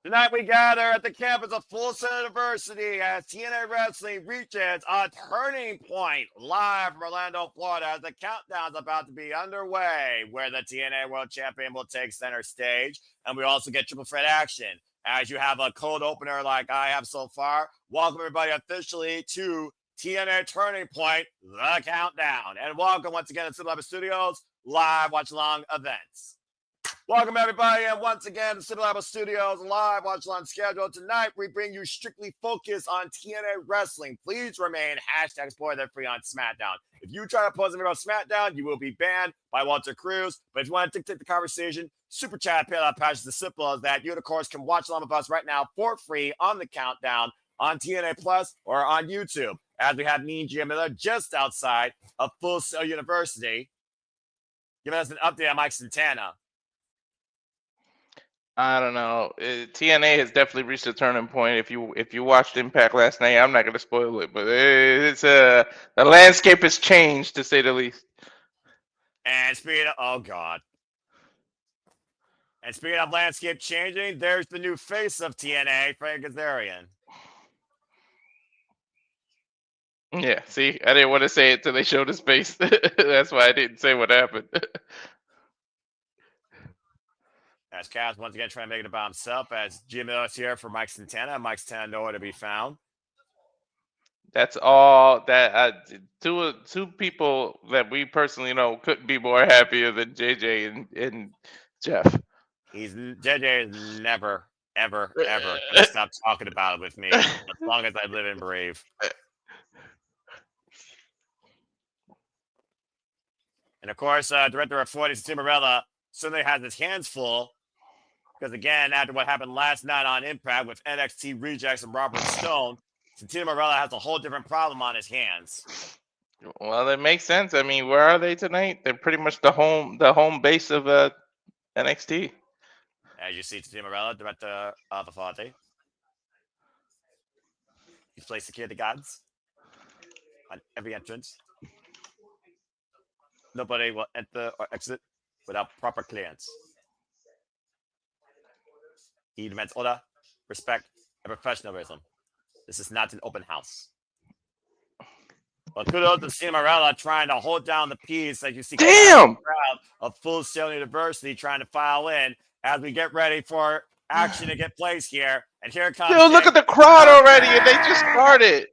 Tonight we gather at the campus of Full Sail University as TNA Wrestling reaches a turning point live from Orlando, Florida as the countdown is about to be underway where the TNA World Champion will take center stage. And we also get triple threat action as you have a cold opener like I have so far. Welcome everybody officially to TNA Turning Point, the countdown. And welcome once again to Super Lab Studios, live watch along events. Welcome, everybody, and once again, the Super Lab Studios live watch along schedule. Tonight, we bring you strictly focused on TNA Wrestling. Please remain #SpoilerFree on SmackDown. If you try to post anything about SmackDown, you will be banned by Walter Cruz. But if you want to dictate the conversation, super chat, PayPal patch is as simple as that. You, of course, can watch along with us right now for free on the countdown on TNA Plus or on YouTube. As we have me and Jim Miller just outside of Full Sail University, giving us an update on Mike Santana. I don't know. TNA has definitely reached a turning point. If you watched Impact last night, I'm not going to spoil it, but it's the landscape has changed to say the least. And speaking of landscape changing, there's the new face of TNA, Frankie Kazarian. Yeah, see, I didn't want to say it till they showed his face. That's why I didn't say what happened. As Cass once again trying to make it about himself, as Jim Miller's here for Mike Santana. Mike Santana nowhere to be found. That's all that two people that we personally know couldn't be more happier than JJ and Jeff. JJ is never, ever gonna stop talking about it with me as long as I live and breathe. And of course, Director of 40, Cimarella, certainly has his hands full. Because again, after what happened last night on Impact with NXT Rejects and Robert Stone, Santino Marella has a whole different problem on his hands. Well, that makes sense. I mean, where are they tonight? They're pretty much the home base of NXT. As you see, Santino Marella, Director of Authority. He's placed security guards on every entrance. Nobody will enter or exit without proper clearance. He demands order, respect, and professionalism. This is not an open house. But kudos to Cimarella trying to hold down the piece as you see the crowd of Full Sail University trying to file in as we get ready for action to get place here. And here comes. Dude, look at the crowd already, and they just started.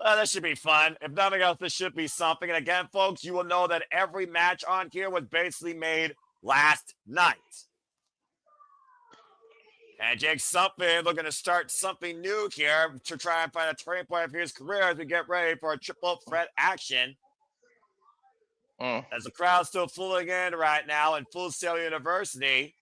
Well, this should be fun. If nothing else, this should be something. And again, folks, you will know that every match on here was basically made last night. And Jake Something looking to start something new here to try and find a turning point of his career as we get ready for a triple threat action. As the crowd's still fooling in right now in Full Sail University.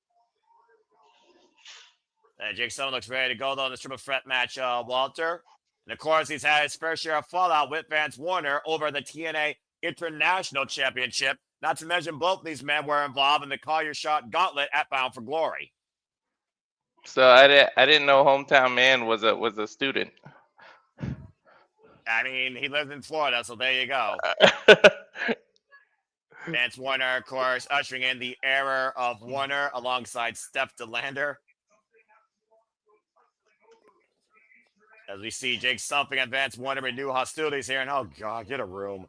And Jake Something looks ready to go though in this triple threat match, Walter. And, of course, he's had his fair share of fallout with Vance Warner over the TNA International Championship. Not to mention both these men were involved in the Call Your Shot Gauntlet at Bound for Glory. So I didn't know Hometown Man was a student. I mean, he lives in Florida, so there you go. Vance Warner, of course, ushering in the era of Warner alongside Steph DeLander. As we see Jake Something and Vance Warner renew hostilities here. And, oh, God, get a room.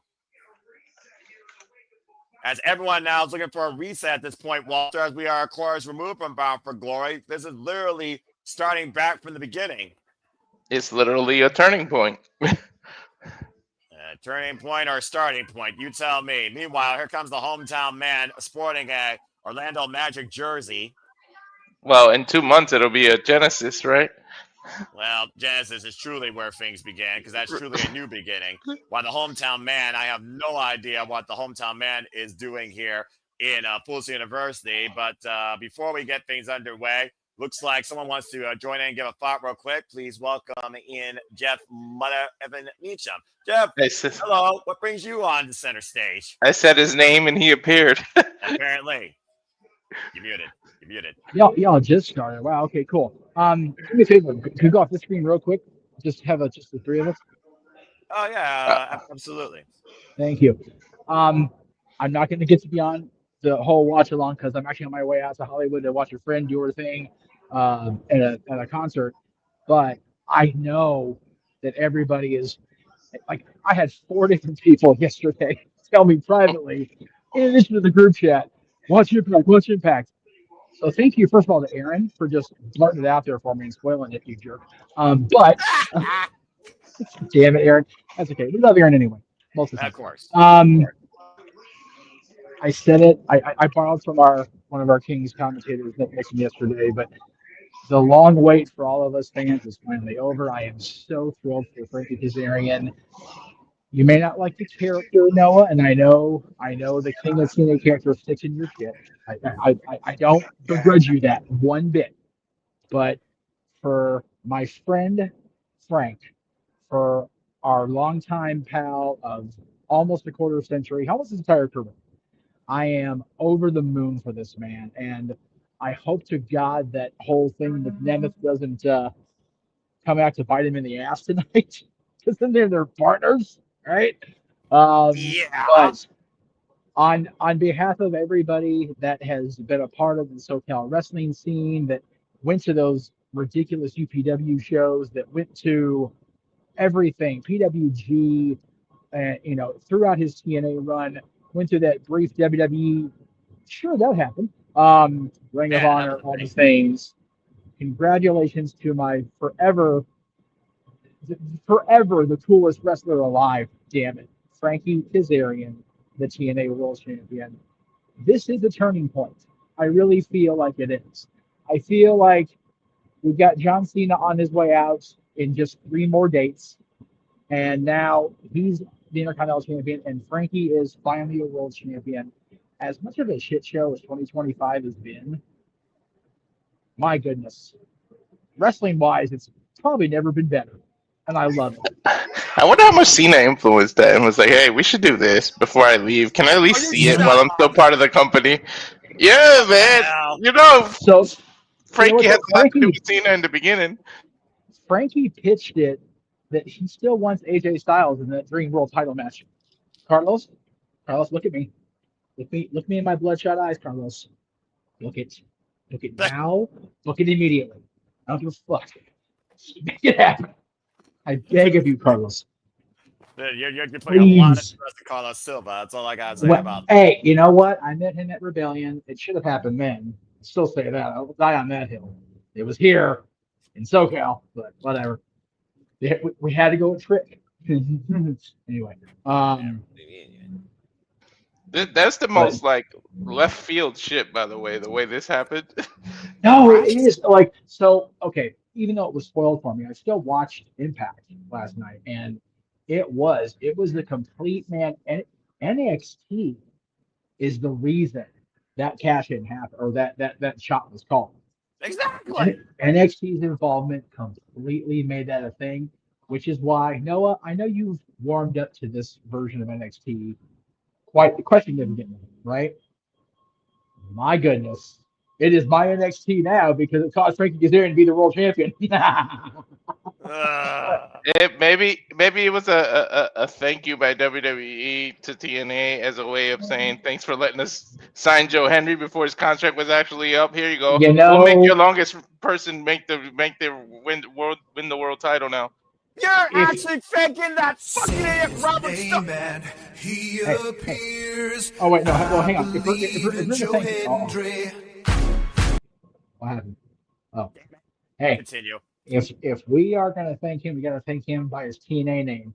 As everyone now is looking for a reset at this point, Walter, as we are, of course, removed from Bound for Glory. This is literally starting back from the beginning. It's literally a turning point. Turning point or starting point? You tell me. Meanwhile, here comes the Hometown Man sporting a Orlando Magic jersey. Well, in 2 months, it'll be a Genesis, right? Well, Genesis is truly where things began because that's truly a new beginning. While the Hometown Man, I have no idea what the Hometown Man is doing here in Full Sail University. But before we get things underway, looks like someone wants to join in and give a thought real quick. Please welcome in Jeff Mother Evan Meacham. Jeff, hello. What brings you on to center stage? I said his name and he appeared. Apparently. You're muted. Y'all just started. Wow. Okay. Cool. Do me a favor. Can you go off the screen real quick? Just have just the three of us. Oh yeah, absolutely. Thank you. I'm not going to get to be on the whole watch along because I'm actually on my way out to Hollywood to watch a friend do her thing at a concert. But I know that everybody is like, I had 4 different people yesterday tell me privately, in addition to the group chat, watch Impact. So thank you, first of all, to Aaron for just blurting it out there for me and spoiling it, you jerk. But damn it, Aaron. That's okay. We love Aaron anyway. Most of the time. Of course. I said it. I borrowed from one of our Kings commentators that mentioned yesterday, but the long wait for all of us fans is finally over. I am so thrilled for Frankie Kazarian. You may not like the character, Noah, and I know the King of TNA character sticks in your shit. I don't begrudge you that one bit. But for my friend Frank, for our longtime pal of almost a quarter century, almost his entire career, I am over the moon for this man. And I hope to God that whole thing with Nemeth doesn't come out to bite him in the ass tonight. Because then they're partners, right? Yeah. But on behalf of everybody that has been a part of the SoCal wrestling scene, that went to those ridiculous UPW shows, that went to everything, PWG, throughout his TNA run, went to that brief WWE. Sure, that happened. Ring of Honor, all the things. Congratulations to my forever the coolest wrestler alive. Damn it, Frankie Kazarian, the TNA World Champion. This is a turning point. I really feel like it is. I feel like we've got John Cena on his way out in just 3 more dates. And now he's the Intercontinental Champion, and Frankie is finally a world champion. As much of a shit show as 2025 has been, my goodness. Wrestling-wise, it's probably never been better. And I love it. I wonder how much Cena influenced that and was like, hey, we should do this before I leave. Can I at least see it while I'm still part of the company? Yeah, man. So Frankie had a lot to do with Cena in the beginning. Frankie pitched it that he still wants AJ Styles in that Dream World title match. Carlos, look at me. Look me in my bloodshot eyes, Carlos. Look it now. Look it immediately. I don't give a fuck. Make it happen. I beg of you, Carlos. You're putting a lot of trust in Carlos Silva. That's all I gotta say about that. Hey, you know what? I met him at Rebellion. It should have happened then. I'll still say that. I'll die on that hill. It was here in SoCal, but whatever. We had to go with Trick. Anyway. That's the most left field shit, by the way this happened. No, it is okay. Even though it was spoiled for me, I still watched Impact last night, and it was the complete man. And NXT is the reason that cash-in happened, or that shot was called. Exactly. NXT's involvement completely made that a thing, which is why, Noah, I know you've warmed up to this version of NXT quite significantly, right? My goodness. It is my NXT now because it caused Frankie Kazarian to be the world champion. Maybe it was a thank you by WWE to TNA as a way of saying thanks for letting us sign Joe Henry before his contract was actually up. Here you go. We'll make your longest person win the world title now. You're actually faking that fucking idiot Robert Amen. He appears. Oh wait, no. Well, hang on. If we're what happened? Oh, hey. Continue. If we are gonna thank him, we gotta thank him by his TNA name.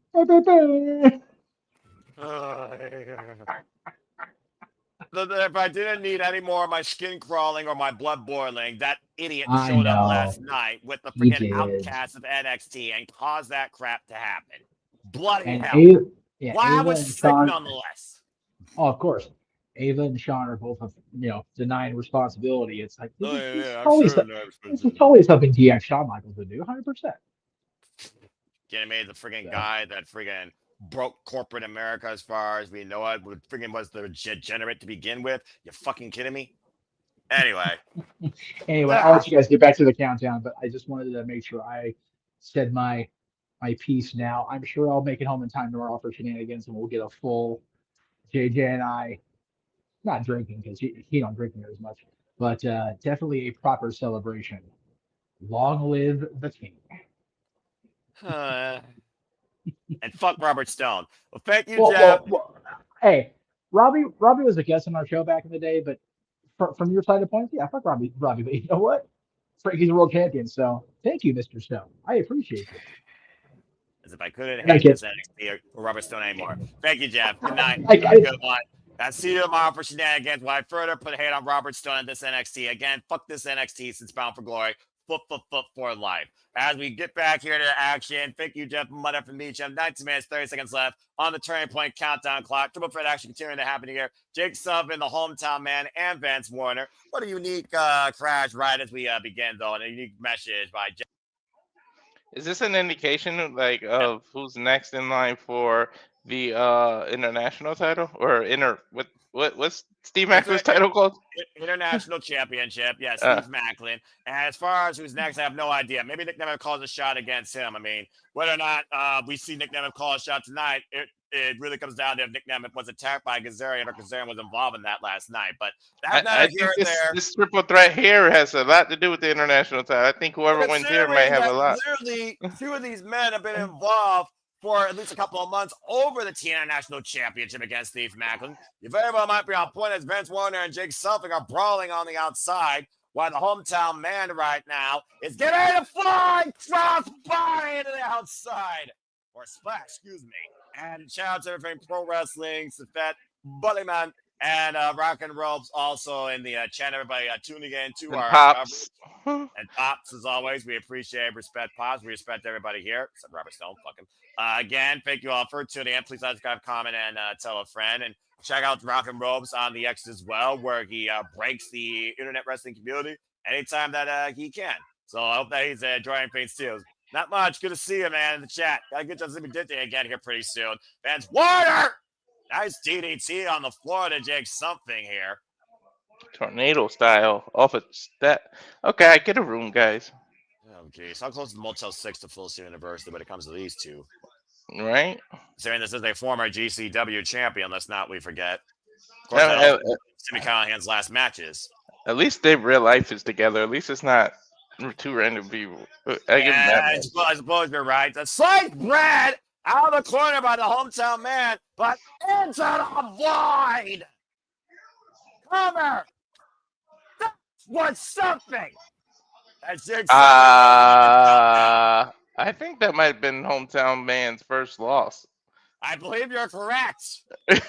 If I didn't need any more of my skin crawling or my blood boiling, that idiot showed up last night with the freaking outcast of NXT and caused that crap to happen. Bloody hell. Why I was sick nonetheless. Oh, of course. Ava and Sean are both, denying responsibility. It's like, this is totally something DX Shawn Michaels would do, 100%. Getting made the friggin' guy that friggin' broke corporate America as far as we know it, friggin' was the degenerate to begin with. You fucking kidding me? Anyway. I'll let you guys get back to the countdown, but I just wanted to make sure I said my piece now. I'm sure I'll make it home in time tomorrow for shenanigans, and we'll get a full JJ and I not drinking because he don't drink near as much, but definitely a proper celebration. Long live the king. And fuck Robert Stone. Well, thank you, Jeff. Hey, Robbie was a guest on our show back in the day, but from your side of points, yeah, fuck Robbie. But you know what? Frankie's a world champion, so thank you, Mr. Stone. I appreciate you. As if I couldn't hate this NXT or Robert Stone anymore. Thank you, Jeff. Good night. Have a good one. I'll see you tomorrow for shenanigans while I further put hate on Robert Stone and this NXT. Again, fuck this NXT since Bound for Glory. Foot for life. As we get back here to action, thank you, Jeff Mudder from Meacham. 19 minutes, 30 seconds left on the turning point countdown clock. Triple threat action continuing to happen here. Jake Sullivan, the hometown man, and Vance Warner. What a unique crash right as we begin, though, and a unique message by Jeff. Is this an indication of who's next in line for the international title or what's Steve Maclin's title called? International Championship. Yes, Steve Maclin. And as far as who's next, I have no idea. Maybe Nick Nemeth calls a shot against him. I mean, whether or not we see Nick Nemeth call a shot tonight, it really comes down to if Nick Nemeth was attacked by Kazarian or Kazarian was involved in that last night. But that's not here or there. This triple threat here has a lot to do with the international title. I think whoever wins here might have a lot. Literally, two of these men have been involved for at least a couple of months over the TNA National Championship against Steve Maclin. You very well might be on point as Vance Warner and Jake Sullivan are brawling on the outside, while the hometown man right now is getting ready to fly crossbody into the outside. Or splash, excuse me. And shout out to everything Pro Wrestling, Safet, Bullyman, and Rock and Ropes also in the chat. Everybody tuning in to our Pops. And Pops, as always, we appreciate, respect Pops. We respect everybody here, except Robert Stone. Fuck him. Again, thank you all for tuning in. Please subscribe, comment, and tell a friend. And check out Rock and Ropes on the X as well, where he breaks the internet wrestling community anytime that he can. So I hope that he's enjoying things too. Not much. Good to see you, man, in the chat. Gotta get to see me again here pretty soon. Vance Warner! Nice DDT on the floor to Jake something here. Tornado style off of that. Okay, I get a room, guys. Oh, geez. How close is Motel 6 to Full Sail University when it comes to these two? Right? Saying this is a former GCW champion, let's not we forget. Of course, Jimmy Callahan's last matches. At least their real life is together. At least it's not two random people. I suppose you're right. The sliced bread out of the corner by the hometown man, but into the void. Cover. That's what's something. I think that might have been hometown man's first loss. I believe you're correct. And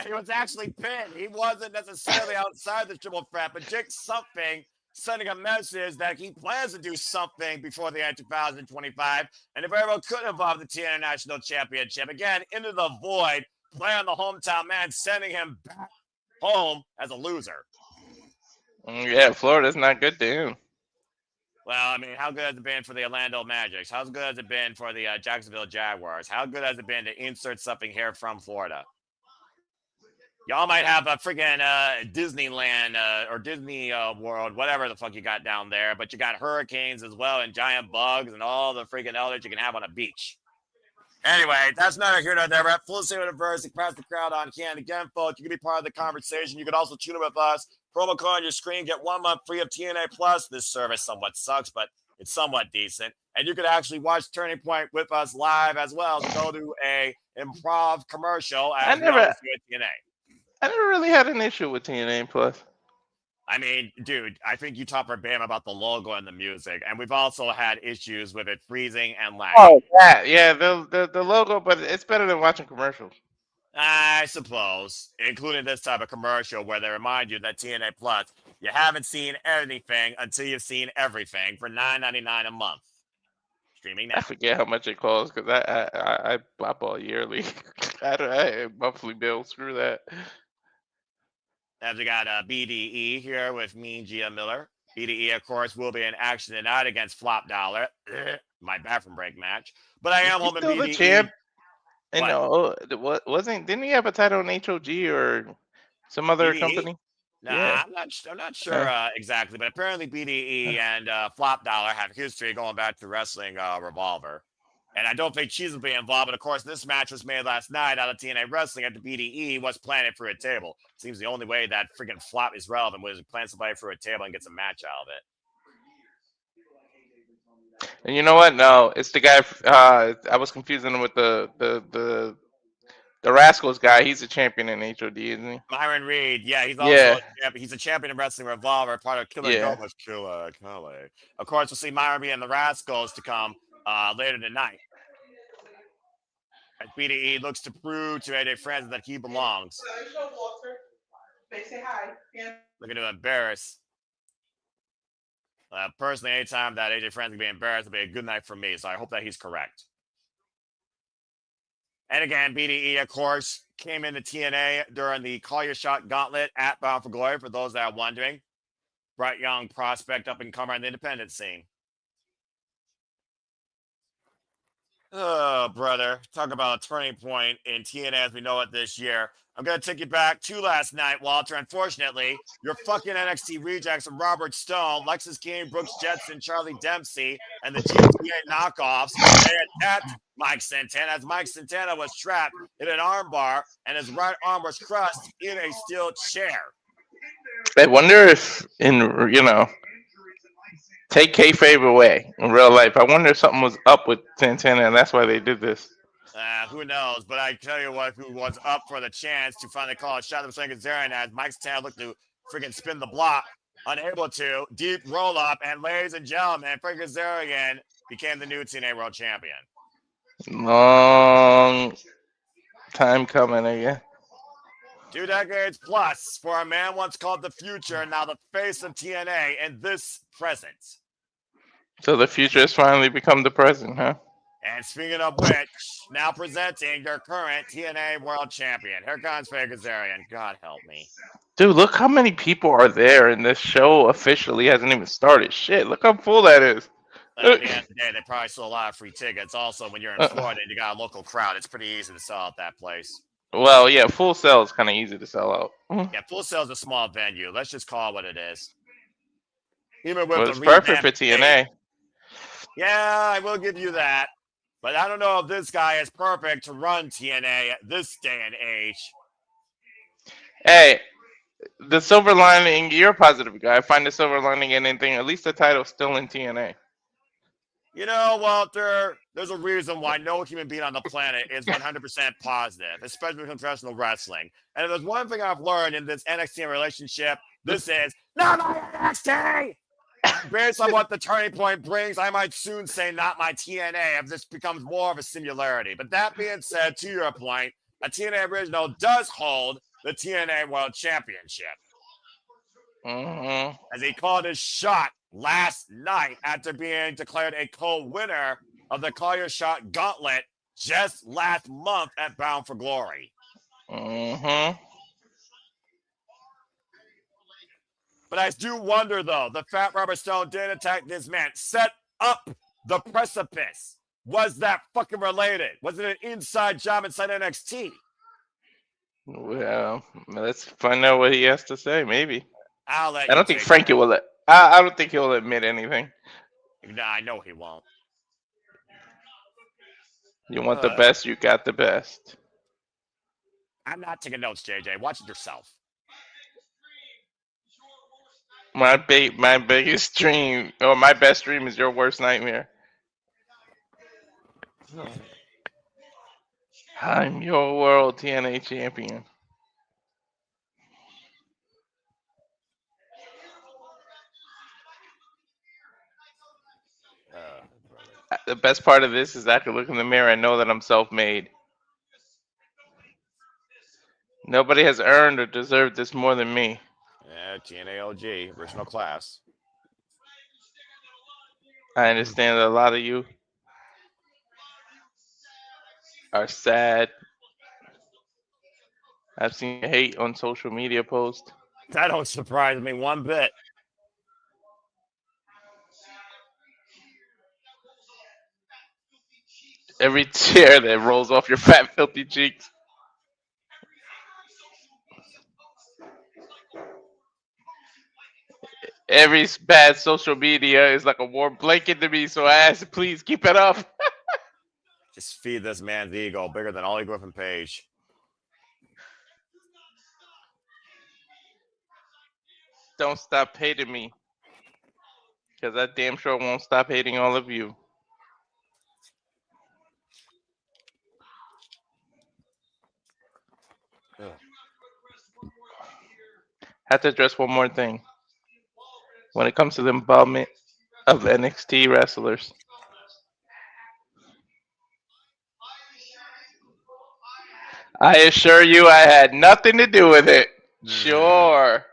he was actually pinned. He wasn't necessarily outside the triple threat, but Jake something sending a message that he plans to do something before the end of 2025, and it very well could involve the TNA National Championship. Again, into the void, playing the hometown man, sending him back home as a loser. Yeah, Florida's not good to him. Well, I mean, how good has it been for the Orlando Magics? How good has it been for the Jacksonville Jaguars? How good has it been to insert something here from Florida? Y'all might have a freaking Disneyland or Disney World, whatever the fuck you got down there, but you got hurricanes as well and giant bugs and all the freaking elders you can have on a beach. Anyway, that's not here nor there. We're at Full Sail University. Press the crowd on here. And again, folks, you can be part of the conversation. You can also tune in with us. Promo code on your screen. Get 1 month free of TNA Plus. This service somewhat sucks, but it's somewhat decent. And you can actually watch Turning Point with us live as well. So go to a improv commercial as we always do at TNA. I never really had an issue with TNA Plus. I mean, dude, I think you talked verbatim about the logo and the music, and we've also had issues with it freezing and lagging. Oh, yeah, the logo, but it's better than watching commercials. I suppose, including this type of commercial where they remind you that TNA Plus, you haven't seen anything until you've seen everything for $9.99 a month. Streaming now. I forget how much it costs because I bought yearly. I monthly bill. Screw that. As we got B.D.E here with me and Gia Miller. B.D.E, of course, will be in action tonight against Flop Dollar. My bathroom break match. But I am home in B.D.E. Champ? And didn't he have a title in HOG or some other B.D.E? company? Nah, yeah. I'm not sure exactly, but apparently B.D.E and Flop Dollar have history going back to Wrestling Revolver. And I don't think Cheese will be involved. But of course, this match was made last night out of TNA Wrestling at the B.D.E. was planted for a table. Seems the only way that freaking flop is relevant was to plan somebody for a table and get some match out of it. And you know what? No, it's the guy. I was confusing him with the Rascalz guy. He's a champion in HOD, isn't he? Myron Reed, yeah, he's also a champion. He's a champion in Wrestling Revolver, part of Killer Gomez Killer Kelly. Of course, we'll see Myron Reed and the Rascalz to come later tonight. As B.D.E. looks to prove to AJ Francis that he belongs. Looking to embarrass. Personally, anytime that AJ Francis can be embarrassed, it'll be a good night for me. So I hope that he's correct. And again, B.D.E., of course, came into TNA during the Call Your Shot Gauntlet at Bound for Glory, for those that are wondering. Bright young prospect up and comer in the independent scene. Oh, brother. Talk about a turning point in TNA as we know it this year. I'm going to take you back to last night, Walter. Unfortunately, your fucking NXT rejects of Robert Stone, Lexus King, Brooks Jetson, Charlie Dempsey, and the GTA knockoffs, they attacked Mike Santana as Mike Santana was trapped in an armbar and his right arm was crushed in a steel chair. I wonder if, take kayfabe away in real life, I wonder if something was up with Santana and that's why they did this. Who knows? But I tell you what, who was up for the chance to finally call a shot at Kazarian as Mike Santana looked to freaking spin the block, unable to, deep roll up, and ladies and gentlemen, Frankie Kazarian became the new TNA World Champion. Long time coming again. 2 decades plus for a man once called the future, now the face of TNA in this present. So the future has finally become the present, huh? And speaking of which, now presenting your current TNA World Champion. Here comes Frankie Kazarian. God help me. Dude, look how many people are there, and this show officially hasn't even started. Shit, look how full that is. At the end of the day, they probably sold a lot of free tickets. Also, when you're in Florida and you got a local crowd, it's pretty easy to sell out that place. Well, yeah, Full Sail is kind of easy to sell out. Yeah, Full Sail is a small venue. Let's just call it what it is. Even with it's perfect for TNA. Yeah, I will give you that. But I don't know if this guy is perfect to run TNA at this day and age. Hey, the silver lining, you're a positive guy. I find the silver lining in anything. At least the title's still in TNA. You know, Walter, there's a reason why no human being on the planet is 100% positive, especially with professional wrestling. And if there's one thing I've learned in this NXT relationship, this is not my NXT! Based on what the turning point brings, I might soon say not my TNA if this becomes more of a similarity. But that being said, to your point, a TNA original does hold the TNA World Championship. Mm-hmm. As he called his shot last night after being declared a co-winner of the Call Your Shot Gauntlet just last month at Bound for Glory. Mm-hmm. But I do wonder, though, the Fat Robert Stone did attack this man, set up the precipice. Was that fucking related? Was it an inside job inside NXT? Well, let's find out what he has to say, maybe. I don't think Frankie will let... I don't think he'll admit anything. Nah, I know he won't. You want the best, you got the best. I'm not taking notes, JJ. Watch it yourself. My biggest dream, or my best dream, is your worst nightmare. I'm your world TNA champion. The best part of this is I can look in the mirror and know that I'm self-made. Nobody has earned or deserved this more than me. Yeah, TNA OG, original class. I understand that a lot of you are sad. I've seen hate on social media posts. That don't surprise me one bit. Every tear that rolls off your fat, filthy cheeks. Every bad social media is like a warm blanket to me, so I ask, please keep it up. Just feed this man's ego, bigger than Ollie Griffin Page. Don't stop hating me. Because I damn sure won't stop hating all of you. Ugh. Have to address one more thing. When it comes to the involvement of NXT wrestlers. I assure you I had nothing to do with it. Sure.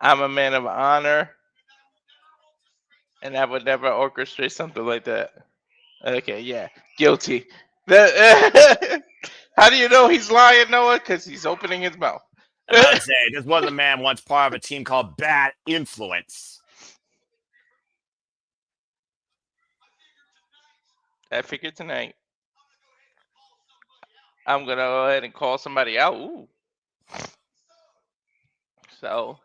I'm a man of honor. And I would never orchestrate something like that. Okay, yeah. Guilty. How do you know he's lying, Noah? Because he's opening his mouth. I was about to say, this was a man once part of a team called Bad Influence. I figured tonight I'm going to go ahead and call somebody out. Ooh. So,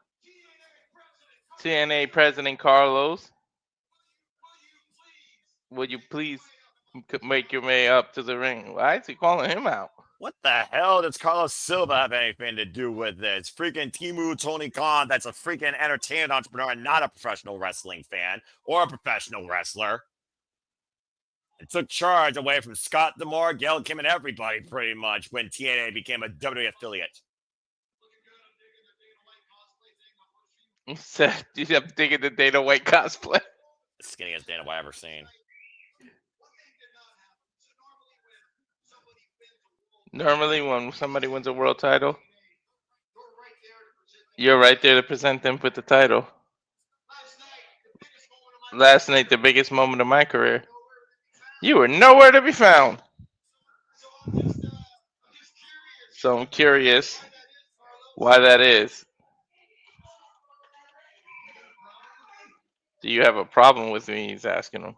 TNA President Carlos, would you please make your way up to the ring? Why is he calling him out? What the hell does Carlos Silva have anything to do with this? Freaking Timu Tony Khan, that's a freaking entertainment entrepreneur and not a professional wrestling fan or a professional wrestler. It took charge away from Scott D'Amore, Gail Kim, and everybody pretty much when TNA became a WWE affiliate. You said you have digging the Dana White cosplay. The skinniest Dana White I've ever seen. Normally, when somebody wins a world title, you're right there to present them with the title. Last night, the biggest moment of my career. You were nowhere to be found. So I'm curious why that is. Do you have a problem with me? He's asking him.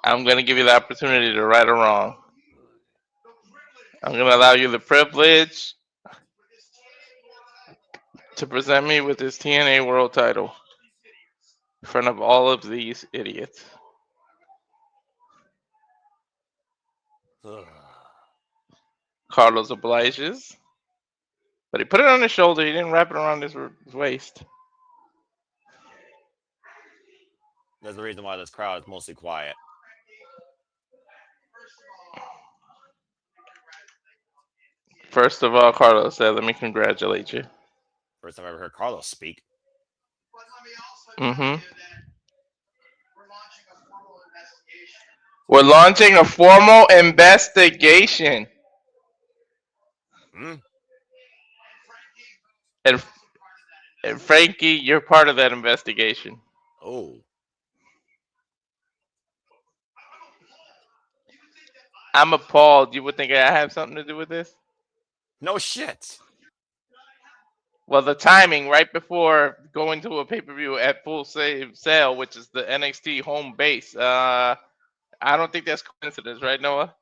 I'm going to give you the opportunity to right or wrong. I'm going to allow you the privilege to present me with this TNA world title in front of all of these idiots. Carlos obliges. But he put it on his shoulder. He didn't wrap it around his waist. There's the reason why this crowd is mostly quiet. First of all, Carlos said, let me congratulate you. First time I ever heard Carlos speak. Mm-hmm. We're launching a formal investigation. Hmm? And Frankie, you're part of that investigation. Oh. I'm appalled. You would think I have something to do with this? No shit. Well, the timing right before going to a pay-per-view at Full Sail, which is the NXT home base. I don't think that's coincidence, right, Noah?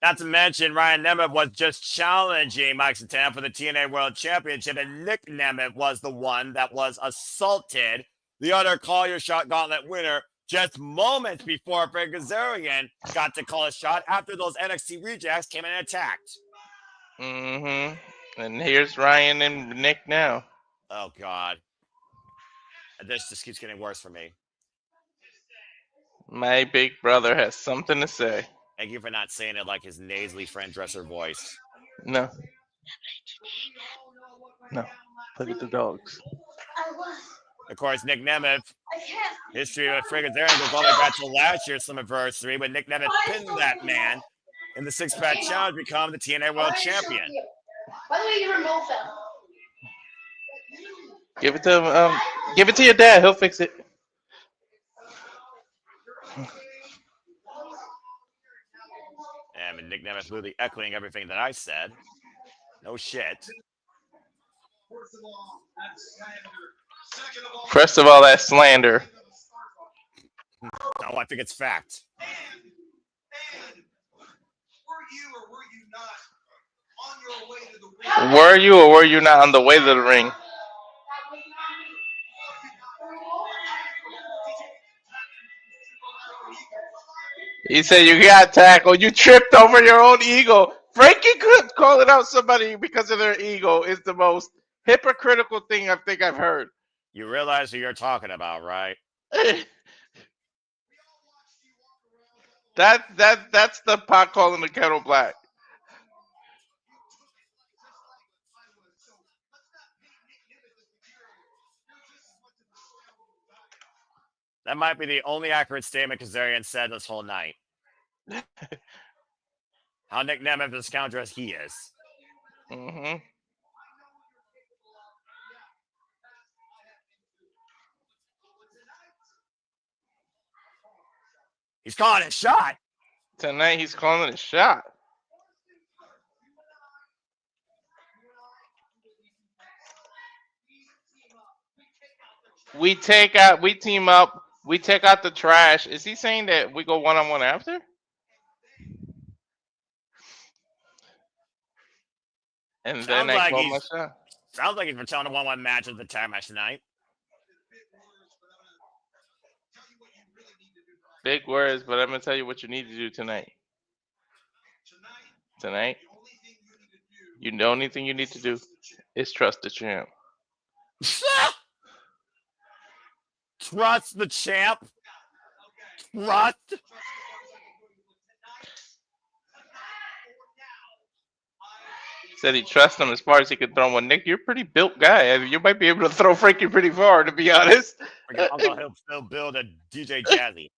Not to mention, Ryan Nemeth was just challenging Mike Santana for the TNA World Championship, and Nick Nemeth was the one that was assaulted, the other Call Your Shot Gauntlet winner, just moments before Frankie Kazarian got to call a shot after those NXT rejects came in and attacked. Mm-hmm. And here's Ryan and Nick now. Oh, God. This just keeps getting worse for me. My big brother has something to say. Thank you for not saying it like his nasally friend dresser voice. No. No. Look at the dogs. Of course, Nick Nemeth, history with Frankie Kazarian goes all the way back to last year's Slammiversary, but Nick Nemeth pinned that man in the six-pack challenge, become the TNA World Champion. By the way, you removed them. Give it to give it to your dad. He'll fix it. And Nick Nemeth literally echoing everything that I said. No shit. First of all, that's slander. No, I think it's fact. Were you or were you not on the way to the ring? He said you got tackled. You tripped over your own ego. Frankie could calling out somebody because of their ego is the most hypocritical thing I think I've heard. You realize who you're talking about, right? That's the pot calling the kettle black. That might be the only accurate statement Kazarian said this whole night. How Nick Nemeth is counter as he is. Mm-hmm. He's calling a shot. Tonight he's calling a shot. We team up, we take out the trash. Is he saying that we go one-on-one after? And Sounds then I like call my shot. Sounds like he's returning a 1-1 match at the tag match tonight. Big words, but I'm going to tell you what you need to do tonight. Tonight, the only thing you need to do is trust the champ. Trust the champ? Trust? Said he trusts him as far as he could throw one. Nick, you're a pretty built guy. I mean, you might be able to throw Frankie pretty far, to be honest. He'll still build a DJ Jazzy.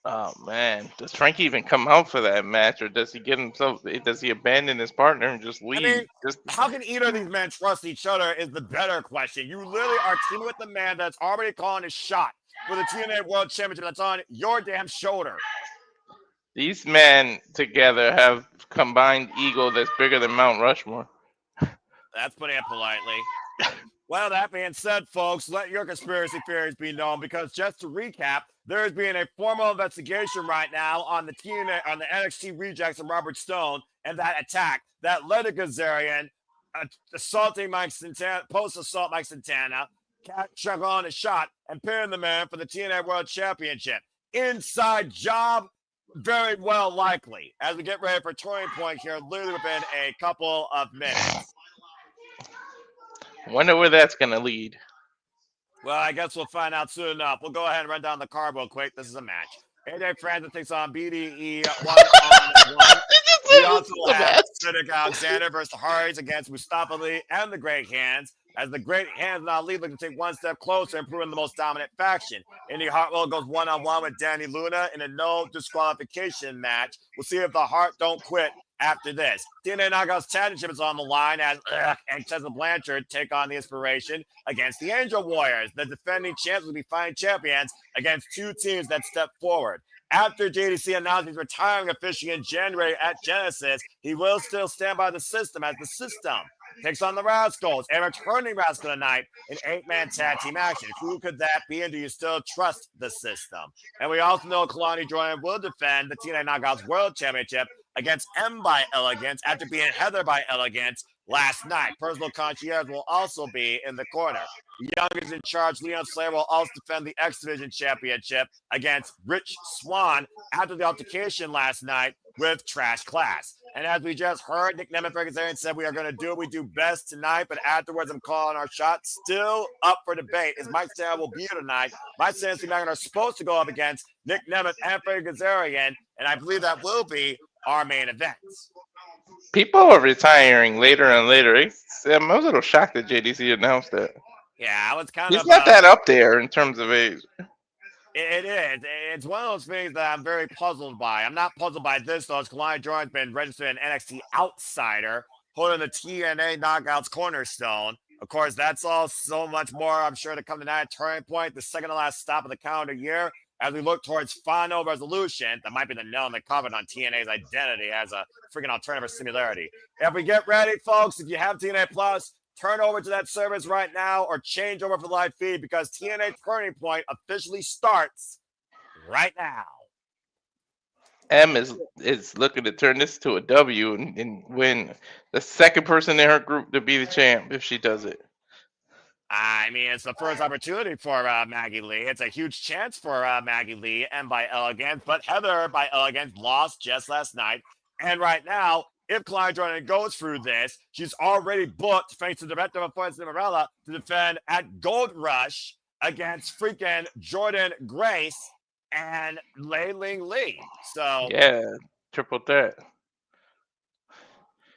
Oh man, does Frankie even come out for that match, or does he get himself? Does he abandon his partner and just leave? I mean, how can either of these men trust each other is the better question. You literally are teaming with the man that's already calling his shot for the TNA World Championship that's on your damn shoulder. These men together have combined ego that's bigger than Mount Rushmore. That's putting it politely. Well, that being said, folks, let your conspiracy theories be known, because just to recap, there is being a formal investigation right now on the TNA, on the NXT rejects of Robert Stone and that attack that led to Kazarian assaulting Mike Santana, post-assault Mike Santana, chuck on a shot and pinning the man for the TNA World Championship. Inside job, very well likely, as we get ready for Turning Point here, literally within a couple of minutes. Wonder where that's going to lead. Well, I guess we'll find out soon enough. We'll go ahead and run down the card real quick. This is a match. AJ Francis takes on B.D.E. 1-on-1. We also have Cedric Alexander versus Hartwell against Mustafa Lee and the Great Hands, as the Great Hands not lead looking to take one step closer, improving the most dominant faction. Indi Hartwell goes 1-on-1 with Dani Luna in a no disqualification match. We'll see if the Heart don't quit after this. TNA Knockouts Championship is on the line as and Tessa Blanchard take on the Inspiration against the Angel Warriors. The defending champs will be fighting champions against two teams that step forward. After JDC announced he's retiring officially in January at Genesis, he will still stand by the system, as the system takes on the Rascalz, a returning Rascal tonight in 8-man tag team action. Who could that be, and do you still trust the system? And we also know Kelani will defend the TNA Knockouts World Championship against M by Elegance after being heathered by Elegance last night. Personal Concierge will also be in the corner. Young is in charge. Leon Slayer will also defend the X Division Championship against Rich Swann after the altercation last night with Trash Class. And as we just heard, Nick Nemeth Kazarian said we are going to do what we do best tonight, but afterwards I'm calling our shot. Still up for debate. Is Mike Stan will be here tonight? Mike Stan and Steve Maclin are supposed to go up against Nick Nemeth and Frankie Kazarian, and I believe that will be our main events. People are retiring later and later. I'm a little shocked that JDC announced that. Yeah, I was kind of. He's not that up there in terms of age. It is. It's one of those things that I'm very puzzled by. I'm not puzzled by this, though, as Kelani Jordan's been registered an NXT outsider, holding the TNA Knockouts cornerstone. Of course, that's all so much more, I'm sure, to come tonight. Turning Point, the second to last stop of the calendar year, as we look towards final resolution. That might be the nail in the coffin on TNA's identity as a freaking alternative or similarity. If we get ready, folks, if you have TNA Plus, turn over to that service right now or change over for the live feed, because TNA Turning Point officially starts right now. M is looking to turn this to a W and win the second person in her group to be the champ if she does it. mean, it's the first opportunity for Maggie Lee. It's a huge chance for Maggie Lee and by Elegance. But Heather by Elegance lost just last night. And right now, if Kelani Jordan goes through this, she's already booked, thanks to the director of Florence Cinderella, to defend at Gold Rush against freaking Jordan Grace and Lei Ling Lee. So yeah, triple threat.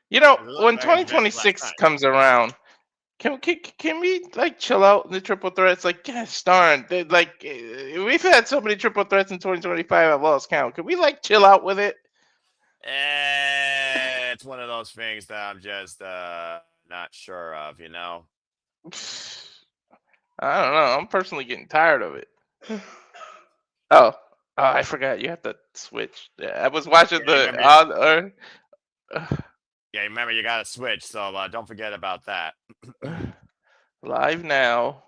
You know, when 2026 comes around, can we like chill out in the triple threats? Like, gosh darn, like we've had so many triple threats in 2025, I've lost count. Can we like chill out with it? It's one of those things that I'm just not sure of, you know. I don't know. I'm personally getting tired of it. Oh, I forgot. You have to switch. Yeah, I was watching yeah, remember you got to switch, so don't forget about that. Live now.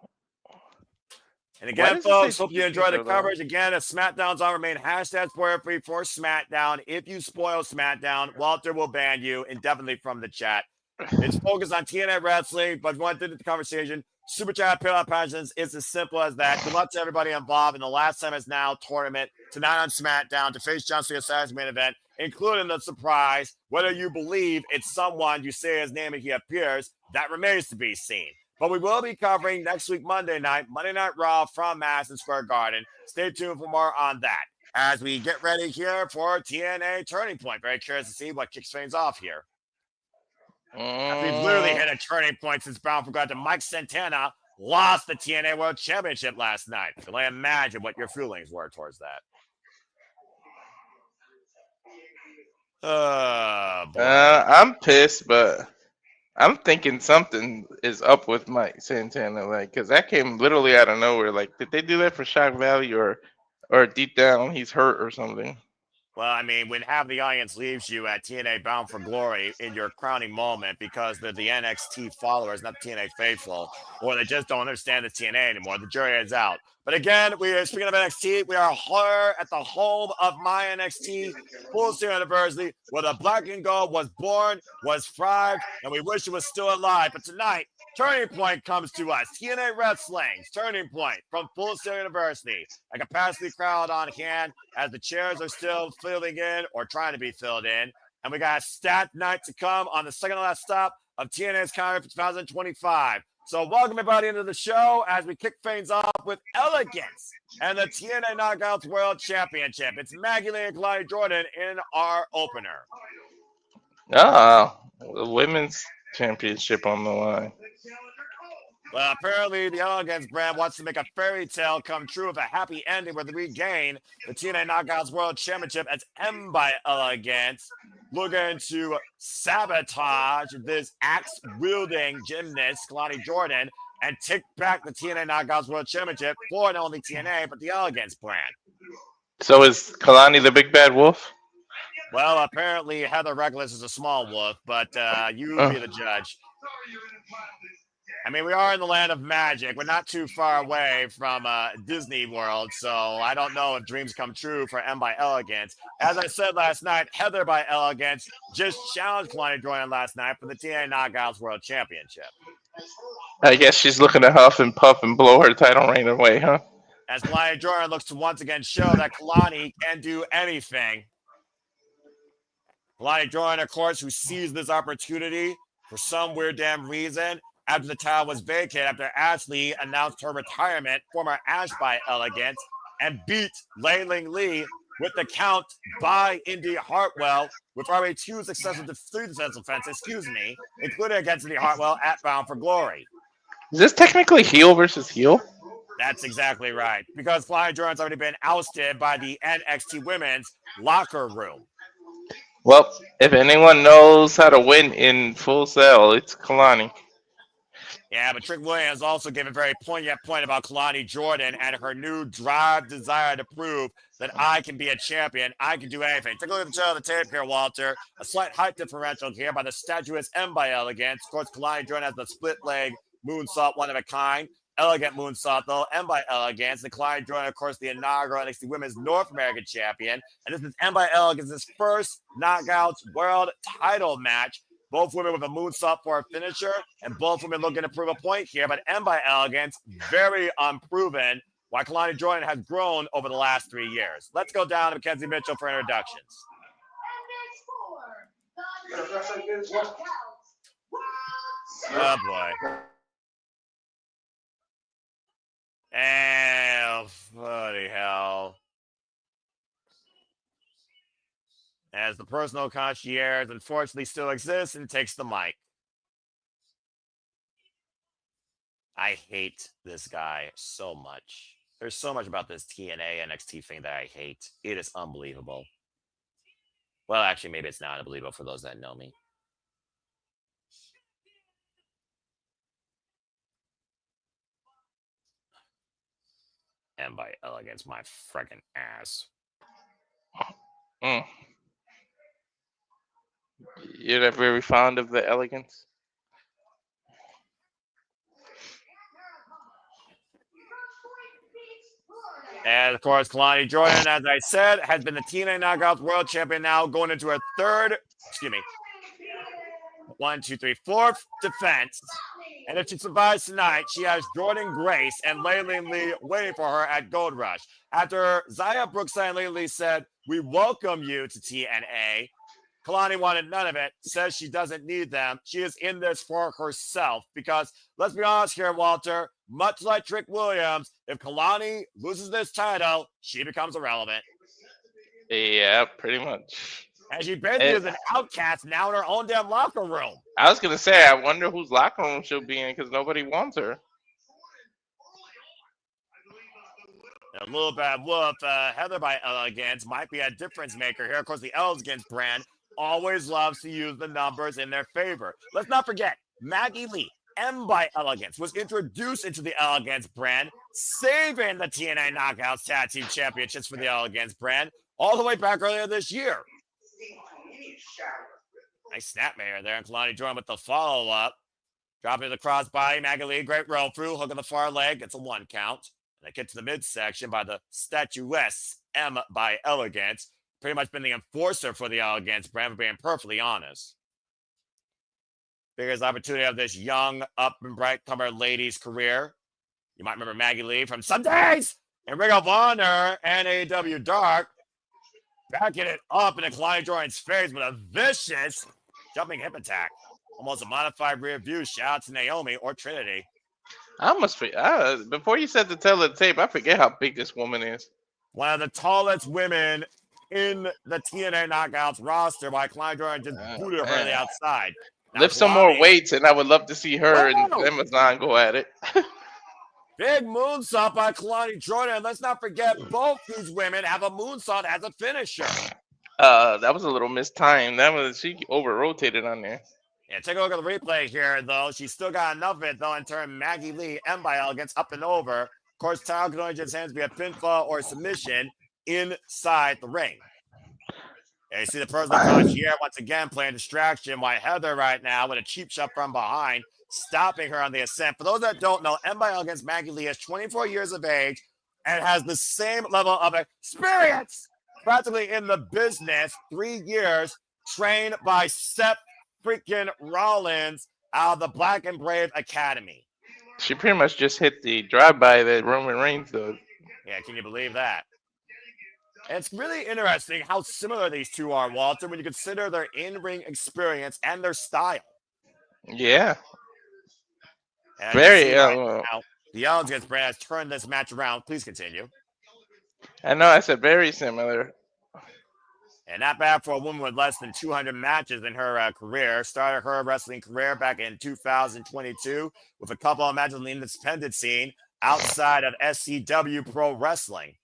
And again, folks, hope you enjoy the coverage. Again, if SmackDown's on, remain hashtag spoiler free for SmackDown. If you spoil SmackDown, Walter will ban you indefinitely from the chat. It's focused on TNA wrestling, but if you want to do the conversation, Super Chat, Pale Out Passions, it's as simple as that. Good luck to everybody involved in the Last Time Is Now tournament tonight on SmackDown to face John Cena's Saturday's main event, including the surprise. Whether you believe it's someone, you say his name and he appears, that remains to be seen. But we will be covering next week, Monday Night Raw from Madison Square Garden. Stay tuned for more on that as we get ready here for TNA Turning Point. Very curious to see what kicks things off here. We've literally hit a turning point since Bound for God to Mike Santana lost the TNA World Championship last night. You can only imagine what your feelings were towards that. I'm pissed, but I'm thinking something is up with Mike Santana, like, because that came literally out of nowhere. Like, did they do that for shock value, or deep down he's hurt or something? Well, I mean, when half the audience leaves you at TNA Bound for Glory in your crowning moment because they're the NXT followers, not the TNA faithful, or they just don't understand the TNA anymore, the jury is out. But again, we are speaking of NXT. We are here at the home of my NXT full series anniversary, where the Black and Gold was born, was thrived, and we wish it was still alive. But tonight, Turning Point comes to us. TNA Wrestling's Turning Point from Full Sail University. A capacity crowd on hand as the chairs are still filling in or trying to be filled in. And we got a stacked night to come on the second to last stop of TNA's calendar for 2025. So welcome everybody into the show as we kick things off with Elegance and the TNA Knockouts World Championship. It's Maggie Lee and Kelani Jordan in our opener. The women's championship on the line. Well, apparently the Elegance brand wants to make a fairy tale come true with a happy ending where they regain the TNA Knockouts World Championship as M by Elegance, looking to sabotage this axe-wielding gymnast, Kelani Jordan, and take back the TNA Knockouts World Championship for not only TNA, but the Elegance brand. So is Kelani the big bad wolf? Well, apparently Heather Reckless is a small wolf, but you be the judge. I mean, we are in the land of magic. We're not too far away from Disney World, so I don't know if dreams come true for M by Elegance. As I said last night, Heather by Elegance just challenged Kelani Jordan last night for the TNA Knockouts World Championship. I guess she's looking to huff and puff and blow her title reign away, huh? As Kelani Jordan looks to once again show that Kelani can do anything. Kelani Jordan, of course, who seized this opportunity for some weird damn reason after the title was vacated, after Ashley announced her retirement, former Ash by Elegance, and beat Lei Ling Lee with the count by Indi Hartwell, with already 2 successful to 3 successful defenses, including against Indi Hartwell at Bound for Glory. Is this technically heel versus heel? That's exactly right, because Kelani Jordan's already been ousted by the NXT Women's Locker Room. Well, if anyone knows how to win in Full Sail, it's Kelani. Yeah, but Trick Williams also gave a very poignant point about Kelani Jordan and her new drive, desire to prove that I can be a champion. I can do anything. Take a look at the tail of the tape here, Walter. A slight height differential here by the statuesque M by Elegance. Of course, Kelani Jordan has the split leg moonsault, one of a kind. Elegant moonsault, though, M by Elegance. And Kelani Jordan, of course, the inaugural NXT Women's North American champion. And this is M by Elegance's first Knockouts World title match. Both women with a moonsault for a finisher, and both women looking to prove a point here. But M by Elegance, very unproven. Why Kelani Jordan has grown over the last 3 years. Let's go down to Mackenzie Mitchell for introductions. Oh boy. And bloody hell. As the personal concierge unfortunately still exists and takes the mic. I hate this guy so much. There's so much about this TNA NXT thing that I hate. It is unbelievable. Well, actually, maybe it's not unbelievable for those that know me. And by Elegance, my freaking ass. You're not very fond of the Elegance? And of course, Kelani Jordan, as I said, has been the TNA Knockouts World Champion now, going into her fourth defense. And if she survives tonight, she has Jordan Grace and Layleen Lee waiting for her at Gold Rush. After Zaya Brookside and Layleen Lee said, "We welcome you to TNA," Kelani wanted none of it, says she doesn't need them. She is in this for herself because, let's be honest here, Walter, much like Trick Williams, if Kelani loses this title, she becomes irrelevant. Yeah, pretty much. And she basically is an outcast now in her own damn locker room. I was going to say, I wonder whose locker room she'll be in because nobody wants her. A little bad whoop. Heather by Elegance might be a difference maker here. Of course, the Elegance brand always loves to use the numbers in their favor. Let's not forget, Maggie Lee, M by Elegance, was introduced into the Elegance brand, saving the TNA Knockouts Tag Team Championships for the Elegance brand all the way back earlier this year. Nice snapmare there, and Kelani Jordan with the follow-up. Dropping the crossbody, Maggie Lee, great roll through, hook on the far leg, gets a 1 count. And they get to the midsection by the statuesque M by Elegance. Pretty much been the enforcer for the Elegance brand, for being perfectly honest. Biggest opportunity of this young, up and bright comer lady's career. You might remember Maggie Lee from some days in Ring of Honor and AEW Dark. Backing it up in Kelani Jordan's face with a vicious jumping hip attack. Almost a modified rear view. Shout out to Naomi or Trinity. I almost before you said to tell the tape, I forget how big this woman is. One of the tallest women in the TNA Knockouts roster, by Kelani Jordan just booted her to the outside. Now, Lift some more weights, and I would love to see her and Amazon go at it. Big moonsault by Kelani Jordan. Let's not forget, both these women have a moonsault as a finisher. That was a little mistimed. She over-rotated on there. Yeah, take a look at the replay here, though. She's still got enough of it, though, in turn Maggie Lee, M by Elegance, up and over. Of course, title can only just hands be a pinfall or submission inside the ring. And you see the personal touch here once again playing distraction. While Heather right now with a cheap shot from behind, stopping her on the ascent. For those that don't know, M by Elegance Maggie Lee is 24 years of age and has the same level of experience practically in the business. 3 years trained by Seth freaking Rollins out of the Black and Brave Academy. She pretty much just hit the drive-by that Roman Reigns does. Yeah, can you believe that? And it's really interesting how similar these two are, Walter, when you consider their in-ring experience and their style. Yeah. And very. Now, the Elegance brand has turned this match around. Please continue. I know, I said very similar. And not bad for a woman with less than 200 matches in her career. Started her wrestling career back in 2022 with a couple of matches in the independent scene outside of SCW Pro Wrestling.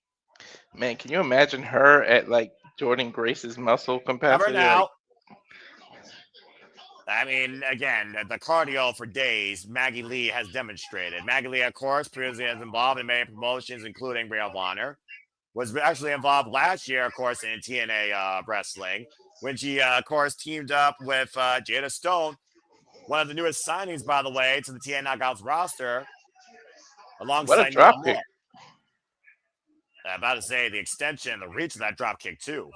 Man, can you imagine her at like Jordan Grace's muscle capacity? Never now. I mean, again, the cardio for days, Maggie Lee has demonstrated. Maggie Lee, of course, previously has involved in many promotions, including Ring of Honor. Was actually involved last year, of course, in TNA wrestling, when she, of course, teamed up with Jada Stone, one of the newest signings, by the way, to the TNA Knockouts roster, alongside what a drop kick. I'm about to say the extension, the reach of that drop kick, too.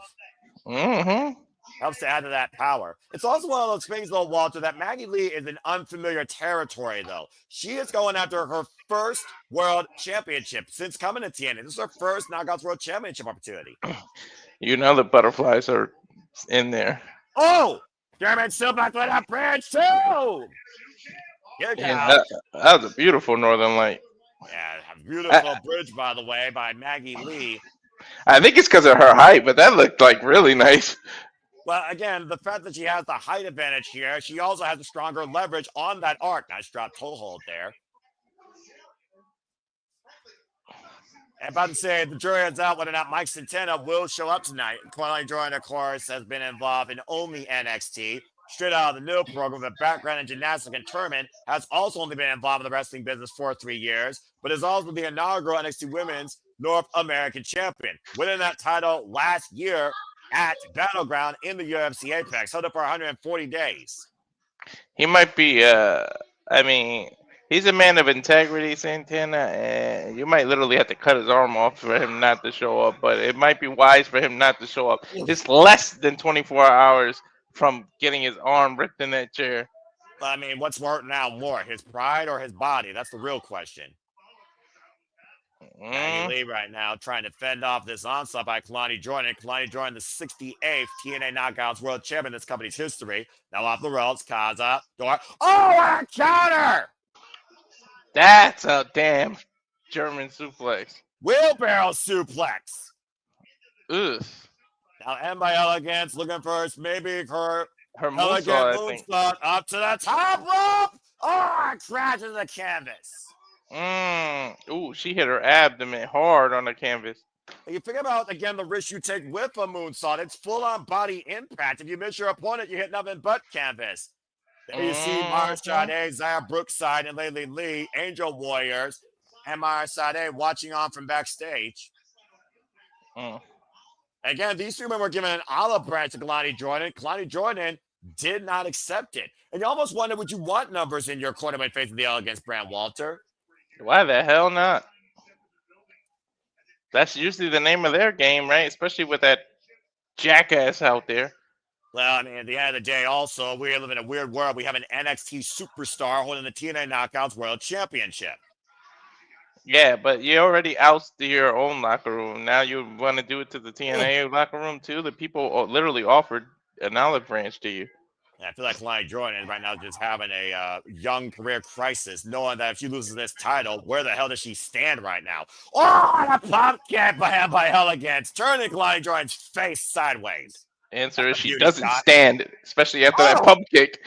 Mm-hmm. Helps to add to that power. It's also one of those things, though, Walter, that Maggie Lee is in unfamiliar territory, though. She is going after her first world championship since coming to TNA. This is her first Knockouts World Championship opportunity. You know the butterflies are in there. Oh! German Silverback with a bridge, too! Yeah, that was a beautiful Northern Light. Yeah, a beautiful bridge, by the way, by Maggie Lee. I think it's because of her height, but that looked like really nice. Well, again, the fact that she has the height advantage here, she also has a stronger leverage on that arc. Nice drop toe hold there. I'm about to say, the jury is out whether or not Mike Santana will show up tonight. Kelani Jordan, of course, has been involved in only NXT. Straight out of the new program with a background in gymnastics and tournament, has also only been involved in the wrestling business for 3 years, but is also the inaugural NXT Women's North American Champion, winning that title last year at Battleground in the UFC Apex, held up for 140 days. He might be, he's a man of integrity, Santana, and you might literally have to cut his arm off for him not to show up, but it might be wise for him not to show up. It's less than 24 hours from getting his arm ripped in that chair. I mean, what's more, his pride or his body? That's the real question. Maggie Lee right now trying to fend off this onslaught by Kelani Jordan. Kelani Jordan, the 68th TNA Knockouts World Champion in this company's history. Now off the ropes, Kaza, door. Oh, a counter! That's a damn German suplex. Wheelbarrow suplex. Ugh. Now end by Elegance, looking for maybe her moonsault, I think. Up to the top rope. Oh, it crashes the canvas. Ooh, she hit her abdomen hard on the canvas. You think about, again, the risk you take with a moonsault. It's full-on body impact. If you miss your opponent, you hit nothing but canvas. There you see Myron, Zaya, Brookside, and Laylee Lee, Angel Warriors, and Myron watching on from backstage. Again, these 3 men were given an olive branch to Kelani Jordan. Kelani Jordan did not accept it. And you almost wonder, would you want numbers in your quarterback face of the Elegance brand, Walter? Why the hell not? That's usually the name of their game, right? Especially with that jackass out there. Well, I mean, at the end of the day, also, we live in a weird world. We have an NXT superstar holding the TNA Knockouts World Championship. Yeah, but you already ousted your own locker room. Now you want to do it to the TNA locker room, too? The people literally offered an olive branch to you. I feel like Kelani Jordan right now is just having a young career crisis, knowing that if she loses this title, where the hell does she stand right now? Oh, and a pump kick by Elegance, turning Kelani Jordan's face sideways. Answer is she doesn't stand, especially after that pump kick.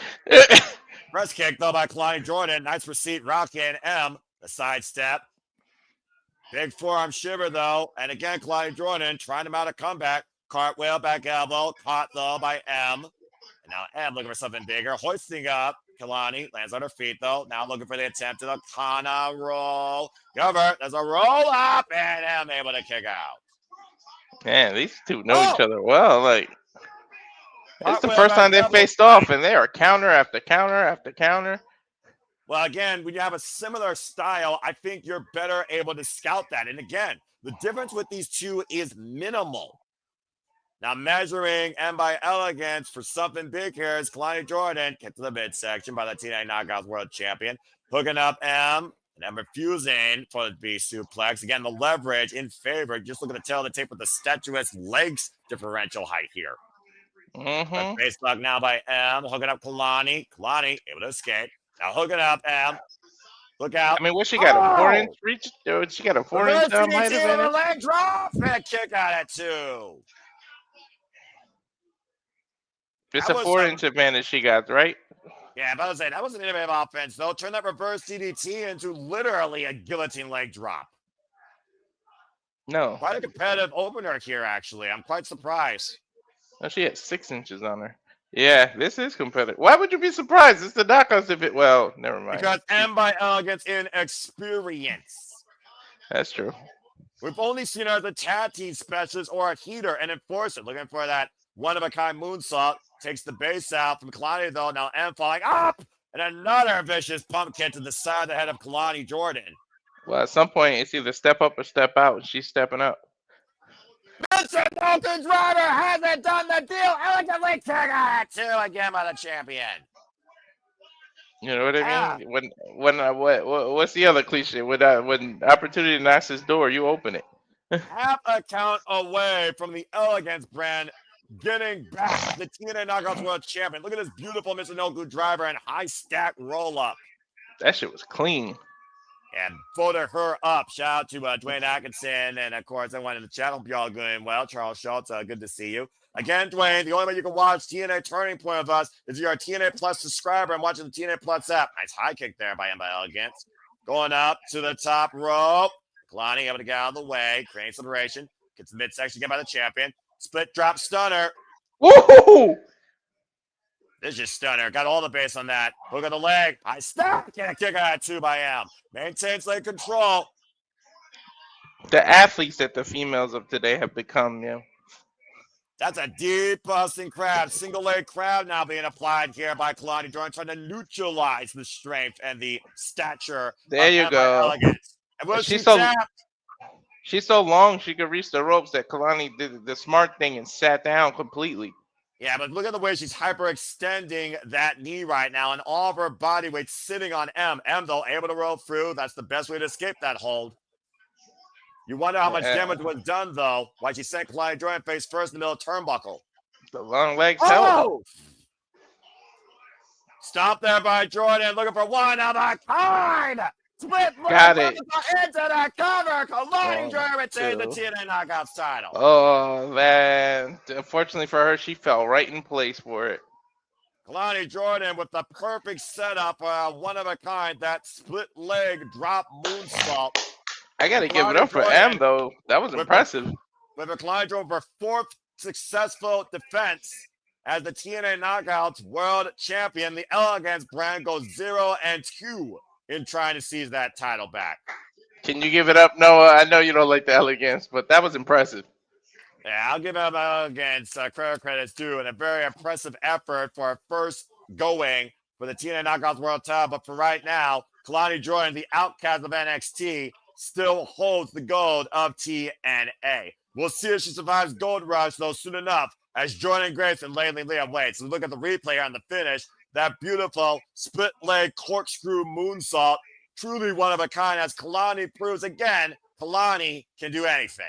Press kick, though, by Kelani Jordan. Nice receipt, rocking M. The sidestep. Big forearm shiver, though. And again, Kelani Jordan trying to mount a comeback. Cartwheel, back elbow. Caught, though, by M. Now M looking for something bigger, hoisting up. Kelani lands on her feet, though. Now looking for the attempt to the Kana roll. Cover, there's a roll up, and M able to kick out. Man, these two know each other well. Like, it's the first time they faced off, and they are counter after counter after counter. Well, again, when you have a similar style, I think you're better able to scout that. And again, the difference with these two is minimal. Now measuring M by Elegance for something big here is Kelani Jordan. Kick to the midsection by the TNA Knockouts World Champion. Hooking up M. And M refusing for the B suplex. Again, the leverage in favor. Just looking to tail the tape with the statuesque legs differential height here. Face lock now by M. Hooking up Kelani. Kelani able to escape. Now hooking up M. Look out. I mean, what she got? A 4-inch reach? She got a 4-inch height advantage? Leg drop and a kick out at 2. It's a 4-inch advantage she got, right? Yeah, but I was saying that was an innovative offense, though. Turn that reverse DDT into literally a guillotine leg drop. No. Quite a competitive opener here, actually. I'm quite surprised. Oh, she had 6 inches on her. Yeah, this is competitive. Why would you be surprised? It's the knockouts if it. Well, never mind. Because M by Elegance in experience. That's true. We've only seen her as a tag team specialist or a heater and enforcer, looking for that one-of-a-kind moonsault. Takes the base out from Kelani, though. Now M falling up. And another vicious pump kick to the side of the head of Kelani Jordan. Well, at some point, it's either step up or step out. And she's stepping up. Michinoku driver hasn't done the deal. Elegantly kick it to again by the champion. You know what I mean? What's the other cliche? When opportunity knocks his door, you open it. Half a count away from the Elegance brand getting back the TNA Knockouts World Champion. Look at this beautiful Michinoku driver and high stack roll up. That shit was clean. And voted her up. Shout out to Dwayne Atkinson. And of course, everyone in the chat. Hope you all doing well. Charles Schultz, good to see you. Again, Dwayne, the only way you can watch TNA Turning Point with us is if you're a TNA Plus subscriber and watching the TNA Plus app. Nice high kick there by Elegance. Going up to the top rope. Kelani able to get out of the way. Creating separation. Gets the midsection again by the champion. Split drop stunner. Woo! This is just stunner. Got all the base on that. Hook of the leg. High stop. Get a kick out of 2 by M. Maintains leg control. The athletes that the females of today have become, That's a deep busting crab. Single leg crab now being applied here by Kelani Jordan, trying to neutralize the strength and the stature. There you go. Elegance. And she's so long she could reach the ropes that Kelani did the smart thing and sat down completely. Yeah, but look at the way she's hyperextending that knee right now, and all of her body weight sitting on M. M, though, able to roll through. That's the best way to escape that hold. You wonder how much damage was done, though, why she sent Kelani Jordan face first in the middle of turnbuckle. The long legs help. Stop there by Jordan, looking for one of a kind. Split got it. Into the cover. Kelani Jordan retains the TNA Knockouts title. Oh, man. Unfortunately for her, she fell right in place for it. Kelani Jordan with the perfect setup, one of a kind, that split leg drop moonsault. I got to give it up for M, though. That was impressive. With Kelani Jordan for 4th successful defense as the TNA Knockouts World Champion. The Elegance brand goes 0-2 in trying to seize that title back. Can you give it up, Noah? I know you don't like the Elegance, but that was impressive. Yeah, I'll give up Elegance credit's due, and a very impressive effort for our first going for the TNA Knockouts World title. But for right now, Kelani Jordan, the outcast of NXT, still holds the gold of TNA. We'll see if she survives Gold Rush, though, soon enough, as Jordan Grace and Laylee Liam wait. So look at the replay here on the finish. That beautiful split leg corkscrew moonsault. Truly one of a kind, as Kelani proves again, Kelani can do anything.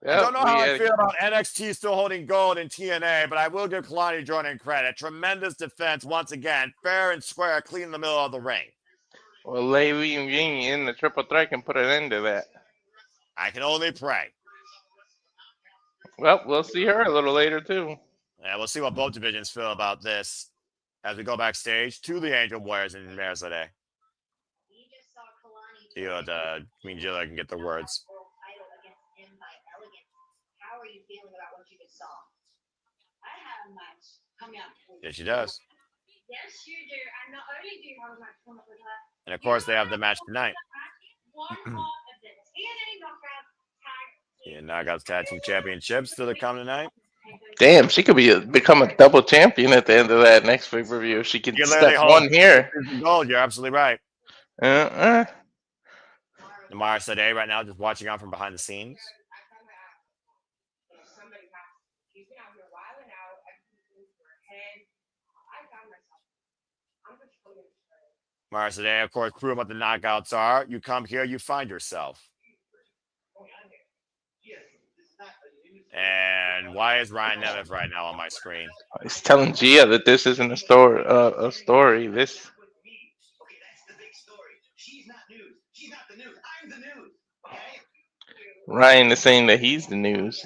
Yep, I don't know how I feel about NXT still holding gold in TNA, but I will give Kelani Jordan credit. Tremendous defense once again. Fair and square, clean in the middle of the ring. Well, Laylee and Ying in the triple threat can put an end to that. I can only pray. Well, we'll see her a little later, too. Yeah, we'll see what both divisions feel about this as we go backstage to the Angel Warriors in Minnesota. See what Queen Jilla can get the words. How are you feeling about what you just saw? I have a match coming up. Yes, she does. Yes, you do. And not only do you have a match coming up with her, and of course, they have the match tonight. One part of the TNA Knockouts Tag Knockouts Tag Team Championships still to come tonight. Damn, she could become a double champion at the end of that next pay-per-view if she can step one here. Gold, you're absolutely right. Namara Sade right now just watching on from behind the scenes. Mara Sade, of course, prove what the knockouts are. You come here, you find yourself. And why is Ryan Nemeth right now on my screen? He's telling Gia that this isn't a story. This. Ryan is saying that he's the news.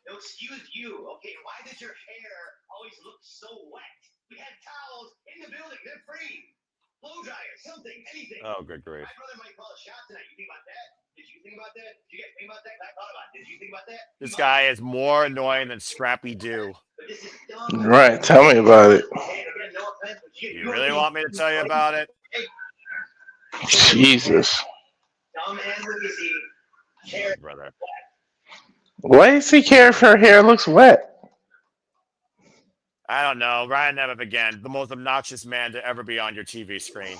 No, excuse you. Okay, why does your hair always look so wet? We had towels in the building. They're free. Blow dryer, something, anything. Oh, good grief. My brother might call a shot tonight. You think about that? Did you think about that? Did you guys think about that? I thought about it. Did you think about that? This guy is more annoying than Scrappy Doo. Right, tell me about it. You really want me to tell you about it? Jesus. Dumb and Lucas, brother. Why does he care if her hair looks wet? I don't know. Ryan Nemeth again, the most obnoxious man to ever be on your TV screen.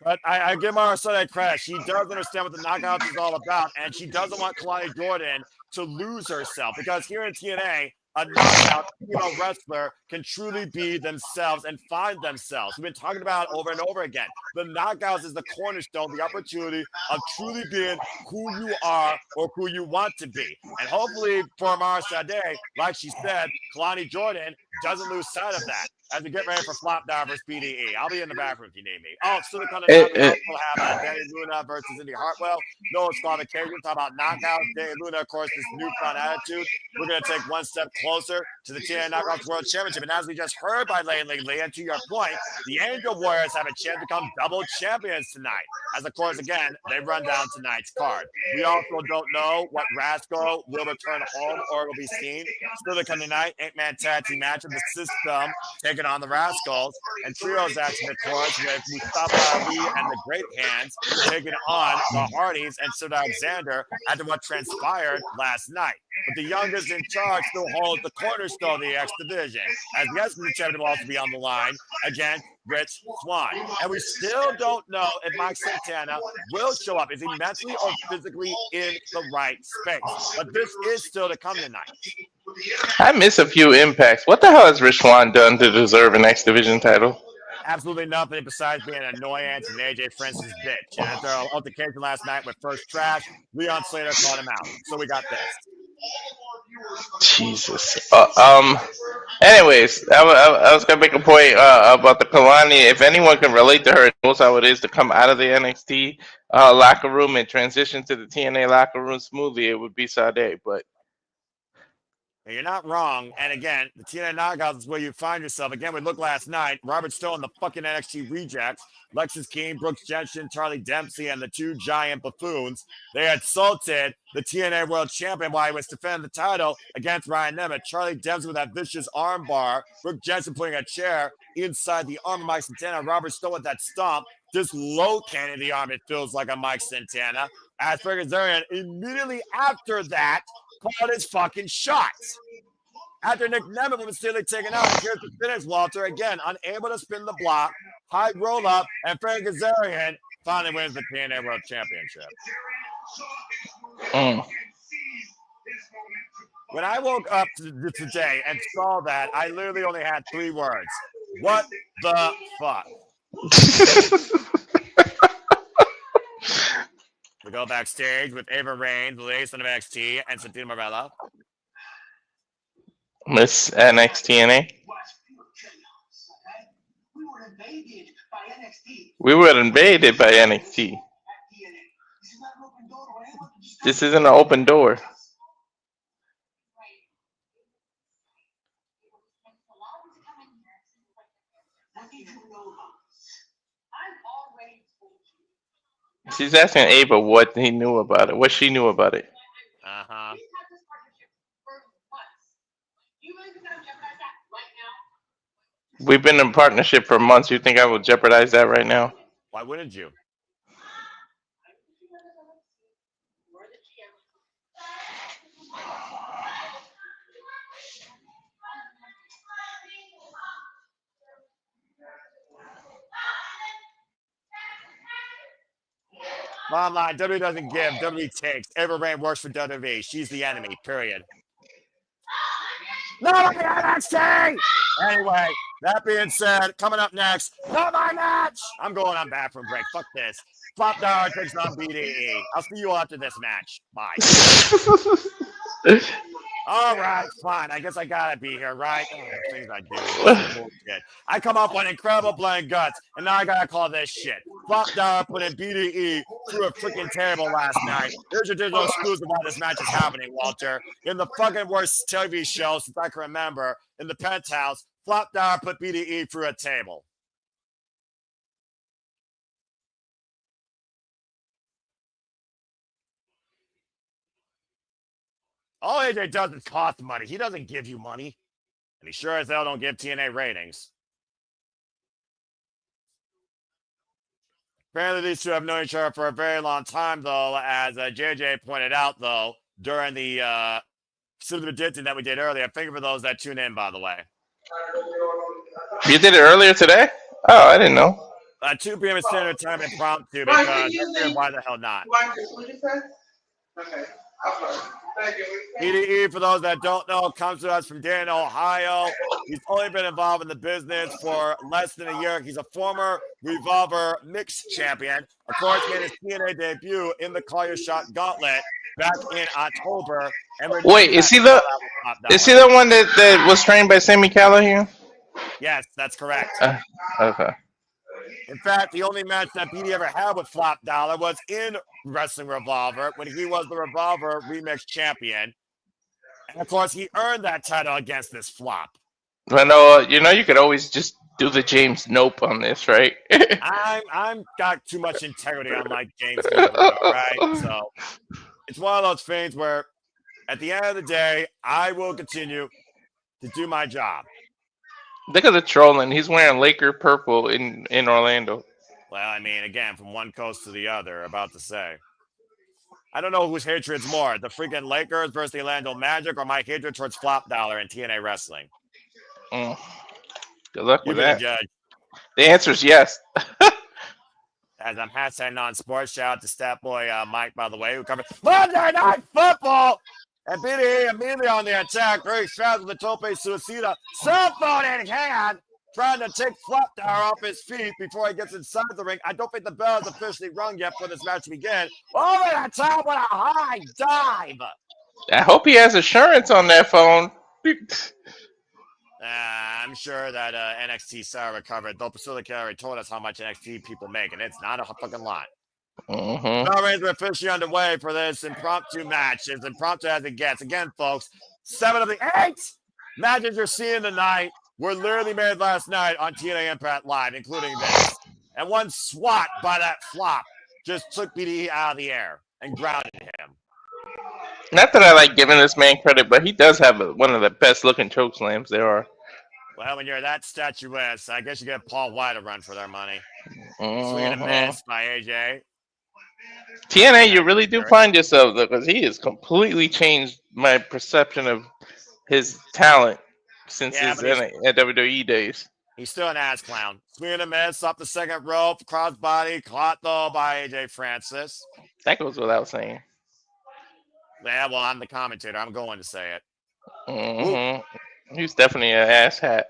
But I give Mara Sunday credit. She does understand what the knockouts is all about, and she doesn't want Kelani Jordan to lose herself. Because here in TNA, a knockout female wrestler can truly be themselves and find themselves. We've been talking about it over and over again. The knockouts is the cornerstone, the opportunity of truly being who you are or who you want to be. And hopefully for Mara Sade, like she said, Kelani Jordan doesn't lose sight of that as we get ready for Flop Down versus B.D.E. I'll be in the bathroom if you need me. Oh, still the kind of knockout will have Dani Luna versus Indi Hartwell. No disqualification. Talk about knockouts. Dani Luna, of course, this newfound attitude. We're going to take one step closer to the TNA Knockouts World Championship. And as we just heard by Lee, and to your point, the Angel Warriors have a chance to become double champions tonight. As, of course, again, they run down tonight's card. We also don't know what Rascalz will return home or will be seen. Still to come tonight, 8-man tag team match of the System taking on the Rascalz, and trios action, of course, with Mustafa Ali and the Great Hands taking on the Hardys and Sid Alexander after what transpired last night. But the youngest in charge still holds the cornerstone of the X division, as the S division championship will also be on the line against Swann. And we still don't know if Mike Santana will show up. Is he mentally or physically in the right space? But this is still to come tonight. I miss a few impacts. What the hell has Rich Swann done to deserve an X Division title? Absolutely nothing besides being an annoyance and AJ Francis' bitch. And after an altercation last night with First Trash, Leon Slater called him out. So we got this. Jesus. Anyways, I was gonna make a point about the Kelani. If anyone can relate to her, knows how it is to come out of the NXT locker room and transition to the TNA locker room smoothly, it would be Sade. But you're not wrong. And again, the TNA Knockouts is where you find yourself. Again, we looked last night. Robert Stone, the fucking NXT rejects. Lexis King, Brooks Jensen, Charlie Dempsey, and the two giant buffoons. They insulted the TNA World Champion while he was defending the title against Ryan Nemeth. Charlie Dempsey with that vicious arm bar. Brooks Jensen putting a chair inside the arm of Mike Santana. Robert Stone with that stomp. Dislocating the arm, it feels like, a Mike Santana. As for Kazarian, immediately after that, called his fucking shots. After Nick Nemeth was still taken out, here's the finish, Walter. Again, unable to spin the block, high roll up, and Frankie Kazarian finally wins the TNA World Championship. When I woke up today and saw that, I literally only had 3 words. What the fuck? We go backstage with Ava Rain, the latest of NXT, and Santina Marella. Miss NXT. We were invaded by NXT. This isn't an open door. She's asking Ava what he knew about it, what she knew about it. Uh-huh. We've been in partnership for months. You think I will jeopardize that right now? Why wouldn't you? Bottom line, WWE doesn't give, WWE takes. Ava Rain works for WWE. She's the enemy, period. Not my NXT! Anyway, that being said, coming up next, not my match! I'm going on bathroom break. Fuck this. Flop Down takes on B.D.E. I'll see you all after this match. Bye. All right, fine. I guess I gotta be here, right? Oh, things I do. Bullshit. I come up with incredible blind guts, and now I gotta call this shit. Flop Down put in B.D.E. through a freaking table last night. Here's your digital exclusive why this match is happening, Walter. In the fucking worst TV show since I can remember, in the Penthouse, Flop Down put B.D.E. through a table. All AJ does is cost money. He doesn't give you money. And he sure as hell don't give TNA ratings. Apparently, these two have known each other for a very long time, though, as JJ pointed out, though, during the Super Edition that we did earlier. Thank you for those that tune in, by the way. You did it earlier today? Oh, I didn't know. 2 p.m. Standard Time impromptu because I figured why the hell not? Okay. B.D.E, for those that don't know, comes to us from Dayton, Ohio. He's only been involved in the business for less than a year. He's a former Revolver Mixed champion. Of course, made his TNA debut in the Call Your Shot Gauntlet back in October. And wait, is he the one that was trained by Sami Callihan? Yes, that's correct. Okay. In fact, the only match that B.D. ever had with Flop Dollar was in Wrestling Revolver when he was the Revolver Remix champion. And of course, he earned that title against this Flop. I know, you could always just do the James Nope on this, right? I'm got too much integrity on my James Nope, all right? So it's one of those things where at the end of the day, I will continue to do my job. Look at the trolling. He's wearing Laker purple in Orlando. Well, I mean, again, from one coast to the other, about to say. I don't know whose hatred's more, the freaking Lakers versus the Orlando Magic or my hatred towards Flop Dollar and TNA Wrestling. Good luck with that. You be the judge. The answer is yes. As I'm hashtag non-sports, shout out to Stat Boy Mike, by the way, who covered Monday Night Football. And B.D.E immediately on the attack, very fast with the tope suicida, cell phone in hand, trying to take Flop Dollar off his feet before he gets inside the ring. I don't think the bell is officially rung yet for this match to begin. Over the top with a high dive. I hope he has assurance on that phone. I'm sure that NXT Sarah recovered. Though Priscilla Carey told us how much NXT people make, and it's not a fucking lot. Now we're officially underway for this impromptu match. As impromptu as it gets. Again, folks, 7 of the 8 matches you're seeing tonight were literally made last night on TNA Impact Live, including this. And one swat by that Flop just took B.D.E out of the air and grounded him. Not that I like giving this man credit, but he does have one of the best looking choke slams there are. Well, when you're that statuesque, I guess you get Paul White a run for their money. Swing and a miss by AJ. TNA, you really do find yourself, because he has completely changed my perception of his talent since his WWE days. He's still an ass clown. Swing and a miss off the second rope, crossbody, caught though by AJ Francis. That goes without saying. Yeah, well, I'm the commentator. I'm going to say it. He's definitely an ass hat.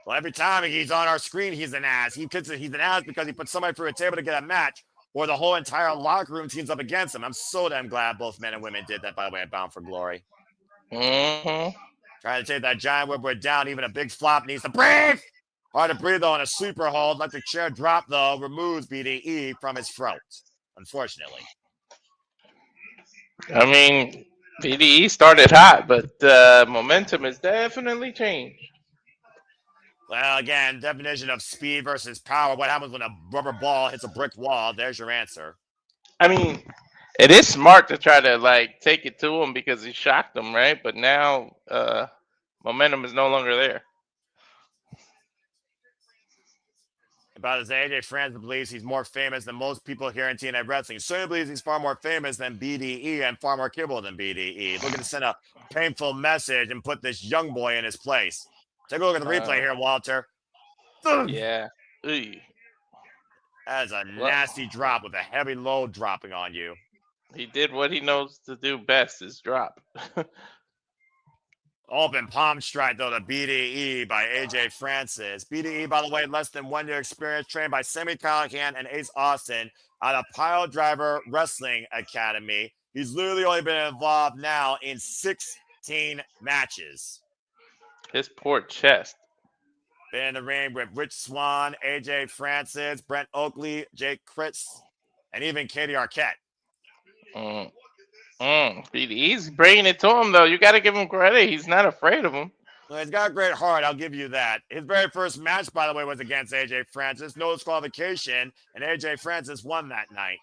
Well, every time he's on our screen, he's an ass. He's an ass because he put somebody through a table to get a match, or the whole entire locker room teams up against him. I'm so damn glad both men and women did that, by the way, at Bound for Glory. Trying to take that giant Woodward down. Even a big Flop needs to breathe. Hard to breathe, though, on a super hold. Electric chair drop, though, removes B.D.E from his throat, unfortunately. I mean, B.D.E started hot, but momentum has definitely changed. Well, again, definition of speed versus power. What happens when a rubber ball hits a brick wall? There's your answer. I mean, it is smart to try to, take it to him because he shocked him, right? But now momentum is no longer there. About as AJ Francis believes he's more famous than most people here in TNA Wrestling. He certainly believes he's far more famous than B.D.E and far more capable than B.D.E. Looking to send a painful message and put this young boy in his place. Take a look at the replay here, Walter. Yeah. That is a nasty drop with a heavy load dropping on you. He did what he knows to do best, is drop. Open palm strike, though, to B.D.E by AJ Francis. B.D.E, by the way, less than 1 year experience, trained by Sami Callihan and Ace Austin out of Pile Driver Wrestling Academy. He's literally only been involved now in 16 matches. His poor chest. Been in the ring with Rich Swann, AJ Francis, Brent Oakley, Jake Kritz, and even Katie Arquette. He's bringing it to him, though. You got to give him credit. He's not afraid of him. Well, he's got a great heart. I'll give you that. His very first match, by the way, was against AJ Francis. No disqualification, and AJ Francis won that night.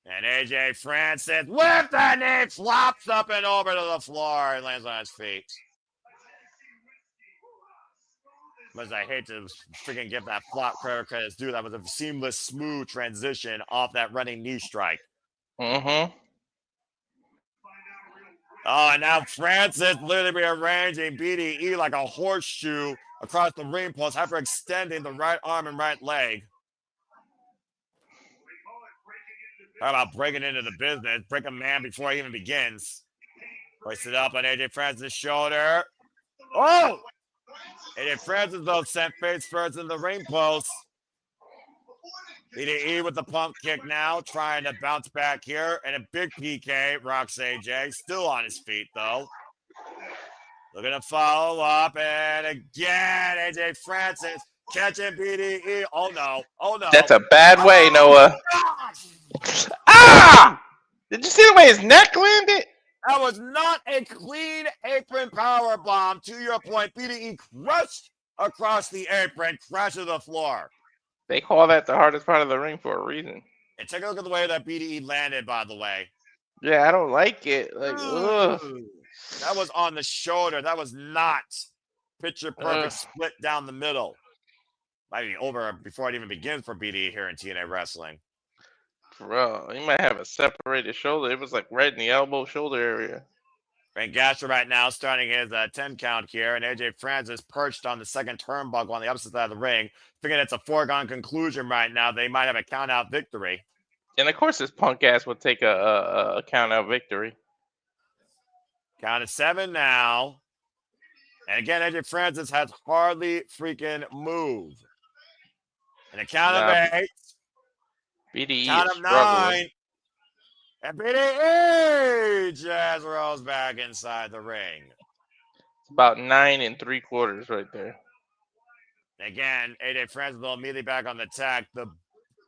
And AJ Francis, with the knee, flops up and over to the floor and lands on his feet. But I hate to freaking give that Flop credit as due. That was a seamless, smooth transition off that running knee strike. Oh, and now Francis literally rearranging B.D.E like a horseshoe across the ring post, hyperextending the right arm and right leg. How about breaking into the business? Break a man before he even begins. Hoist it up on AJ Francis' shoulder. Oh! AJ Francis, though, sent face first in the ring post. B.D.E with the pump kick now, trying to bounce back here. And a big PK, rocks AJ. Still on his feet, though. Looking to follow up. And again, AJ Francis catching B.D.E. Oh, no. Oh, no. That's a bad way, Noah. Gosh! Ah! Did you see the way his neck landed? That was not a clean apron power bomb. To your point, B.D.E crushed across the apron, crashed to the floor. They call that the hardest part of the ring for a reason. And take a look at the way that B.D.E landed, by the way. Yeah, I don't like it. Like, ugh. That was on the shoulder. That was not picture perfect split down the middle. Might be over before it even begins for B.D.E here in TNA Wrestling. Bro, he might have a separated shoulder. It was like right in the elbow shoulder area. Frank Gasher right now starting his 10 count here, and AJ Francis perched on the second turnbuckle on the opposite side of the ring. Figuring it's a foregone conclusion right now. They might have a count out victory. And of course, this punk ass would take a count out victory. Count of 7 now. And again, AJ Francis has hardly freaking moved. And a count of 8. B.D.E Count is of struggling. 9. And B.D.E just rolls back inside the ring. It's about 9 3/4 right there. Again, AJ Francis will immediately back on the attack. The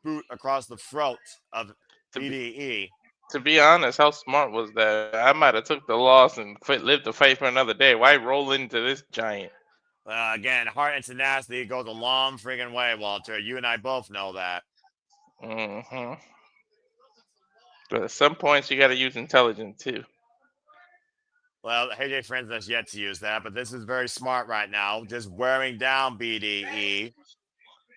boot across the throat of B.D.E. To be honest, how smart was that? I might have took the loss and lived to fight for another day. Why roll into this giant? Again, heart and tenacity goes a long freaking way, Walter. You and I both know that. Mm-hmm. But at some points, you got to use intelligence too. Well, AJ Francis has yet to use that, but this is very smart right now. Just wearing down B.D.E.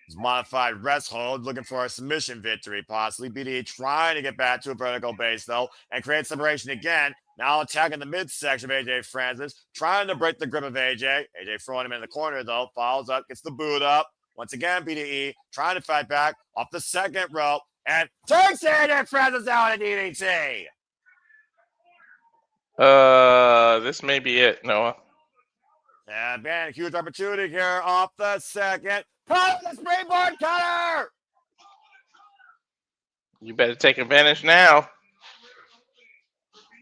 His modified rest hold, looking for a submission victory, possibly. B.D.E trying to get back to a vertical base, though, and create separation again. Now attacking the midsection of AJ Francis, trying to break the grip of AJ. AJ throwing him in the corner, though. Follows up, gets the boot up. Once again, B.D.E trying to fight back off the second rope and takes AJ Francis out at DDT. This may be it, Noah. And man, huge opportunity here off the second. Cut the springboard cutter! You better take advantage now.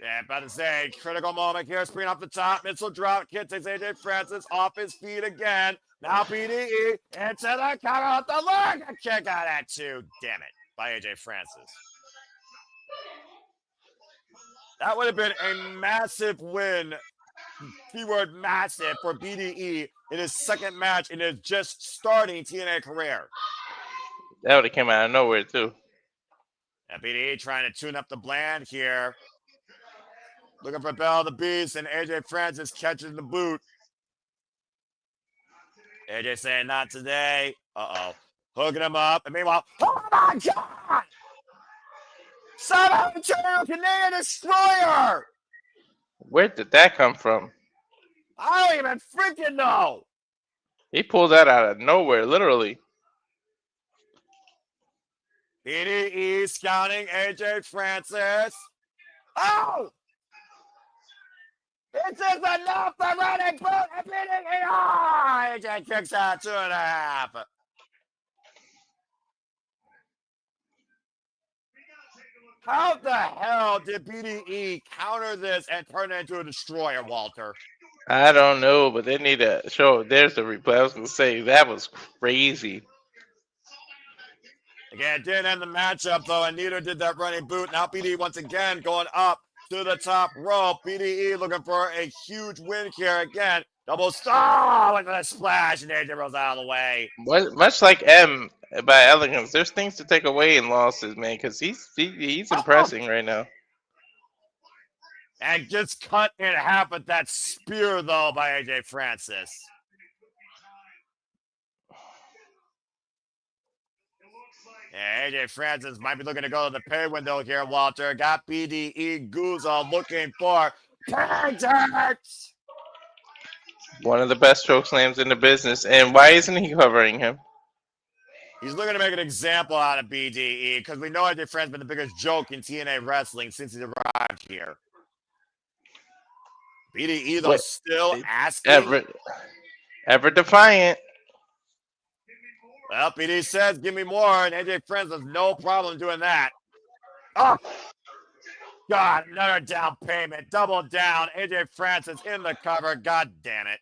Yeah, about to say, critical moment here. Spring off the top. Missile drop kick takes AJ Francis off his feet again. Now B.D.E into the cover off the leg. A kick out at 2. Damn it. By AJ Francis. That would have been a massive win. Keyword massive for B.D.E in his second match in his just starting TNA career. That would have come out of nowhere too. And B.D.E trying to tune up the Bland here. Looking for Bell the Beast, and AJ Francis catches the boot. AJ saying not today. Uh-oh. Hooking him up. And meanwhile, oh my God! Somehow Canadian Destroyer! Where did that come from? I don't even freaking know. He pulled that out of nowhere, literally. B.D.E scouting AJ Francis. Oh! This is enough for running boot and B.D.E. Oh! AJ kicks out 2.5. How the hell did B.D.E counter this and turn it into a destroyer, Walter? I don't know, but they need to show. There's the replay. I was going to say, that was crazy. Again, didn't end the matchup, though, and neither did that running boot. Now B.D.E once again going up to the top rope. B.D.E looking for a huge win here again. Double star with a splash, and AJ rolls out of the way. Much like M by Elegance, there's things to take away in losses, man, because he's impressing right now. And just cut in half with that spear, though, by AJ Francis. Yeah, AJ Francis might be looking to go to the pay window here, Walter. Got B.D.E Guzzo looking for contact. One of the best choke slams in the business. And why isn't he covering him? He's looking to make an example out of B.D.E. because we know AJ Friend's been the biggest joke in TNA wrestling since he's arrived here. B.D.E. though still asking. Ever defiant. Well, B.D. says, give me more, and AJ Friends has no problem doing that. Oh, God, another down payment. Double down. AJ Francis in the cover. God damn it.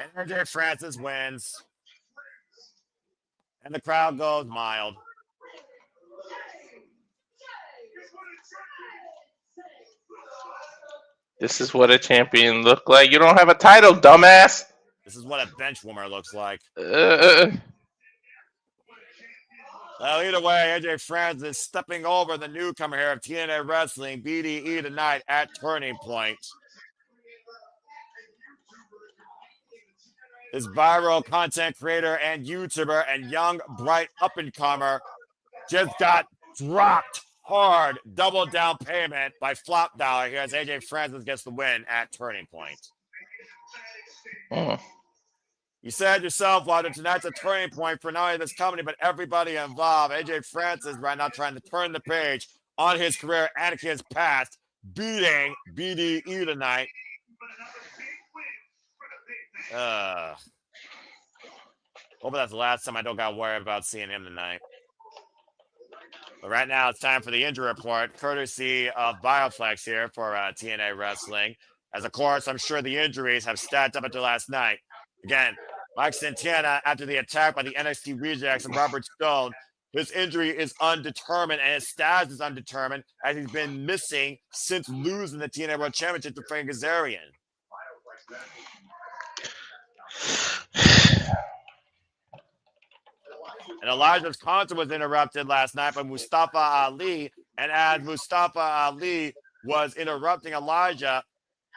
And AJ Francis wins. And the crowd goes mild. This is what a champion look like. You don't have a title, dumbass. This is what a bench warmer looks like. Well, either way, AJ Francis is stepping over the newcomer here of TNA Wrestling, B.D.E. tonight at Turning Point. This viral content creator and YouTuber and young, bright up-and-comer just got dropped hard. Double down payment by Flop Dollar here as AJ Francis gets the win at Turning Point. You said yourself, Walter, tonight's a turning point for not only this company, but everybody involved. AJ Francis right now trying to turn the page on his career and his past, beating B.D.E. tonight. Hope that's the last time I don't got worried about seeing him tonight. But right now, it's time for the injury report, courtesy of Bioflex here for TNA Wrestling. As, of course, I'm sure the injuries have stacked up until last night. Again, Mike Santana, after the attack by the NXT Rejects and Robert Stone, his injury is undetermined and his status is undetermined as he's been missing since losing the TNA World Championship to Frankie Kazarian. And Elijah's concert was interrupted last night by Mustafa Ali. And as Mustafa Ali was interrupting Elijah,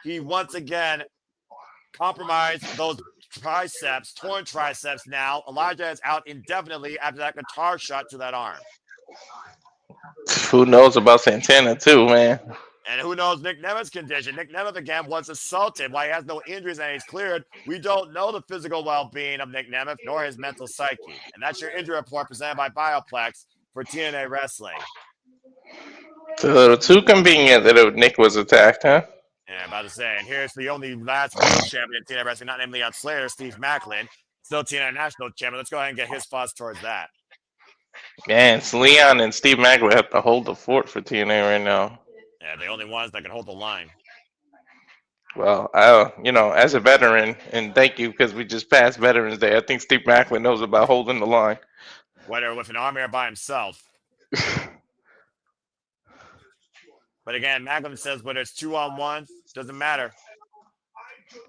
he once again compromised those triceps, torn triceps now. Elijah is out indefinitely after that guitar shot to that arm. Who knows about Santana too, man? And who knows Nick Nemeth's condition. Nick Nemeth, again, was assaulted. While he has no injuries and he's cleared, we don't know the physical well-being of Nick Nemeth nor his mental psyche. And that's your injury report presented by Bioplex for TNA Wrestling. It's a little too convenient that Nick was attacked, huh? Yeah, about to say. And here's the only last world champion in TNA Wrestling, not named Leon Slater, Steve Maclin. Still TNA National Champion. Let's go ahead and get his thoughts towards that. Man, it's Leon and Steve Maclin have to hold the fort for TNA right now. Yeah, the only ones that can hold the line. Well, as a veteran, and thank you because we just passed Veterans Day, I think Steve Maclin knows about holding the line. Whether with an army or by himself. But again, Maclin says whether it's 2-on-1, doesn't matter.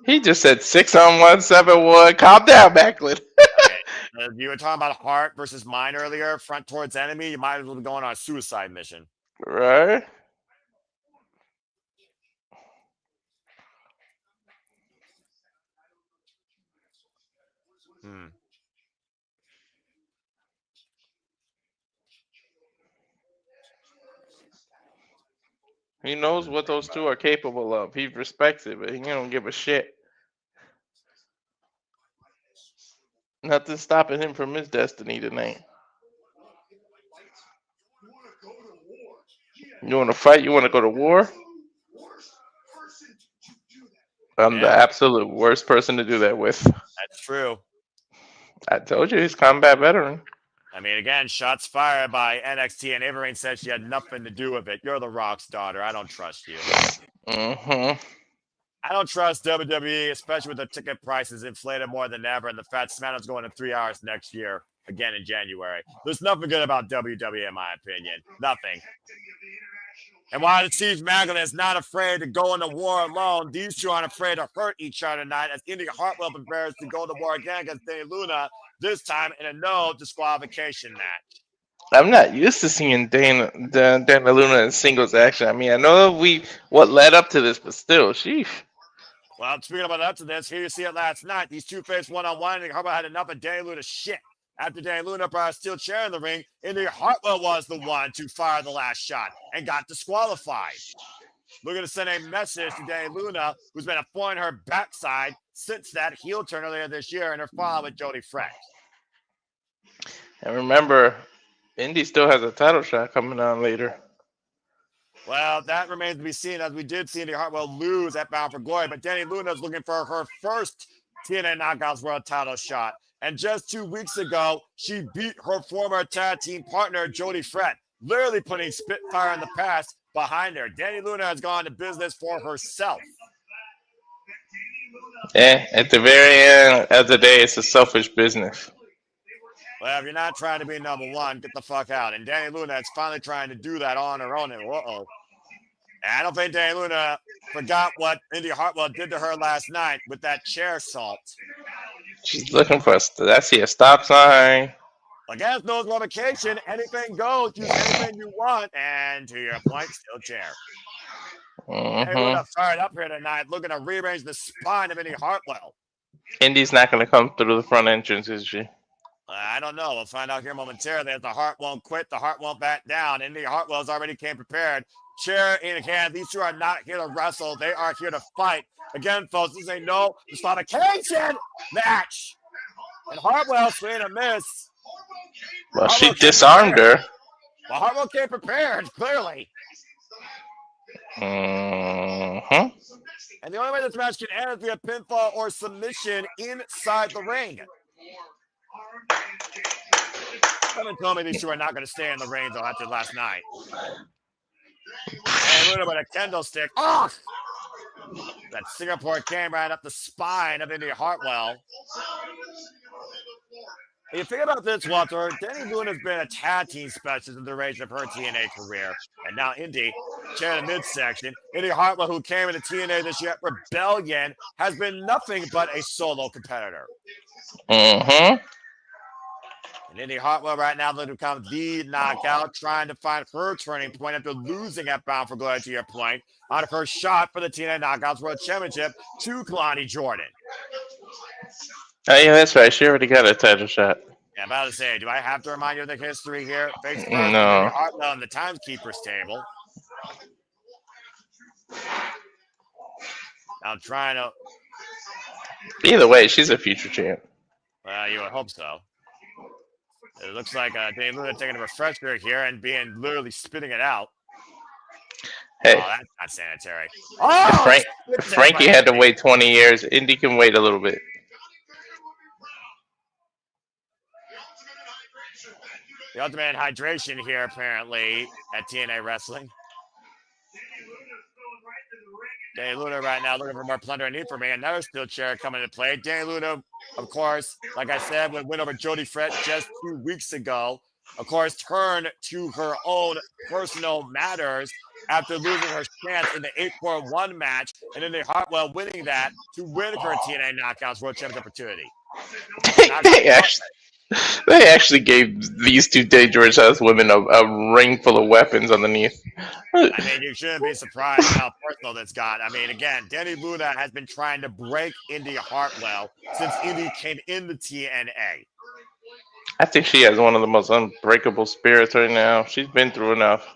He just said 6-on-1, 7-1. Calm down, Maclin. Okay. You were talking about heart versus mind earlier, front towards enemy. You might as well be going on a suicide mission. Right? He knows what those two are capable of. He respects it, but he don't give a shit. Nothing stopping him from his destiny tonight. You want to fight? You want to go to war? I'm the absolute worst person to do that with. That's true. I told you he's combat veteran. I mean, again, shots fired by NXT, and Avery said she had nothing to do with it. You're the Rock's daughter. I don't trust you. I don't trust WWE, especially with the ticket prices inflated more than ever, and the fact SmackDown's going to 3 hours next year, again in January. There's nothing good about WWE, in my opinion. Nothing. And while Steve Maclin is not afraid to go into war alone, these two aren't afraid to hurt each other tonight as Indi Hartwell prepares to go to war again against Dani Luna, this time in a no disqualification match. I'm not used to seeing Dana Luna in singles action. I mean, I know what led up to this, but still, sheesh. Well, speaking about up to this, here you see it last night. These two faced one-on-one, and Hartwell had enough of Dani Luna's shit. After Dani Luna brought a steel chair in the ring, Indi Hartwell was the one to fire the last shot and got disqualified. looking to send a message to Dani Luna, who's been affording her backside since that heel turn earlier this year in her fall with Jody Fred. And remember, Indi still has a title shot coming on later. Well, that remains to be seen, as we did see Indi Hartwell lose at Bound for Glory, but Dani Luna is looking for her first TNA Knockouts World title shot. And just 2 weeks ago, she beat her former tag team partner, Jody Fred, literally putting Spitfire in the past behind her. Dani Luna has gone to business for herself. Yeah, at the very end of the day, it's a selfish business. Well, if you're not trying to be number one, get the fuck out. And Dani Luna is finally trying to do that on her own. And And I don't think Dani Luna forgot what Indi Hartwell did to her last night with that chair salt. She's looking for I see a stop sign. Against no provocation, anything goes. Use anything you want. And to your point, still chair. Dani Luna fired up here tonight, looking to rearrange the spine of Indi Hartwell. Indi's not going to come through the front entrance, is she? I don't know. We'll find out here momentarily. As the heart won't quit, the heart won't back down. Indi Hartwell's already came prepared. Chair in hand. These two are not here to wrestle. They are here to fight. Again, folks, this is a no disqualification match. And Hartwell swing a miss. Well, she disarmed her. Well, Hartwell came prepared, clearly. Mm-hmm. And the only way this match can end is via pinfall or submission inside the ring. Someone told me these two are not going to stay in the ring, though, after last night. And a little bit of candlestick. Oh! That Singapore came right up the spine of Indi Hartwell. You think about this, Walter. Dani Luna has been a tag team specialist in the duration of her TNA career. And now Indi, chair in the midsection. Indi Hartwell, who came into TNA this year at Rebellion, has been nothing but a solo competitor. Mm-hmm. And Indi Hartwell right now looking to become the knockout, trying to find her turning point after losing at Bound for Glory, to your point, on her shot for the TNA Knockouts World Championship to Kelani Jordan. Oh, yeah, that's right. She already got a title shot. Yeah, I'm about to say, do I have to remind you of the history here? Face first, No. Indi Hartwell on the timekeeper's table. I'm trying to... Either way, she's a future champ. Well, you would hope so. It looks like Dani Luna taking a refresher here and literally spitting it out. Hey. Oh, that's not sanitary. Oh, Frankie had to wait 20 years. Indi can wait a little bit. The ultimate hydration here, apparently, at TNA Wrestling. Dani Luna right now looking for more plunder and need for me. Another steel chair coming into play. Dani Luna, of course, like I said, would win over Jody Fred just 2 weeks ago. Of course, turned to her own personal matters after losing her chance in the 8-4-1 match, and then Indi Hartwell winning that to win her TNA Knockouts World Championship opportunity. They actually gave these two dangerous ass women a ring full of weapons underneath. I mean, you shouldn't be surprised how personal this got. I mean, again, Dani Luna has been trying to break Indi Hartwell since Indi came into TNA. I think she has one of the most unbreakable spirits right now. She's been through enough.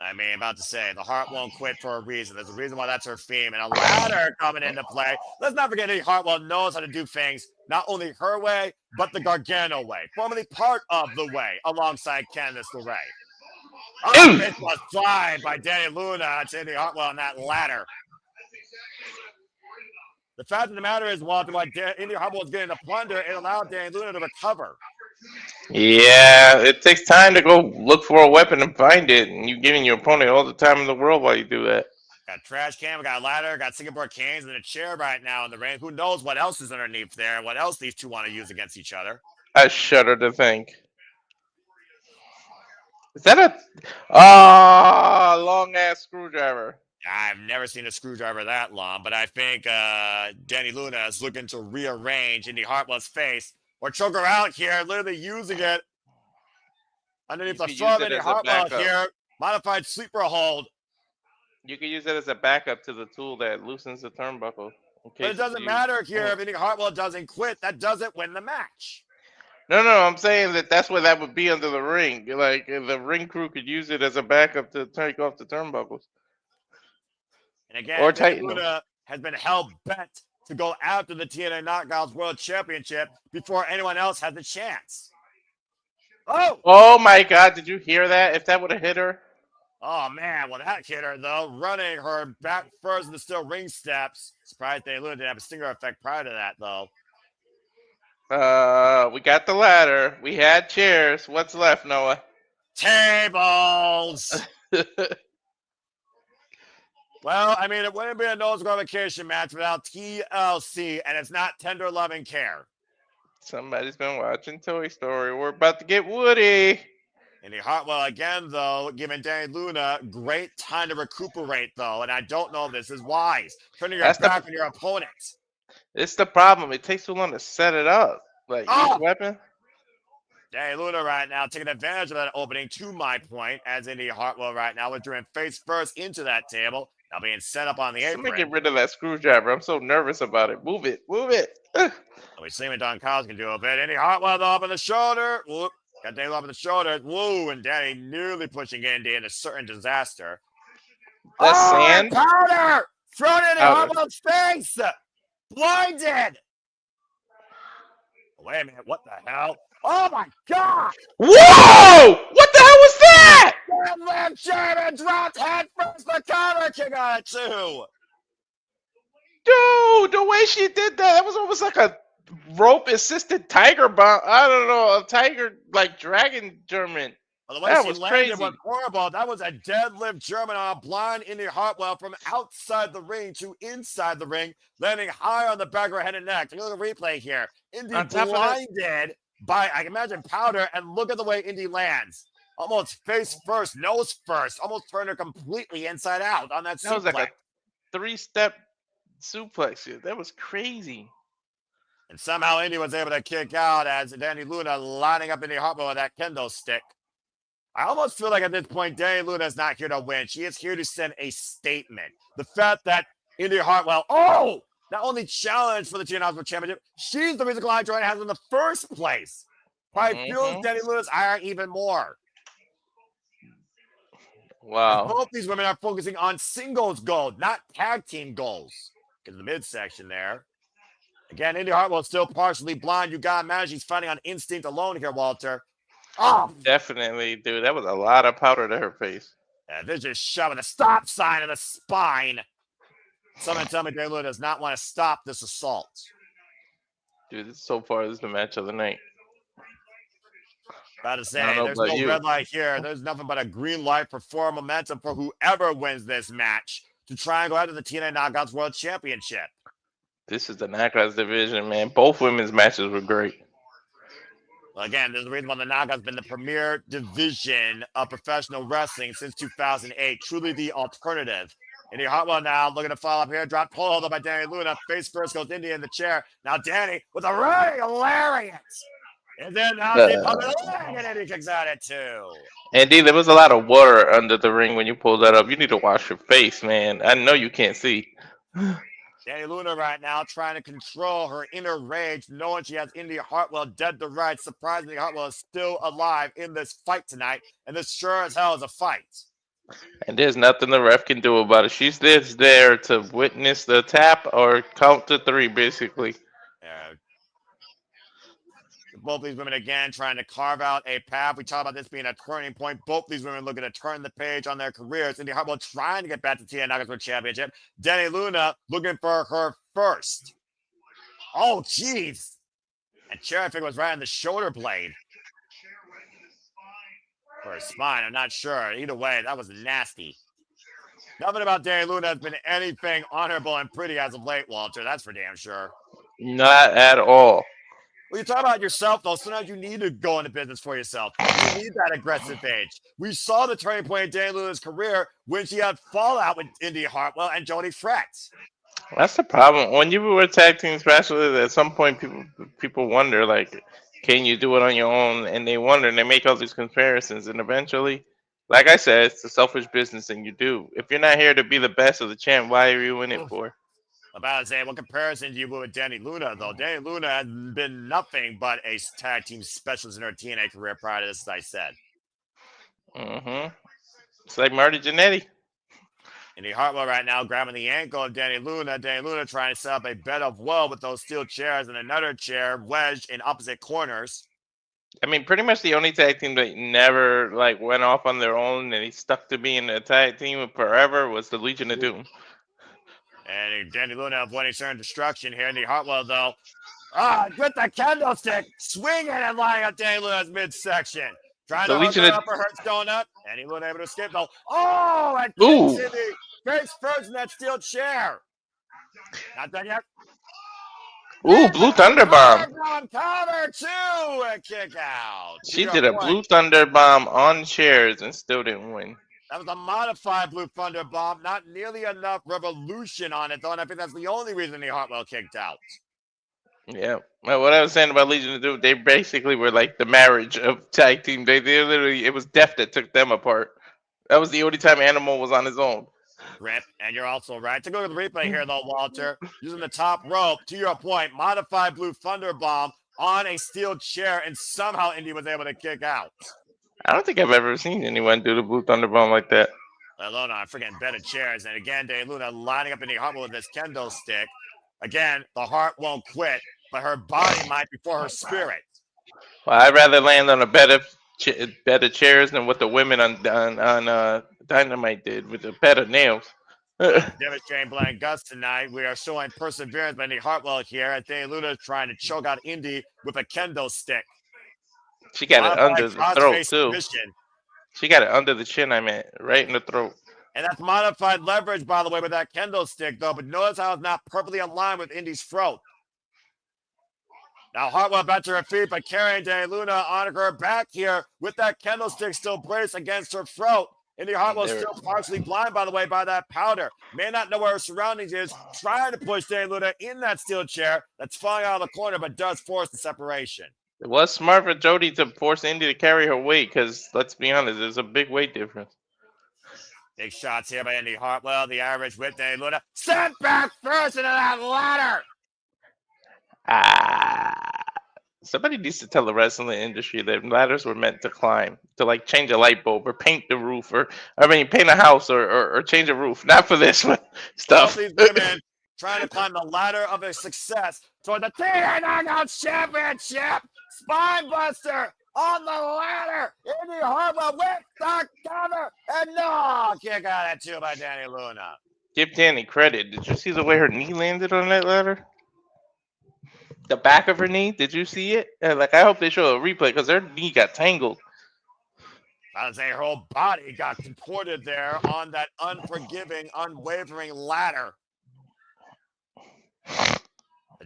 I mean, about to say, the heart won't quit for a reason. There's a reason why that's her theme. And a ladder coming into play. Let's not forget Indi Hartwell knows how to do things not only her way, but the Gargano way. Formerly part of the way, alongside Candice LeRae. Oh, it was flying by Dani Luna to Indi Hartwell on that ladder. The fact of the matter is, Walter, while Indi Hartwell was getting the plunder, it allowed Dani Luna to recover. Yeah, it takes time to go look for a weapon and find it, and you're giving your opponent all the time in the world while you do that. Got trash can, we got a ladder, got Singapore canes, and a chair right now in the ring. Who knows what else is underneath there and what else these two want to use against each other. I shudder to think. Is that a long ass screwdriver? I've never seen a screwdriver that long, but I think Dani Luna is looking to rearrange Indi Hartwell's face or choke her out here, literally using it underneath the throat of Indi Hartwell here. Modified sleeper hold. You can use it as a backup to the tool that loosens the turnbuckle. But it doesn't matter here if Indi Hartwell doesn't quit. That doesn't win the match. No, I'm saying that's where that would be under the ring. Like, the ring crew could use it as a backup to take off the turnbuckles. And again, Or Dani tighten them. Luna has been hell-bent to go after the TNA Knockouts World Championship before anyone else has a chance. Oh my God! Did you hear that? If that would have hit her. Oh, man. Well, that hit her, though. Running her back first in the steel ring steps. Surprised Dani Luna didn't have a stinger effect prior to that, though. We got the ladder. We had chairs. What's left, Noah? Tables! Well, I mean, it wouldn't be a no disqualification match without TLC, and it's not tender loving care. Somebody's been watching Toy Story. We're about to get Woody. Indi Hartwell again, though, giving Dani Luna great time to recuperate, though, and I don't know if this is wise. Turning your back on your opponent. It's the problem. It takes too long to set it up. Like each weapon. Dani Luna right now taking advantage of that opening, to my point, as Indi Hartwell right now was doing face first into that table. Now being set up on the apron. Let me get rid of that screwdriver. I'm so nervous about it. Move it. Move it. We see what Don Kyle's can do a bit. Indi Hartwell though up on the shoulder. Whoop. Got Dani up on the shoulder. Woo. And Dani nearly pushing Indi into certain disaster. That's sand. Powder! Thrown in Hartwell's face! Blinded! Wait a minute. What the hell? Oh my God! Whoa! What the hell was that? Blanchard and dropped head first. The counter kick on it too. Dude, the way she did that was almost like a rope-assisted tiger bomb. I don't know, a tiger like dragon German. Well, the way she landed was horrible. That was a deadlift German on a blind Indi Hartwell from outside the ring to inside the ring, landing high on the back of her head and neck. Take a look at the replay here. Indi blinded by, I can imagine, powder, and look at the way Indi lands. Almost face first, nose first, almost turned her completely inside out on that suplex. That was like a 3-step suplex. That was crazy. And somehow Indi was able to kick out as Dani Luna lining up Indi Hartwell with that kendo stick. I almost feel like at this point, Dani Luna is not here to win. She is here to send a statement. The fact that Indi Hartwell, not only challenged for the TNA World Championship, she's the reason Kelani Joy has in the first place. Probably fuels Dani Luna's ire even more. Wow. And both these women are focusing on singles gold, not tag team goals. Get to the midsection there. Again, Indi Hartwell still partially blind. You got to imagine she's fighting on instinct alone here, Walter. Definitely, dude. That was a lot of powder to her face. Yeah, they're just shoving a stop sign in the spine. Someone tell me Dani Luna does not want to stop this assault. Dude, so far this is the match of the night. About to say, there's no red light here. There's nothing but a green light for forward momentum for whoever wins this match to try and go after the TNA Knockouts World Championship. This is the Knockouts division, man. Both women's matches were great. Well, again, there's a reason why the Knockouts been the premier division of professional wrestling since 2008. Truly the alternative. Indi Hartwell now looking to follow up here. Drop pull hold up by Dani Luna. Face first goes Indi in the chair. Now Dani with a running lariat. And then now she pumped the leg and Indi kicks out at 2. Indeed, there was a lot of water under the ring when you pulled that up. You need to wash your face, man. I know you can't see. Dani Luna right now trying to control her inner rage, knowing she has Indi Hartwell dead to rights. Surprisingly, Hartwell is still alive in this fight tonight, and this sure as hell is a fight. And there's nothing the ref can do about it. She's just there to witness the tap or count to 3, basically. Yeah. Both these women again trying to carve out a path. We talk about this being a turning point. Both these women looking to turn the page on their careers. Indi Hartwell trying to get back to TNA Knockouts World Championship. Dani Luna looking for her first. Oh, jeez. And chair, I think, was right on the shoulder blade. Or her spine, I'm not sure. Either way, that was nasty. Nothing about Dani Luna has been anything honorable and pretty as of late, Walter. That's for damn sure. Not at all. Well, you talk about yourself, though. Sometimes you need to go into business for yourself. You need that aggressive edge. We saw the turning point in Dani Luna's career when she had fallout with Indi Hartwell and Jody Fretz. That's the problem. When you were tag team specialists, at some point people wonder, like, can you do it on your own? And they wonder, and they make all these comparisons. And eventually, like I said, it's a selfish business, and you do. If you're not here to be the best of the champ, why are you in it for? About to say, what comparison do you put with Dani Luna, though? Dani Luna has been nothing but a tag team specialist in her TNA career prior to this, as I said. Mm-hmm. It's like Marty Jannetty. Indi Hartwell right now grabbing the ankle of Dani Luna. Dani Luna trying to set up a bed of woe with those steel chairs and another chair wedged in opposite corners. I mean, pretty much the only tag team that never like went off on their own and he stuck to being a tag team forever was the Legion of Doom. And Dani Luna avoiding certain destruction here. Indi Hartwell, though, with the candlestick, swinging and lying at Dani Luna's midsection. Trying to hook her up for Hurt's donut. Dani Luna able to escape, though. Oh, and kicks Indi face first in that steel chair. Not done yet. Ooh, Blue Thunder Bomb. Cover two, a kick out. She did a Blue Thunder Bomb on chairs and still didn't win. That was a modified Blue Thunder Bomb. Not nearly enough revolution on it, though, and I think that's the only reason Indi Hartwell kicked out. Yeah. Well, what I was saying about Legion of Doom, they basically were like the marriage of tag team. They literally, it was Death that took them apart. That was the only time Animal was on his own. Rip, and you're also right. Take a look at the replay here, though, Walter. Using the top rope, to your point, modified Blue Thunder Bomb on a steel chair, and somehow Indi was able to kick out. I don't think I've ever seen anyone do the Blue Thunder Bomb like that. Let alone on freaking better chairs. And again, Dani Luna lining up Indi Hartwell with this kendo stick. Again, the heart won't quit, but her body might before her spirit. Well, I'd rather land on a better chairs than what the women on Dynamite did with the better nails. Demonstrating blind guts tonight. We are showing perseverance by Indi Hartwell here. And Dani Luna is trying to choke out Indi with a kendo stick. She got it under the throat, too. Position. She got it under the chin, I meant, right in the throat. And that's modified leverage, by the way, with that kendo stick, though. But notice how it's not perfectly aligned with Indi's throat. Now Hartwell back to her feet, but carrying Dani Luna on her back here with that kendo stick still braced against her throat. Indi Hartwell still partially blind, by the way, by that powder. May not know where her surroundings is. Trying to push Dani Luna in that steel chair that's falling out of the corner, but does force the separation. It was smart for Jody to force Indi to carry her weight because, let's be honest, there's a big weight difference. Big shots here by Indi Hartwell. The average with Dani Luna. Sent back first into that ladder. Somebody needs to tell the wrestling industry that ladders were meant to climb, to like change a light bulb or paint the roof paint a house or change a roof. Not for this one stuff. All these women trying to climb the ladder of their success toward the TNA Knockout Championship. Spine buster on the ladder. Indi Hartwell with the cover. And no kick out at two by Dani Luna. Give Dani credit. Did you see the way her knee landed on that ladder? The back of her knee, did you see it? I hope they show a replay because her knee got tangled. I would say her whole body got contorted there on that unforgiving, unwavering ladder.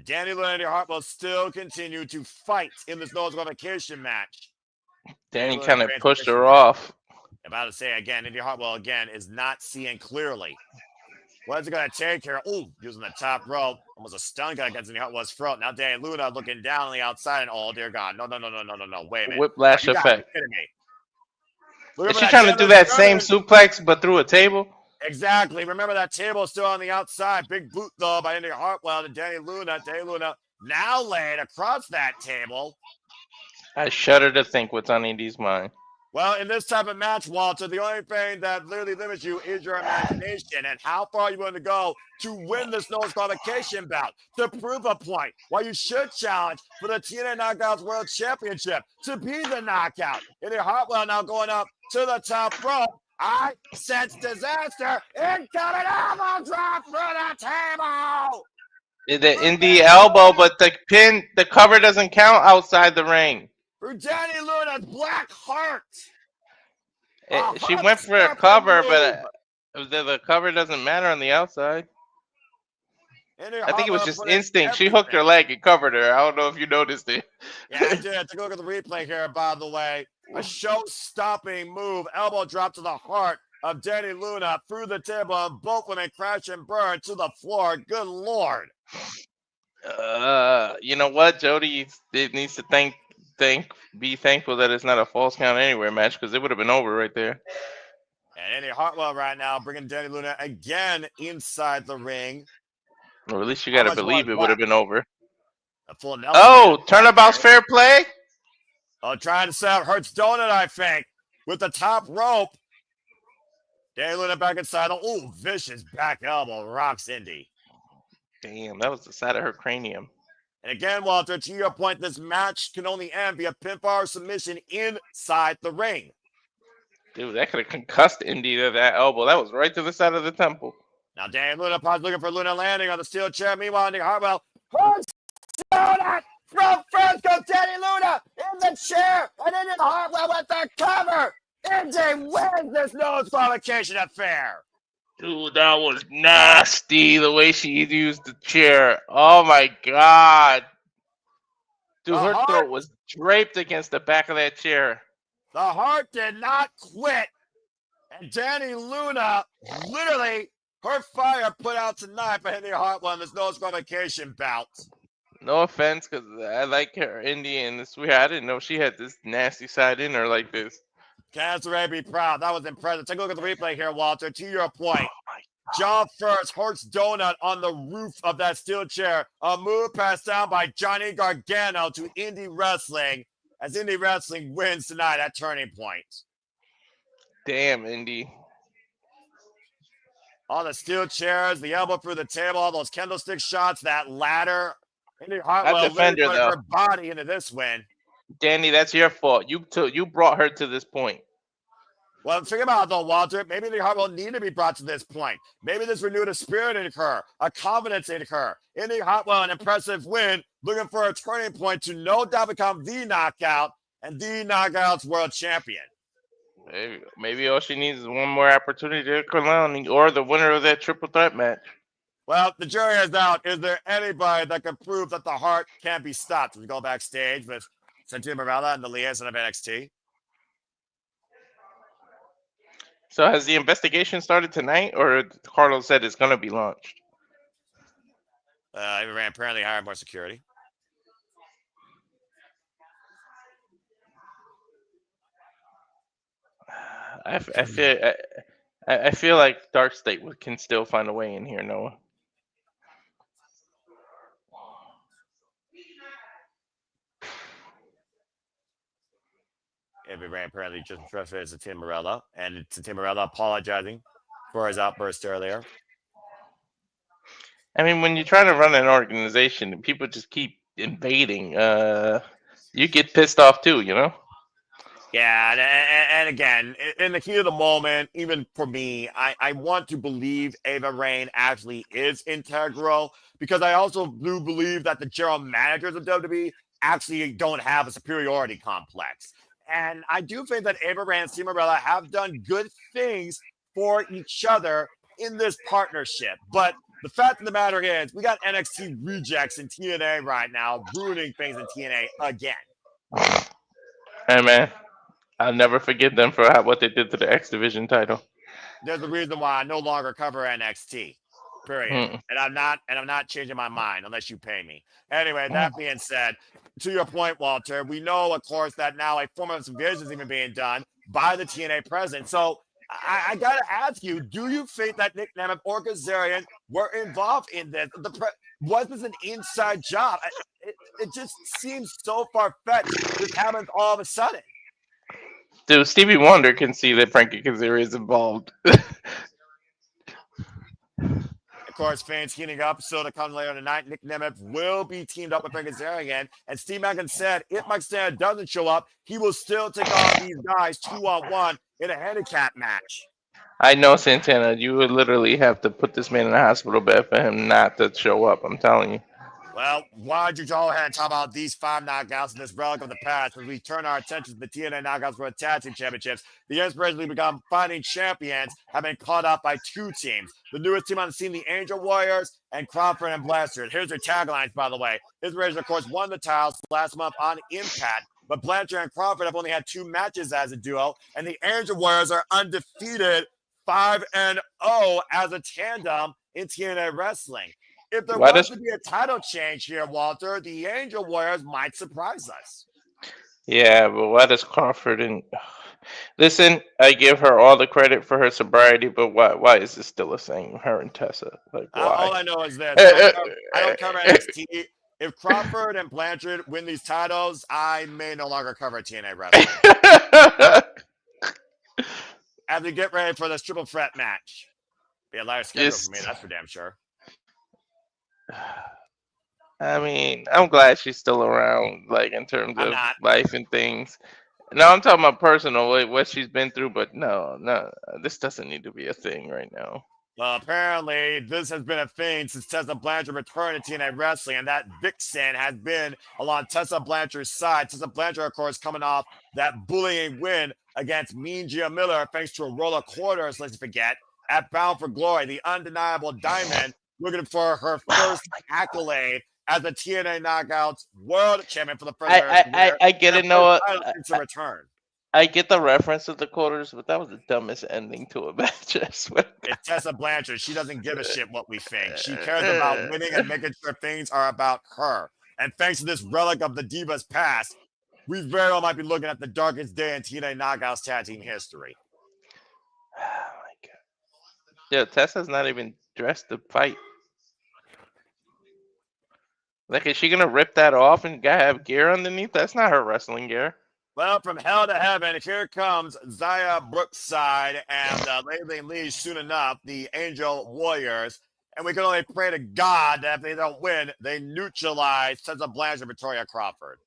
Dani Luna and Indi Hartwell still continue to fight in this no disqualification match. Dani kind of pushed her off. I'm about to say again, Indi Hartwell again is not seeing clearly. What is it going to take here? Ooh, using the top rope. Almost a stun gun against Indi Hartwell's throat. Now Dani Luna looking down on the outside and oh dear God. No. Wait a minute. Whiplash effect. Is she trying to do that same suplex but through a table? Exactly. Remember that table is still on the outside. Big boot though by Indi Hartwell to Dani Luna. Dani Luna now laid across that table. I shudder to think what's on Indi's mind. Well, in this type of match, Walter, the only thing that literally limits you is your imagination and how far you're willing to go to win this no disqualification bout, to prove a point. While you should challenge for the TNA Knockouts World Championship to be the knockout. Indi Hartwell now going up to the top rope. I sense disaster. Incoming elbow drop through the table. In the elbow, but the cover doesn't count outside the ring. For Dani Luna's Black Heart. She went for a cover, but the cover doesn't matter on the outside. I think it was just instinct. She hooked her leg and covered her. I don't know if you noticed it. Yeah, I did. Take a look at the replay here, by the way. A show-stopping move. Elbow drop to the heart of Dani Luna through the table, and both women crash and burn to the floor. Good Lord. You know what? Jody needs to be thankful that it's not a false count anywhere match because it would have been over right there. And Indi Hartwell right now bringing Dani Luna again inside the ring. Or at least you got to believe it would have been over. A full turnabout's fair play? Oh, trying to set up Hurt's donut, I think, with the top rope. Dani Luna back inside. Oh, vicious back elbow rocks Indi. Damn, that was the side of her cranium. And again, Walter, to your point, this match can only end via pinfall or submission inside the ring. Dude, that could have concussed Indi to that elbow. That was right to the side of the temple. Now, Dani Luna probably looking for Luna landing on the steel chair. Meanwhile, Nick Hartwell. Donut from Franco, Dani Luna in the chair. And then Hartwell with the cover. Indi wins this no disqualification affair. Dude, that was nasty, the way she used the chair. Oh, my God. Dude, her throat was draped against the back of that chair. The Heart did not quit. And Dani Luna, literally, her fire put out tonight by Indi Hartwell in this no disqualification bout. No offense, because I like her Indi and this weird. I didn't know she had this nasty side in her like this. Cassie, be proud. That was impressive. Take a look at the replay here, Walter. To your point, jaw first, Hurts donut on the roof of that steel chair. A move passed down by Johnny Gargano to Indi Wrestling, as Indi Wrestling wins tonight at Turning Point. Damn, Indi. All the steel chairs, the elbow through the table, all those candlestick shots, that ladder. Indi Hartwell put her body into this win. Dani, that's your fault. You brought her to this point. Well, think about it, though, Walter. Maybe Indi Hartwell needed to be brought to this point. Maybe this renewed a spirit in her, a confidence in her. Indi Hartwell, an impressive win, looking for a turning point to no doubt become the knockout and the knockouts world champion. Maybe all she needs is one more opportunity to Kelani or the winner of that triple threat match. Well, the jury is out. Is there anybody that can prove that the Heart can't be stopped? We go backstage with Santana Marella and the liaison of NXT. So has the investigation started tonight, or Carlos said it's going to be launched? Apparently hired more security. I feel like Dark State can still find a way in here, Noah. Apparently just trusted Santana Marella, and Santana Marella apologizing for his outburst earlier. I mean, when you try to run an organization and people just keep invading, you get pissed off too, you know? Yeah, and again, in the heat of the moment, even for me, I want to believe Ava Raine actually is integral, because I also do believe that the general managers of WWE actually don't have a superiority complex. And I do think that Ava Raine and Cinderella have done good things for each other in this partnership. But the fact of the matter is, we got NXT rejects in TNA right now, ruining things in TNA again. Hey, man. I'll never forgive them for what they did to the X Division title. There's a reason why I no longer cover NXT. Period. And I'm not changing my mind unless you pay me. Anyway, that being said, to your point, Walter, we know, of course, that now a form of division is even being done by the TNA president. So I got to ask you, do you think that Nick Nemeth or Kazarian were involved in this? Was this an inside job? It just seems so far-fetched. This happens all of a sudden. Dude, Stevie Wonder can see that Frankie Kazarian is involved. Of course, fans heating up. So to come later tonight, Nick Nemeth will be teamed up with Frankie Kazarian. And Steve Maclin said if Mike Santana doesn't show up, he will still take on these guys 2-on-1 in a handicap match. I know, Santana. You would literally have to put this man in a hospital bed for him not to show up. I'm telling you. Well, why don't you go ahead and talk about these 5 knockouts in this relic of the past as we turn our attention to the TNA Knockouts World Tag Team Championships? The inspirationally become fighting champions have been caught up by 2 teams. The newest team on the scene, the Angel Warriors and Crawford and Blanchard. Here's their taglines, by the way. Inspiration, of course, won the titles last month on Impact, but Blanchard and Crawford have only had 2 matches as a duo, and the Angel Warriors are undefeated 5-0 as a tandem in TNA Wrestling. If there was to be a title change here, Walter, the Angel Warriors might surprise us. Yeah, but why does Crawford and listen? I give her all the credit for her sobriety, but why is this still a thing? Her and Tessa, like why? All I know is this: I don't cover NXT. If Crawford and Blanchard win these titles, I may no longer cover TNA Wrestling. as we get ready for this triple threat match. Be a lighter schedule for me, that's for damn sure. I mean, I'm glad she's still around, like in terms I'm of not. life and things. No, I'm talking about personal, what she's been through. But no, this doesn't need to be a thing right now. Well, apparently, this has been a thing since Tessa Blanchard returned to TNA Wrestling, and that vixen has been along Tessa Blanchard's side. Tessa Blanchard, of course, coming off that bullying win against Mean Gia Miller, thanks to a roll of quarters, let's forget, at Bound for Glory, the undeniable Diamond, looking for her first accolade as the TNA Knockouts World Champion for the first time. I get it, Noah. To return. I get the reference to the quarters, but that was the dumbest ending to a match. I swear. It's Tessa Blanchard. She doesn't give a shit what we think. She cares about winning and making sure things are about her. And thanks to this relic of the Divas past, we very well might be looking at the darkest day in TNA Knockouts tag team history. Oh my god. Yeah, Tessa's not even dressed to fight. Like, is she gonna rip that off and have gear underneath? That's not her wrestling gear. Well, from hell to heaven, here comes Zaya Brookside and Lady Lee soon enough, the Angel Warriors. And we can only pray to God that if they don't win, they neutralize Tessa Blanchard and Victoria Crawford.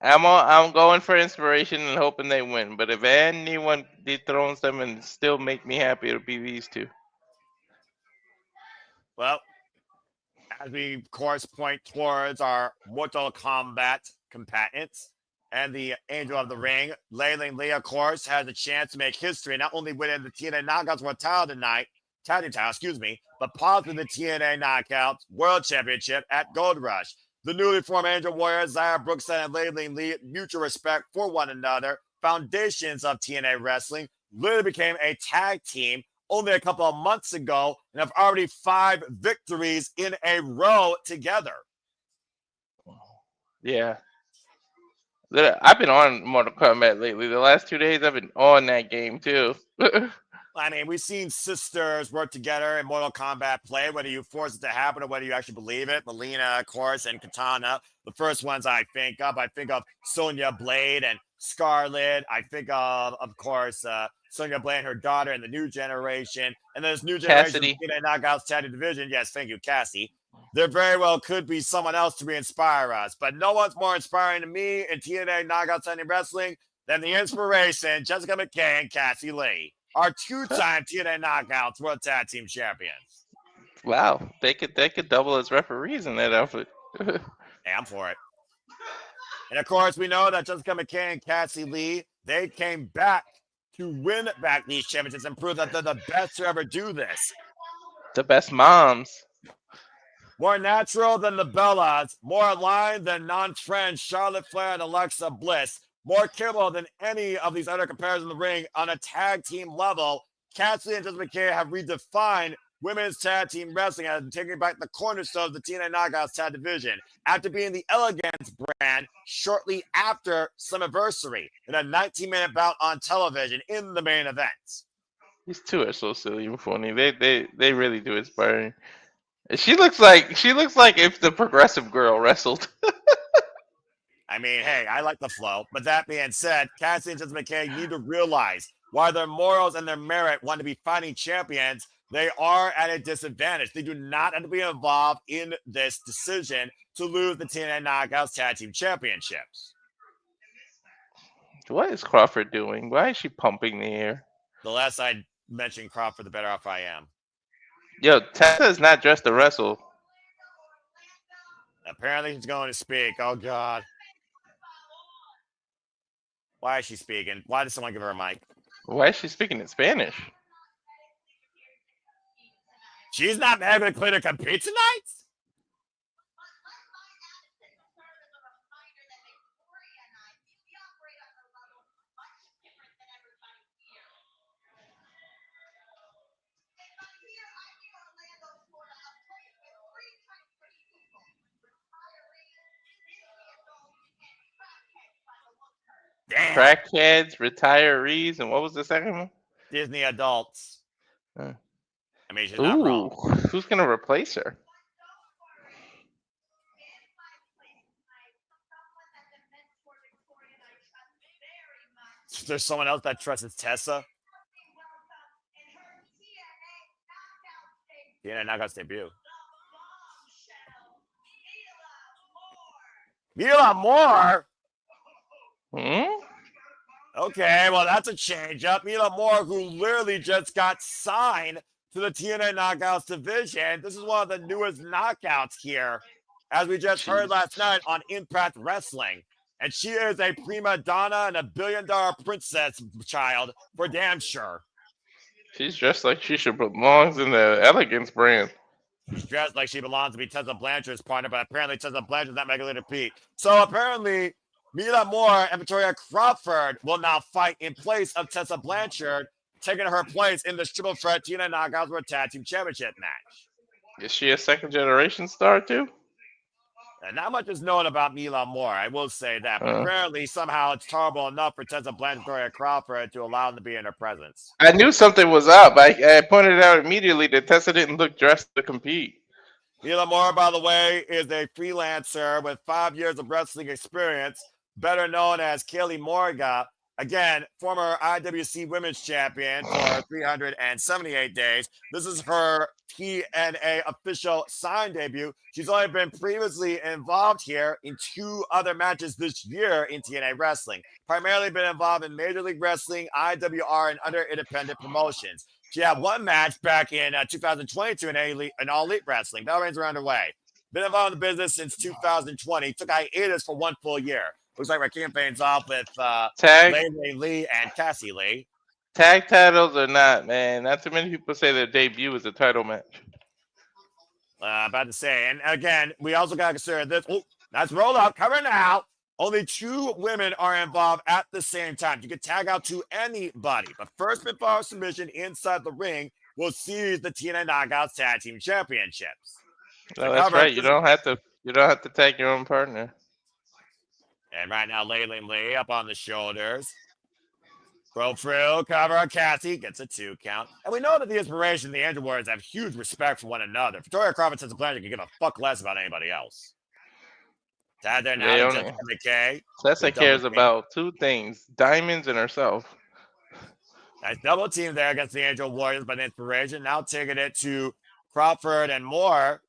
I'm going for inspiration and hoping they win. But if anyone dethrones them and still make me happy, it'll be these two. Well, as we, of course, point towards our Mortal Kombat combatants and the Angel of the Ring, Lei Lee, of course, has a chance to make history, not only winning the TNA Knockouts World Title tonight, but possibly the TNA Knockouts World Championship at Gold Rush. The newly formed Angel Warriors, Zaya Brookside and Lei Lee, mutual respect for one another, foundations of TNA wrestling, literally became a tag team only a couple of months ago and have already 5 victories in a row together. Yeah. I've been on Mortal Kombat lately. The last 2 days, I've been on that game too. I mean, we've seen sisters work together in Mortal Kombat play, whether you force it to happen or whether you actually believe it. Melina, of course, and Katana. The first ones I think of Sonya Blade and Scarlet. I think of course, Sonya Blade and her daughter in the new generation. And then this new generation of TNA Knockouts Tag Team Division. Yes, thank you, Cassie. There very well could be someone else to inspire us. But no one's more inspiring to me in TNA Knockouts Tag Team Wrestling than the inspiration, Jessica McKay and Cassie Lee. Our 2-time TNA Knockouts World Tag Team Champions. Wow, they could double as referees in that outfit. Hey, I'm for it. And of course, we know that Jessica McKay and Cassie Lee, they came back to win back these championships and prove that they're the best to ever do this. The best moms. More natural than the Bellas, more aligned than non-friends Charlotte Flair and Alexa Bliss, more capable than any of these other competitors in the ring on a tag team level. Cassie and Jessica McKay have redefined women's tag team wrestling and taking back the cornerstone of the TNA Knockouts tag division after being the Elegance brand shortly after Slammiversary in a 19-minute bout on television in the main event. These two are so silly and funny. They really do inspire me. She looks like if the Progressive Girl wrestled. I mean, hey, I like the flow. But that being said, Cassie and Jessica McKay need to realize while their morals and their merit want to be fighting champions, they are at a disadvantage. They do not have to be involved in this decision to lose the TNA Knockouts Tag Team Championships. What is Crawford doing? Why is she pumping the air? The less I mention Crawford, the better off I am. Yo, Tessa is not dressed to wrestle. Apparently she's going to speak. Oh, God. Why is she speaking? Why did someone give her a mic? Why is she speaking in Spanish? She's not able to clear to compete tonight? Damn. Crackheads, retirees, and what was the second one? Disney adults. I mean, she's not wrong. Who's going to replace her? there's someone else that trusts Tessa. TNA Knockouts debut. Mila Moore? Okay, well, that's a change up. Mila Moore, who literally just got signed to the TNA Knockouts division. This is one of the newest knockouts here, as we just heard last night on Impact Wrestling. And she is a prima donna and a billion-dollar princess child for damn sure. She's dressed like she should belongs in the Elegance brand. She's dressed like she belongs to be Tessa Blanchard's partner, but apparently Tessa Blanchard's not regular to Pete. So apparently, Mila Moore and Victoria Crawford will now fight in place of Tessa Blanchard, taking her place in the triple threat TNA Knockouts World Tag Team Championship match. Is she a second-generation star, too? And not much is known about Mila Moore, I will say that. But apparently, somehow, it's terrible enough for Tessa Blanchard and Victoria Crawford to allow them to be in her presence. I knew something was up. I pointed out immediately that Tessa didn't look dressed to compete. Mila Moore, by the way, is a freelancer with 5 years of wrestling experience, better known as Kaylee Morga. Again, former IWC Women's Champion for 378 days. This is her TNA official sign debut. She's only been previously involved here in 2 other matches this year in TNA Wrestling. Primarily been involved in Major League Wrestling, IWR, and other independent promotions. She had 1 match back in 2022 in All Elite Wrestling. Bell reigns are underway. Been involved in the business since 2020. Took hiatus for 1 full year. Looks like we're kicking things off with Lee and Cassie Lee. Tag titles or not, man. Not too many people say their debut is a title match. About to say. And again, we also got to consider this. Oh, that's roll up. Cover now. Only 2 women are involved at the same time. You can tag out to anybody. But first pinfall submission inside the ring will seize the TNA Knockouts Tag Team Championships. No, that's right. You don't have to tag your own partner. And right now, Lee up on the shoulders. Go through, cover. Cassie gets a 2 count. And we know that the Inspiration and the Angel Warriors have huge respect for one another. Victoria Crawford and Tessa Blanchard can give a fuck less about anybody else. Tag there now, McKay. Tessa cares about 2 things: diamonds and herself. Nice double team there against the Angel Warriors by the Inspiration. Now taking it to Crawford and Moore.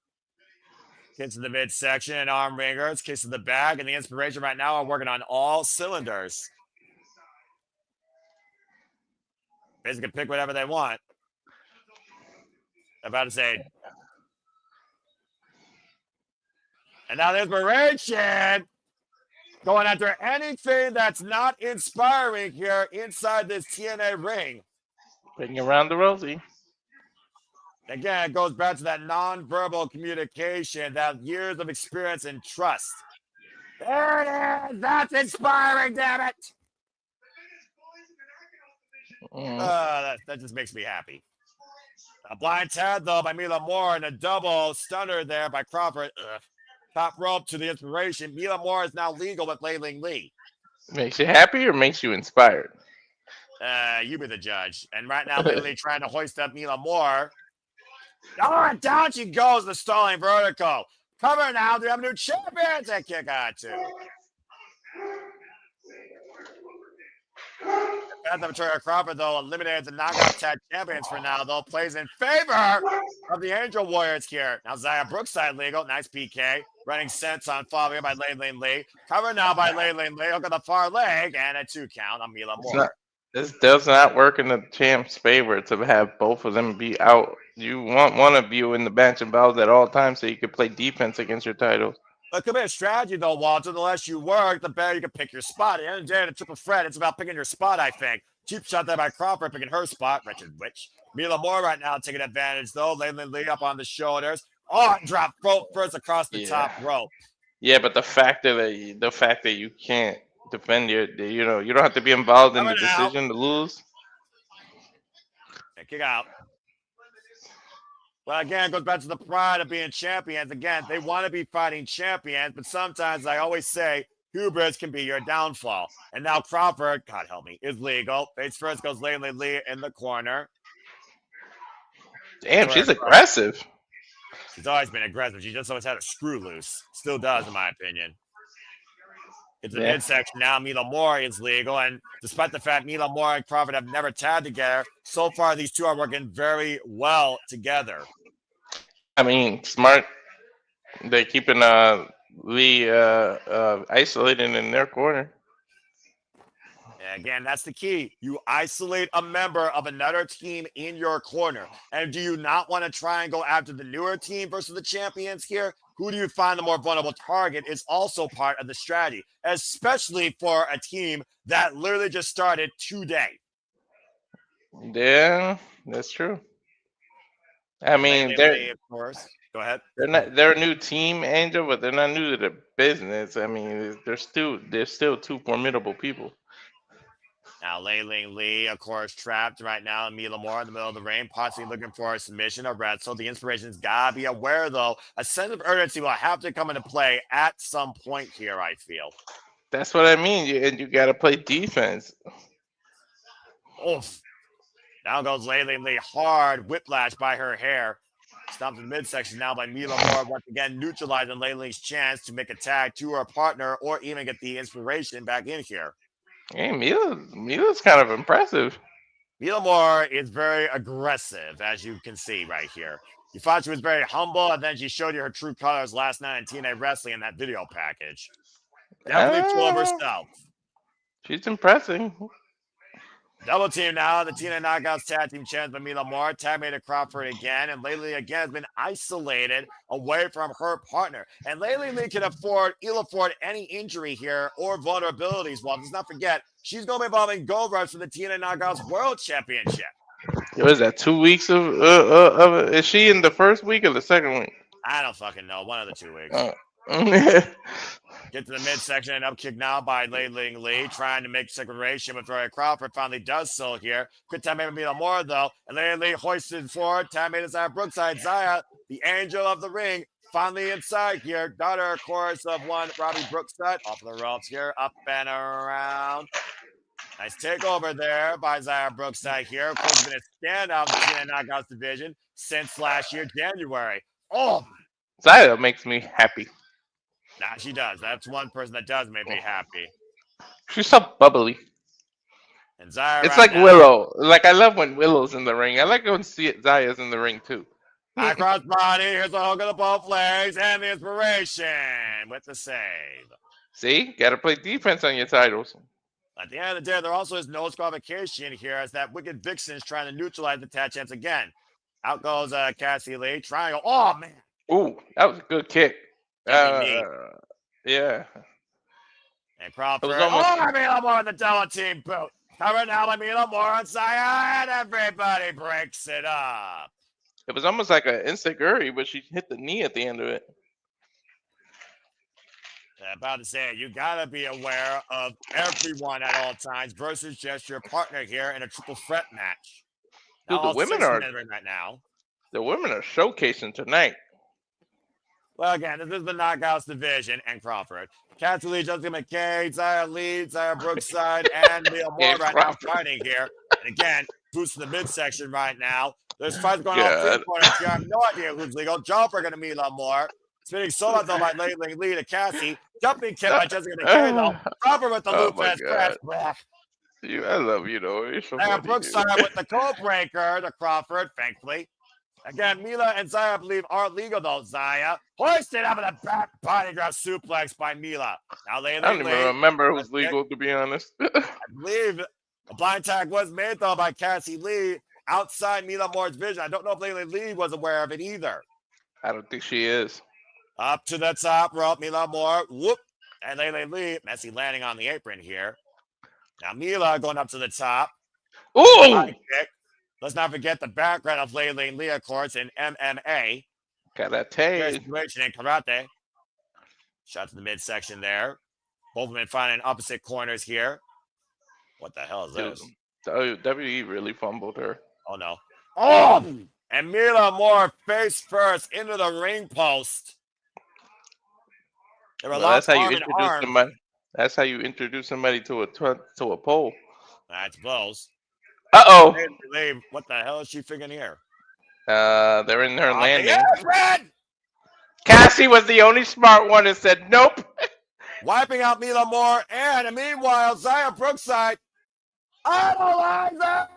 Kicks in the midsection and arm ringers, kicks in the back, and the Inspiration right now are working on all cylinders. Basically, pick whatever they want. I'm about to say. And now the Inspiration going after anything that's not inspiring here inside this TNA ring. Bring around the Rosie. Again, it goes back to that nonverbal communication, that years of experience and trust. There it is. That's inspiring, damn it. That just makes me happy. A blind tag, though, by Mila Moore, and a double stunner there by Crawford. Top rope to the Inspiration. Mila Moore is now legal with Lee. Makes you happy or makes you inspired? You be the judge. And right now, Lee trying to hoist up Mila Moore. Oh, down she goes, the stalling vertical. Cover now, they have new champions that kick out too. Victoria Crawford, though, eliminated the knockout tag champions for now, though, plays in favor of the Angel Warriors here. Now, Zaya Brookside legal. Nice PK. Running sense on Fabio by Lee. Cover now by Lee. Hook on the far leg, and a 2 count on Mila Moore. This does not work in the champ's favor to have both of them be out. You want one of you in the bench involved at all times so you can play defense against your titles. It could be a strategy, though, Walter. The less you work, the better you can pick your spot. At the end of the day, in a triple threat, it's about picking your spot, I think. Cheap shot there by Crawford, picking her spot. Wretched witch. Mila Moore right now taking advantage, though. Lee up on the shoulders. Oh, drop first across the top rope. Yeah, but the fact that you can't defend you don't have to be involved in the decision to lose. And kick out. Well, again, it goes back to the pride of being champions. Again, they want to be fighting champions, but sometimes, I always say, hubris can be your downfall. And now Crawford, God help me, is legal. Face first goes Lee in the corner. Damn, she's aggressive. She's always been aggressive. She just always had a screw loose. Still does, in my opinion. It's the midsection now. Mila Moore is legal, and despite the fact Mila Moore and Crawford have never tagged together, so far these two are working very well together. I mean, smart. They're keeping Lee isolated in their corner. And again, that's the key. You isolate a member of another team in your corner. And do you not want to try and go after the newer team versus the champions here? Who do you find the more vulnerable target is also part of the strategy, especially for a team that literally just started today. Yeah, that's true. I mean, of course. Go ahead. They're a new team, Angel, but they're not new to the business. I mean, they're still two formidable people. Now, Ling Lee, of course, trapped right now in Mila Moore in the middle of the ring, possibly looking for a submission or wrestle. The inspiration's got to be aware, though. A sense of urgency will have to come into play at some point here, I feel. That's what I mean. You got to play defense. Oof. Down goes Ling Lee, hard whiplash by her hair. Stopped in the midsection now by Mila Moore, once again neutralizing Ling Lee's chance to make a tag to her partner or even get the inspiration back in here. Hey, Mila's kind of impressive. Mila Moore is very aggressive, as you can see right here. You thought she was very humble, and then she showed you her true colors last night in TNA Wrestling in that video package. Definitely full of herself. She's impressive. Double team now. The TNA Knockouts tag team chance by Mila Moore. Tag made to Crawford again. And lately again has been isolated away from her partner. And lately Lee can afford any injury here or vulnerabilities. Well, let's not forget, she's going to be involving Gold Rush for the TNA Knockouts World Championship. What is that, 2 weeks of is she in the first week or the second week? I don't fucking know. One of the 2 weeks. Get to the midsection and up kick now by Ling Lee, trying to make separation with Roy Crawford. Finally does so here. Good time maybe Mila Moore though. And Ling Lee hoisted forward. Time made Zaya Brookside. Zaya, the angel of the ring, finally inside here. Daughter, of course, of one Robbie Brookside. Off the ropes here. Up and around. Nice takeover there by Zaya Brookside here. Of course, been a standout in the TNA Knockouts division since last year, January. Oh! Zaya makes me happy. Nah, she does. That's one person that does make me happy. She's so bubbly. And Zaya it's like now, Willow. Like, I love when Willow's in the ring. I like when Zaya's in the ring, too. High cross body. Here's a hook of the both legs. And the inspiration with the save. See? Got to play defense on your titles. At the end of the day, there also is no disqualification here as that Wicked Vixen is trying to neutralize the tag chance again. Out goes Cassie Lee. Triangle. Oh, man. Ooh, that was a good kick. Yeah. And Crawford. Mila Moore in the double team boot. Covered now by Mila Moore on Zaya, and everybody breaks it up. It was almost like an insecurity, but she hit the knee at the end of it. I'm about to say, you gotta be aware of everyone at all times versus just your partner here in a triple threat match. Dude, now, the women are right now. The women are showcasing tonight. Well, again, this is the Knockouts division and Crawford. Cassie Lee, Jessica McKay, Zaya Lee, Zaya Brookside, and Mila Moore right now fighting here. And again, boost in the midsection right now. There's fights going on 3 corners here. I have no idea who's legal. Jumper going to Mila Moore. Spinning solo though by Ling Lee to Cassie. Jumping kick by Jessica McKay though. Crawford with the loop pass crash. I love you though. You're so funny, Brookside with the code breaker to Crawford, thankfully. Again, Mila and Zaya, I believe, are legal, though. Zaya hoisted up in the back body drop suplex by Mila. Now, I don't even remember who's legal, to be honest. I believe a blind tag was made, though, by Cassie Lee outside Mila Moore's vision. I don't know if Lee was aware of it either. I don't think she is. Up to the top rope, Mila Moore. Whoop. And Lee, messy landing on the apron here. Now, Mila going up to the top. Ooh! Let's not forget the background of Ling Lee, of course, in MMA. Karate. Situation in karate. Shot to the midsection there. Both men finding opposite corners here. What the hell is this? WWE really fumbled her. Oh, no. Oh! And Mila Moore face first into the ring post. That's how you introduce somebody. That's how you introduce somebody to a pole. That's close. Uh-oh. What the hell is she figuring here? They're in her landing. Yeah, Red! Cassie was the only smart one and said, nope. wiping out Mila Moore, and meanwhile, Zaya Brookside idolizer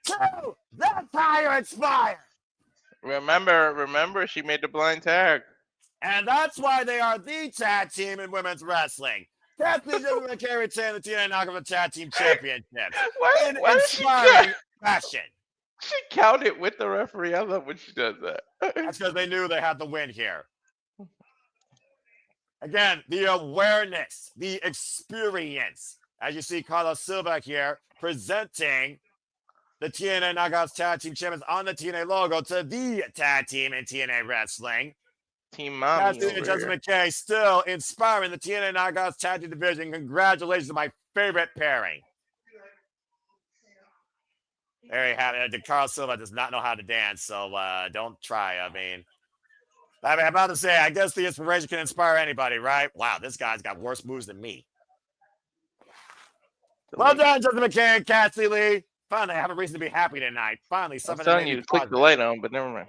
to the tire expire. Remember, she made the blind tag. And that's why they are the tag team in women's wrestling. Cassie and McKay retain the TNA Knockout Tag Team Championship in inspiring fashion. She counted with the referee. I love when she does that. That's because they knew they had the win here. Again, the awareness, the experience. As you see, Carlos Silva here presenting the TNA Knockouts Tag Team Champions on the TNA logo to the tag team in TNA Wrestling. Team Mommy Cassie and McKay still inspiring the TNA Knockouts Tag Team Division. Congratulations to my favorite pairing. There you have it. Carlos Silva does not know how to dance, so don't try. I mean, I'm about to say, I guess the inspiration can inspire anybody, right? Wow, this guy's got worse moves than me. Well done, Justin McKay and Cassie Lee. Finally, I have a reason to be happy tonight. Finally, something. I'm telling you to click the light on, but never mind.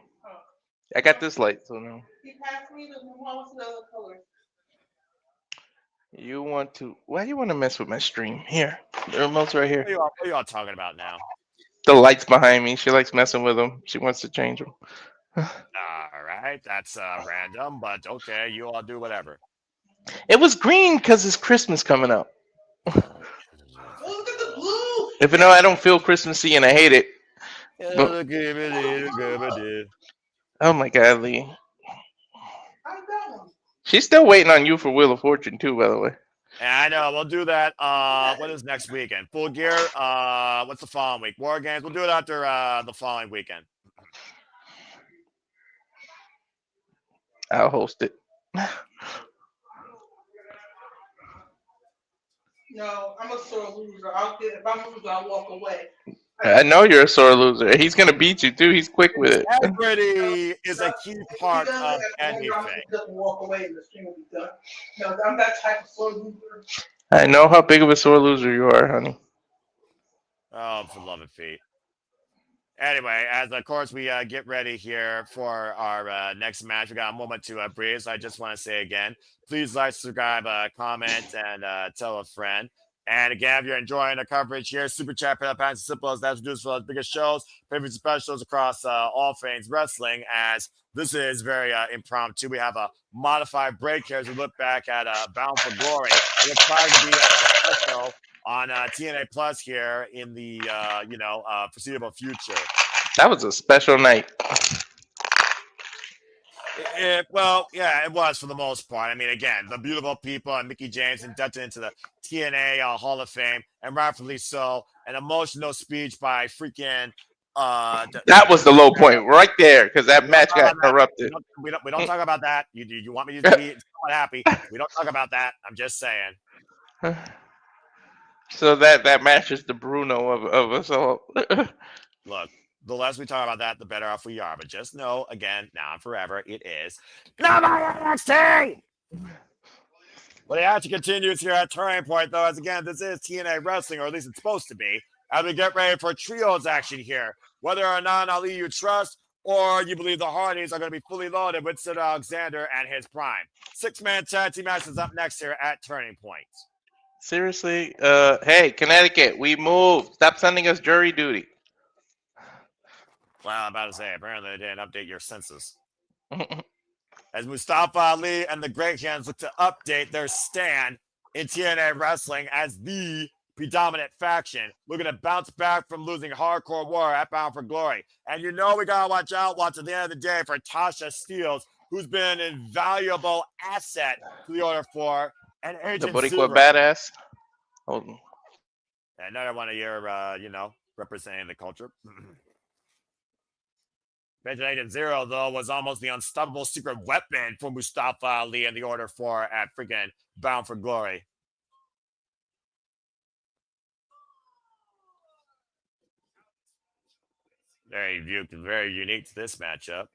I got this light, so no. You want to? Why do you want to mess with my stream? Here, the remote's right here. What are you all talking about now? The lights behind me. She likes messing with them. She wants to change them. All right, that's random, but okay, you all do whatever. It was green because it's Christmas coming up. Look at the blue. Even though I don't feel Christmassy and I hate it. Oh my God, Lee. She's still waiting on you for Wheel of Fortune too, by the way. Yeah, I know. We'll do that. What is next weekend? Full Gear. What's the following week? War Games. We'll do it after the following weekend. I'll host it. No, I'm a sore loser. If I'm a loser, I'll walk away. I know you're a sore loser. He's gonna beat you too. He's quick with it. Integrity is a key part of anything. Walk away and the stream will be done. No, I'm that type of sore loser. I know how big of a sore loser you are, honey. Oh, for love and feet. Anyway, as of course we get ready here for our next match, we got a moment to breathe. So I just want to say again, please like, subscribe, comment, and tell a friend. And again, if you're enjoying the coverage here, super chat, pay up, as simple as that's produced for the biggest shows, favorite specials across all things wrestling. As this is very impromptu, we have a modified break here as we look back at Bound for Glory. We're trying to be a special on TNA Plus here in the foreseeable future. That was a special night. Well, yeah, it was for the most part. I mean, again, the beautiful people and Mickie James inducted into the TNA Hall of Fame, and rightfully so. An emotional speech by freaking. That was the low point right there because that match got corrupted. We don't talk about that. You want me to be somewhat happy? We don't talk about that. I'm just saying. So that match is the Bruno of us all. Look. The less we talk about that, the better off we are. But just know, again, now and forever, it is not my NXT! Well, the action continues here at Turning Point, though, as again, this is TNA Wrestling, or at least it's supposed to be, as we get ready for trios action here. Whether or not Ali you trust, or you believe the Hardys are going to be fully loaded with Cedric Alexander and his prime. 6-man tag team match is up next here at Turning Point. Seriously? Hey, Connecticut, we moved. Stop sending us jury duty. Well, I'm about to say, apparently they didn't update your census. As Mustafa Ali and the Great Hands look to update their stand in TNA Wrestling as the predominant faction, looking to bounce back from losing Hardcore War at Bound for Glory. And you know we got to watch at the end of the day for Tasha Steelz, who's been an invaluable asset to the Order 4 and Agent The Zero. Boricua badass. Hold on. Another one of your, representing the culture. Agent Zero, though, was almost the unstoppable secret weapon for Mustafa Ali and the Order 4 at freaking Bound for Glory. Very unique to this matchup.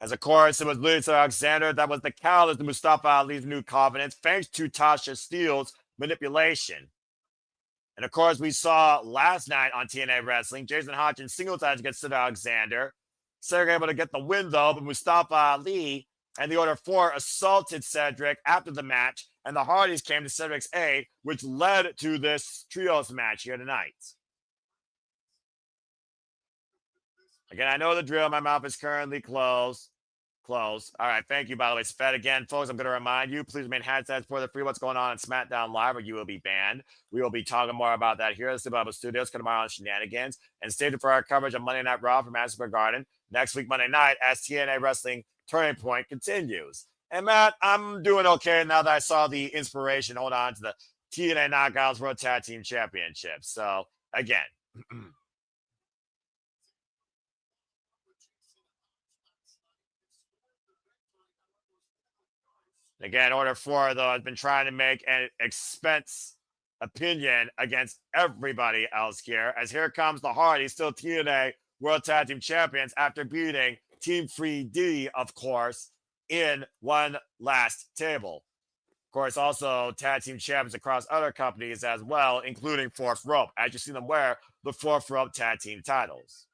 As of course, it was Cedric Alexander that was the catalyst to Mustafa Ali's new confidence, thanks to Tasha Steelz' manipulation. And of course, we saw last night on TNA Wrestling, Jason Hodge in singles match against Sid Alexander. Cedric able to get the win though, but Mustafa Ali and the Order 4 assaulted Cedric after the match, and the Hardys came to Cedric's aid, which led to this trios match here tonight. Again, I know the drill. My mouth is currently closed. All right, thank you, by the way. It's fed again, folks. I'm going to remind you, please remain headsets for the free what's going on in SmackDown Live, or you will be banned. We will be talking more about that here at the Bubba Studios, tomorrow on Shenanigans, and stay tuned for our coverage of Monday Night Raw from Madison Square Garden next week, Monday night, as TNA Wrestling Turning Point continues. And Matt, I'm doing okay now that I saw the inspiration hold on to the TNA Knockouts World Tag Team Championship. So, again. Again, Order 4, though, has been trying to make an expense opinion against everybody else here. As here comes the Hardys, still TNA World Tag Team Champions after beating Team B.D.E, of course, in one last table. Of course, also Tag Team Champions across other companies as well, including Fourth Rope, as you see them wear the Fourth Rope Tag Team titles.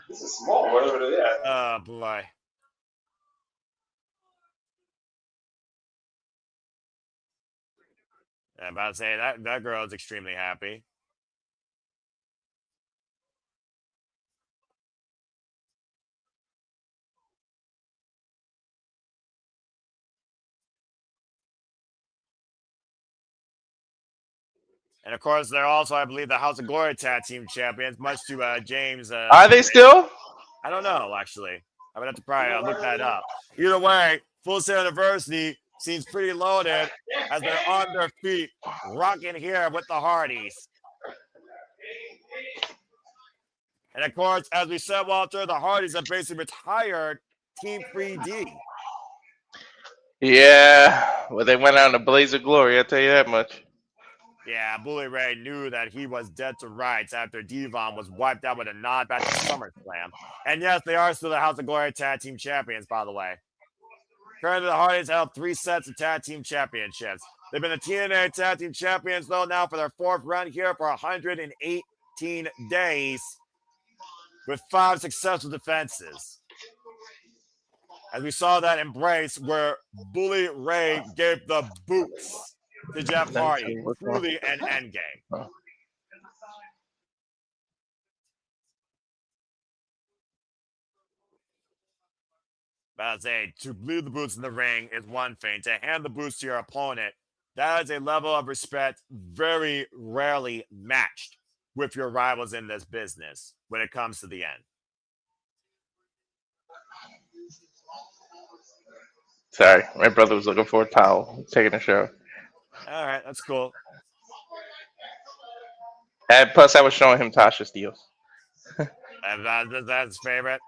This is small, whatever it is. Oh, boy. I'm about to say, that girl is extremely happy. And, of course, they're also, I believe, the House of Glory Tag Team Champions, much to James. Are they still? I don't know, actually. I would have to probably look that up. Either way, Full Sail University seems pretty loaded as they're on their feet, rocking here with the Hardys. And, of course, as we said, Walter, the Hardys have basically retired Team 3D. Yeah, well, they went out in a blaze of glory, I'll tell you that much. Yeah, Bully Ray knew that he was dead to rights after Devon was wiped out with a nod back to SummerSlam. And yes, they are still the House of Glory Tag Team Champions, by the way. Currently, the Hardys held 3 sets of Tag Team Championships. They've been the TNA Tag Team Champions, though, now for their 4th run here for 118 days with 5 successful defenses. As we saw that embrace where Bully Ray gave the boots to Jeff Hardy, truly an endgame. But I'd say to leave the boots in the ring is one thing. To hand the boots to your opponent, that is a level of respect very rarely matched with your rivals in this business when it comes to the end. Sorry, my brother was looking for a towel, taking a shower. All right, that's cool. And plus, I was showing him Tasha Steelz. And that's his favorite.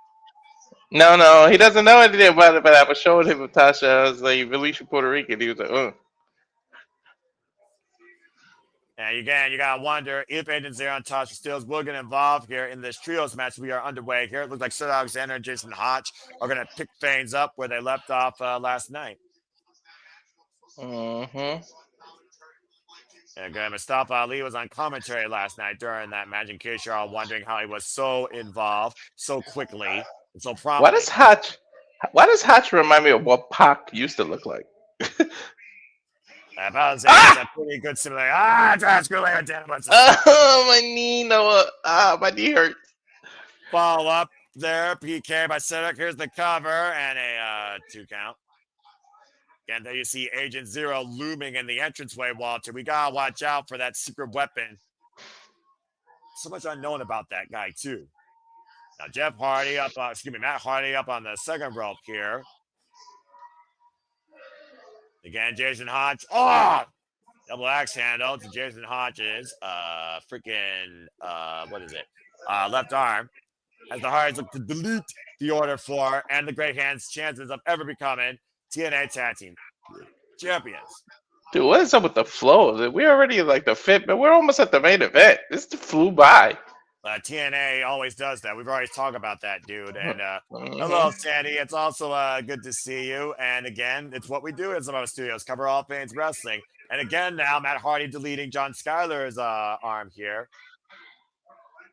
No, he doesn't know anything about it, but I was showing him Tasha. I was like, release your Puerto Rican. He was like, oh. And again, you got to wonder if Agent Zero and Tasha Steelz will get involved here in this trios match we are underway here. It looks like Sid Alexander and Jason Hodge are going to pick things up where they left off last night. Mm-hmm. And again, Mustafa Ali was on commentary last night during that match, in case you're all wondering how he was so involved so quickly and so promptly. Why does Hodge remind me of what Pac used to look like? It's a pretty good similarity. Oh, my knee, Noah. My knee hurts. Follow up there, PK by Cedric. Here's the cover and a 2 count. Again, there you see Agent Zero looming in the entranceway, Walter. We got to watch out for that secret weapon. So much unknown about that guy, too. Now, Matt Hardy up on the second rope here. Again, Jason Hodge. Oh! Double axe handle to Jason Hodge's left arm. As the Hardys look to delete the Order 4 and the Great Hand's chances of ever becoming TNA Tag Team Champions. Dude, what is up with the flow? We're already like the 5th, but we're almost at the main event. This flew by. TNA always does that. We've always talked about that, dude. And hello, Sandy. It's also good to see you. And again, it's what we do at some of our studios, cover all things wrestling. And again, now Matt Hardy deleting John Schuyler's arm here.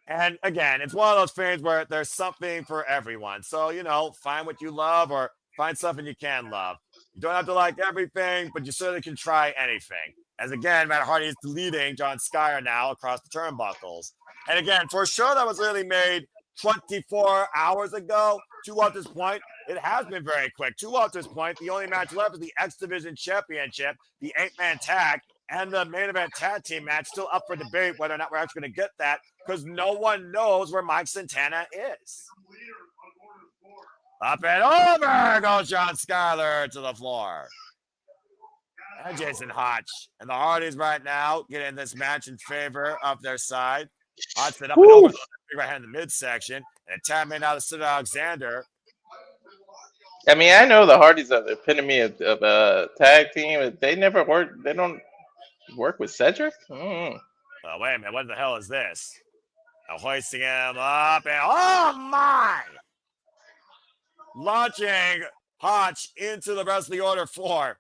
And again, it's one of those things where there's something for everyone. So, find what you love or find something you can love. You don't have to like everything, but you certainly can try anything. As again, Matt Hardy is deleting John Schuyler now across the turnbuckles. And again, for a show that was really made 24 hours ago, to at this point, it has been very quick. To at this point, the only match left is the X Division Championship, the 8-man tag, and the main event tag team match. Still up for debate whether or not we're actually going to get that because no one knows where Mike Santana is. Up and over goes John Schuyler to the floor. And Jason Hotch. And the Hardys right now getting this match in favor of their side. Hotch it up and over the right hand in the midsection. And a tap made out of Sid Alexander. I mean, I know the Hardys are the epitome of a tag team, but they never work. They don't work with Cedric? Oh, wait a minute. What the hell is this? Now hoisting him up and oh my! Launching Hotch into the rest of the order floor.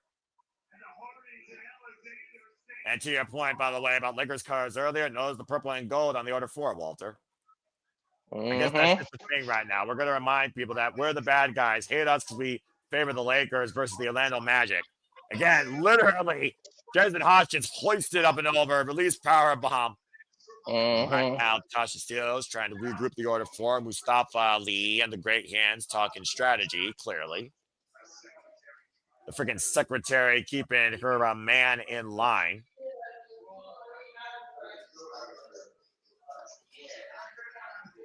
And to your point, by the way, about Lakers cars earlier, notice the purple and gold on the order 4, Walter. I guess that's just the thing right now. We're going to remind people that we're the bad guys. Hate us because we favor the Lakers versus the Orlando Magic. Again, literally, Jason Hotch just hoisted up and over, released power bomb. Right now, Tasha Steele's trying to regroup the order 4. Mustafa Ali and the Great Hands talking strategy, clearly. The freaking secretary keeping her man in line.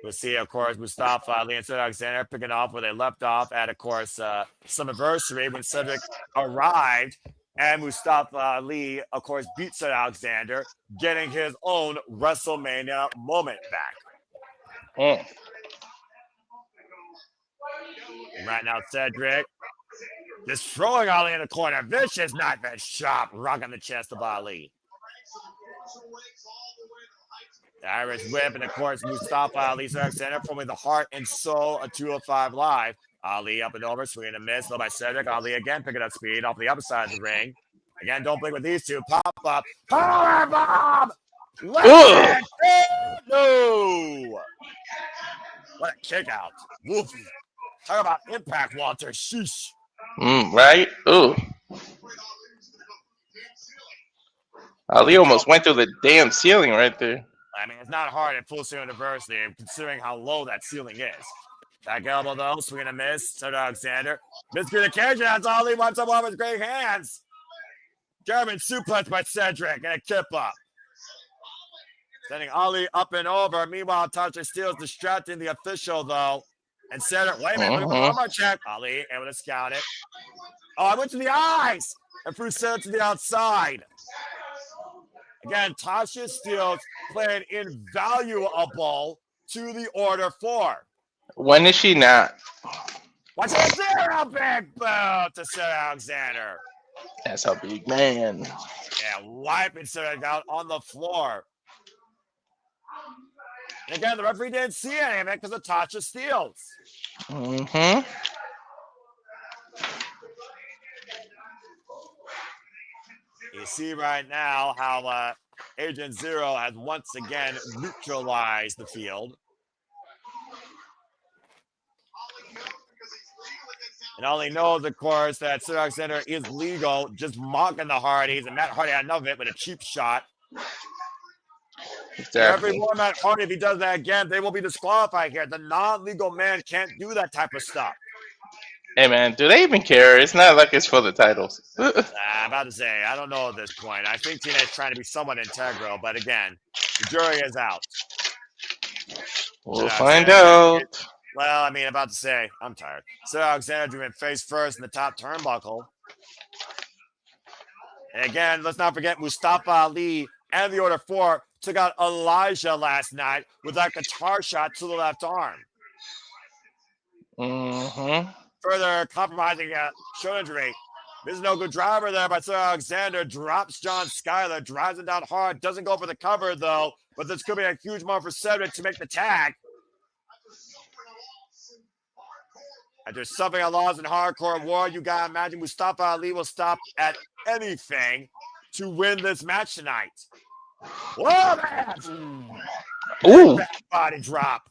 We'll see, of course, Mustafa Ali and Cedric Alexander picking off where they left off at, of course, some anniversary when Cedric arrived. And Mustafa Ali, of course, beat Cedric Alexander, getting his own WrestleMania moment back. And right now, Cedric just throwing Ali in the corner. Vicious knife and chop, rocking the chest of Ali. The Irish whip, and of course, Mustafa Ali, Cedric Alexander, forming the heart and soul of 205 Live. Ali up and over, swinging a miss, low by Cedric. Ali again picking up speed off the upper side of the ring. Again, don't blink with these two. Pop up. Power bomb! No! What a kick out. Woof. Talk about impact, Walter. Sheesh. Right? Ooh. Ali almost went through the damn ceiling right there. I mean, it's not hard at Full Sail University, considering how low that ceiling is. Back elbow, though, swinging a miss. Cedric Alexander. Miss through the cage, that's Ali wipes up off his great hands. German suplex by Cedric and a kip up. Sending Ali up and over. Meanwhile, Tasha Steele's distracting the official, though. And Cedric, wait a minute, armor check. Ali able to scout it. Oh, I went to the eyes. And threw Cedric to the outside. Again, Tasha Steele's playing invaluable to the order 4. When is she not? Watch it there, big boot to Cedric Alexander. That's a big man. Yeah, wiping Cedric out on the floor. And again, the referee didn't see anything because of Tasha Steele's. You see right now how Agent Zero has once again neutralized the field. And all he knows, of course, that Cedric Alexander is legal, just mocking the Hardys, and Matt Hardy had enough of it with a cheap shot. Exactly. Every more Matt Hardy, if he does that again, they will be disqualified here. The non-legal man can't do that type of stuff. Hey, man, do they even care? It's not like it's for the titles. I'm about to say, I don't know at this point. I think TNA is trying to be somewhat integral, but again, the jury is out. We'll find out. Well, I mean, about to say, I'm tired. So Alexander went face first in the top turnbuckle. And again, let's not forget Mustafa Ali and the Order 4 took out Elijah last night with that guitar shot to the left arm. Further compromising shoulder injury. There's no good driver there by Cedric Alexander. Drops John Schuyler, drives him down hard. Doesn't go for the cover, though. but this could be a huge moment for Cedric to make the tag. After suffering a loss in hardcore war, you gotta imagine Mustafa Ali will stop at anything to win this match tonight. Whoa, man! Ooh. Back body drop.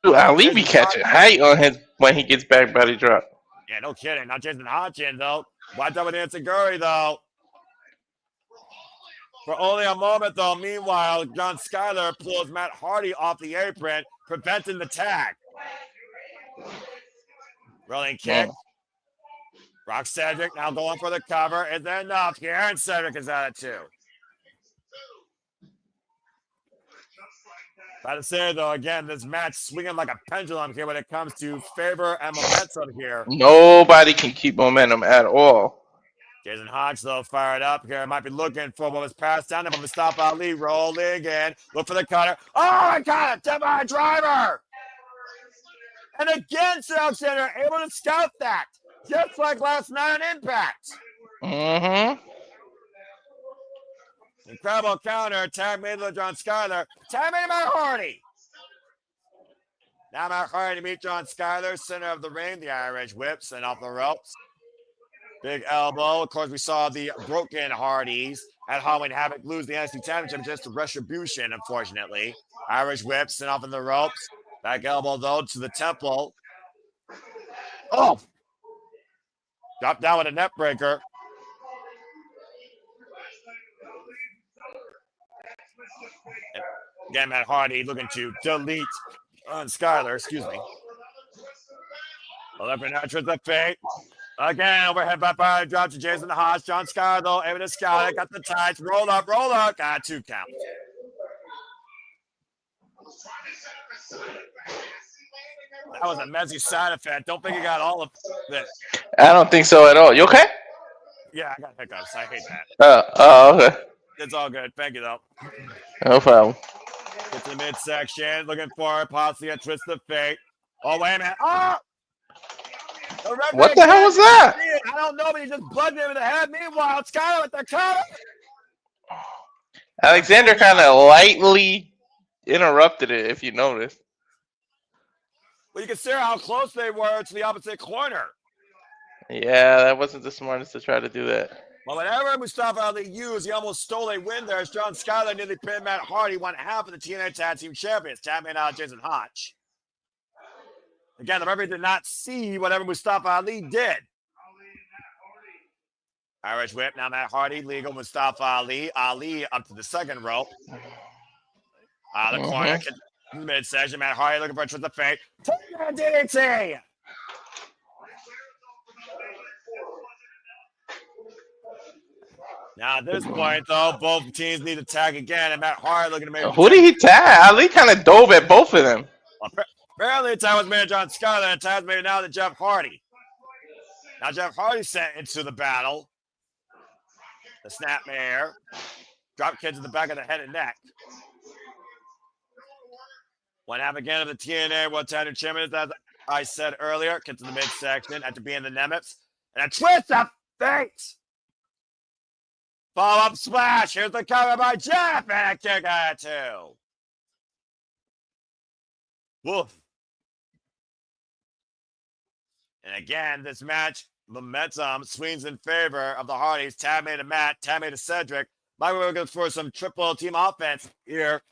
Dude, Ali be catching height on his when he gets back body drop. Yeah, no kidding. Not Jason Hodgkin, though. Watch out with Gurry, though. For only a moment, though, meanwhile, John Skyler pulls Matt Hardy off the apron, preventing the tag. Rolling kick. Brock Cedric now going for the cover. Is that enough here? And Cedric is at it, too. About to say, though, again, this match swinging like a pendulum here when it comes to favor and momentum here. Nobody can keep momentum at all. Jason Hodge, though, fired up here. Might be looking for what was passed down to him. Mustafa Ali rolling in. Look for the cutter. Oh, my God! Divine driver! And again, Alexander able to scout that. Just like last night on Impact. Mm-hmm. Incredible counter. Tag made to John Skyler. Tag made to Matt Hardy. Now Matt Hardy to meet John Skyler, center of the ring. The Irish whips and off the ropes. Big elbow. Of course, we saw the broken Hardys at Halloween Havoc lose the NXT Championship just to Retribution, unfortunately. Irish whips and off in the ropes. Back elbow, though, to the temple. Oh! Drop down with a net breaker. Again, Matt Hardy looking to delete on Skyler, excuse me. Left entrance of fate. Again, overhead by body drop to Jason Haas. John Skyler, though, able to scout it. Got the tights. Roll up. Got 2 count. That was a messy side effect. Don't think you got all of this. I don't think so at all. You okay? Yeah, I got hiccups. I hate that. Okay. It's all good. Thank you, though. No problem. Get to the midsection. Looking for possibly a twist of fate. Oh, wait a minute. Oh! What the hell was that? I don't know, but he just bugged him in the head. Meanwhile, Skyler with the cover. Alexander kind of lightly interrupted it, if you noticed. Well, you can see how close they were to the opposite corner. Yeah, that wasn't the smartest to try to do that. Well, whenever Mustafa Ali used, he almost stole a win there as John Skyler nearly pinned Matt Hardy, won half of the TNA Tag Team Champions. Tag made out Jason Hodge. Again, the referee did not see whatever Mustafa Ali did. Irish whip, now Matt Hardy, legal Mustafa Ali. Ali up to the second rope. The corner, midsection. Matt Hardy looking for a twist of fate. DDT! Now, at this point, though, both teams need to tag again, and Matt Hardy looking to make. Who did he tag? Ali kind of dove at both of them. Apparently, the tag was made to John Skyler, and the tag was made now to Jeff Hardy. Now, Jeff Hardy sent into the battle. The snapmare. Drop kick to the back of the head and neck. One half again of the TNA World Tag Team Champions, as I said earlier. Get to the midsection after being the Nemeth. And a twist of fate. Follow-up splash. Here's the cover by Jeff. And a kick out of 2. Woof. And again, this match, momentum swings in favor of the Hardys. Tag made to Matt. Tag made to Cedric. Might be looking for some triple team offense here.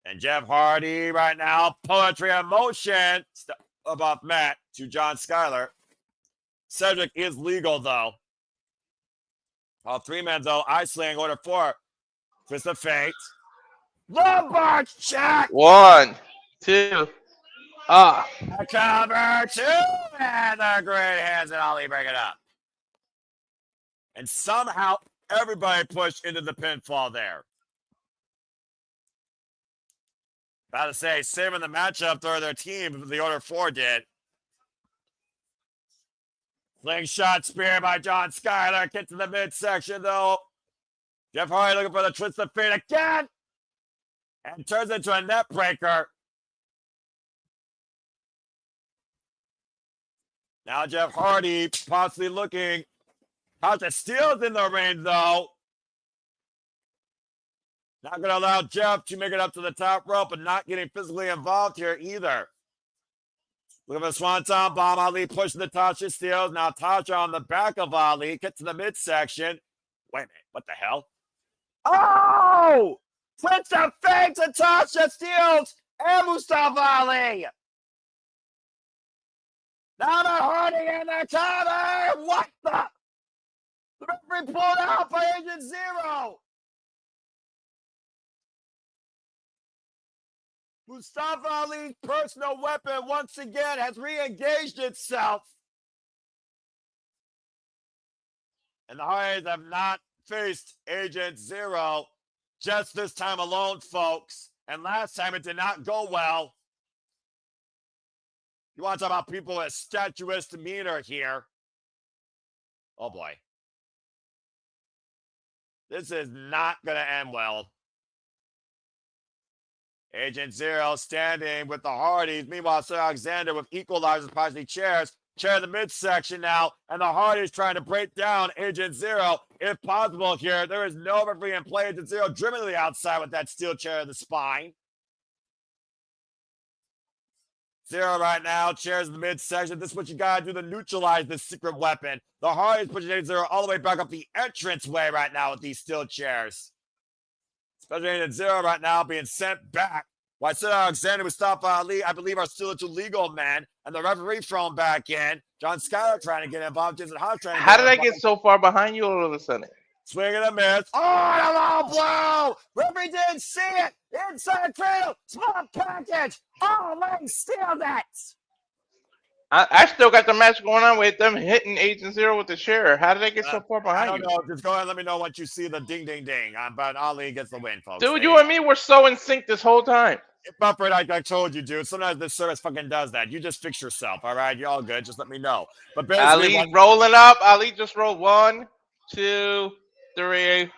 And Jeff Hardy right now, poetry in motion. Above Matt to John Skyler. Cedric is legal, though. All 3 men, though, isolating order 4. Twist of fate. Lombard check. 1, 2. Cover 2. And the great hands and Ali break it up. And somehow everybody pushed into the pinfall there. About to say, saving the matchup for their team, the order 4 did. Slingshot spear by John Skyler. Get to the midsection, though. Jeff Hardy looking for the twist of fate again. And turns into a net breaker. Now Jeff Hardy possibly looking how to steal in the ring, though. Not going to allow Jeff to make it up to the top rope, but not getting physically involved here either. Look at the Swanton bomb. Ali pushing the Tasha Steels. Now Tasha on the back of Ali. Get to the midsection. Wait a minute. What the hell? Oh! Twitch the fake to Tasha Steels and Mustafa Ali. Now they're hurting in the cover. What the? The referee pulled out by Agent Zero. Mustafa Ali's personal weapon once again has re-engaged itself. And the Hardys have not faced Agent Zero just this time alone, folks. And last time it did not go well. You want to talk about people with statuesque demeanor here. Oh boy. This is not going to end well. Agent Zero standing with the Hardys. Meanwhile, Sir Alexander with equalizers, possibly chairs. Chair in the midsection now. And the Hardys trying to break down Agent Zero. If possible here, there is no referee in play. Agent Zero driven to the outside with that steel chair in the spine. Zero right now, chairs in the midsection. This is what you got to do to neutralize this secret weapon. The Hardys pushing Agent Zero all the way back up the entranceway right now with these steel chairs. Special Agent Zero right now being sent back. While Sir Alexander, Mustafa Ali, I believe, are still into legal men. And the referee thrown back in. John Schuyler trying to get involved. Jason Hart trying to How did I get so far behind you all of a sudden? Swing and a miss. Oh, the low blow. Referee didn't see it. Inside cradle. Small package. Oh, let him steal that. I still got the match going on with them hitting Agent Zero with the chair. How did I get so far behind you? I don't know. Just go ahead and let me know once you see the ding, ding, ding. But Ali gets the win, folks. Dude, you and me were so in sync this whole time. Buffett, I told you, dude. Sometimes this service fucking does that. You just fix yourself, all right? You're all good. Just let me know. But basically, Ali rolling up. Ali just rolled 1, 2, 3. Ding,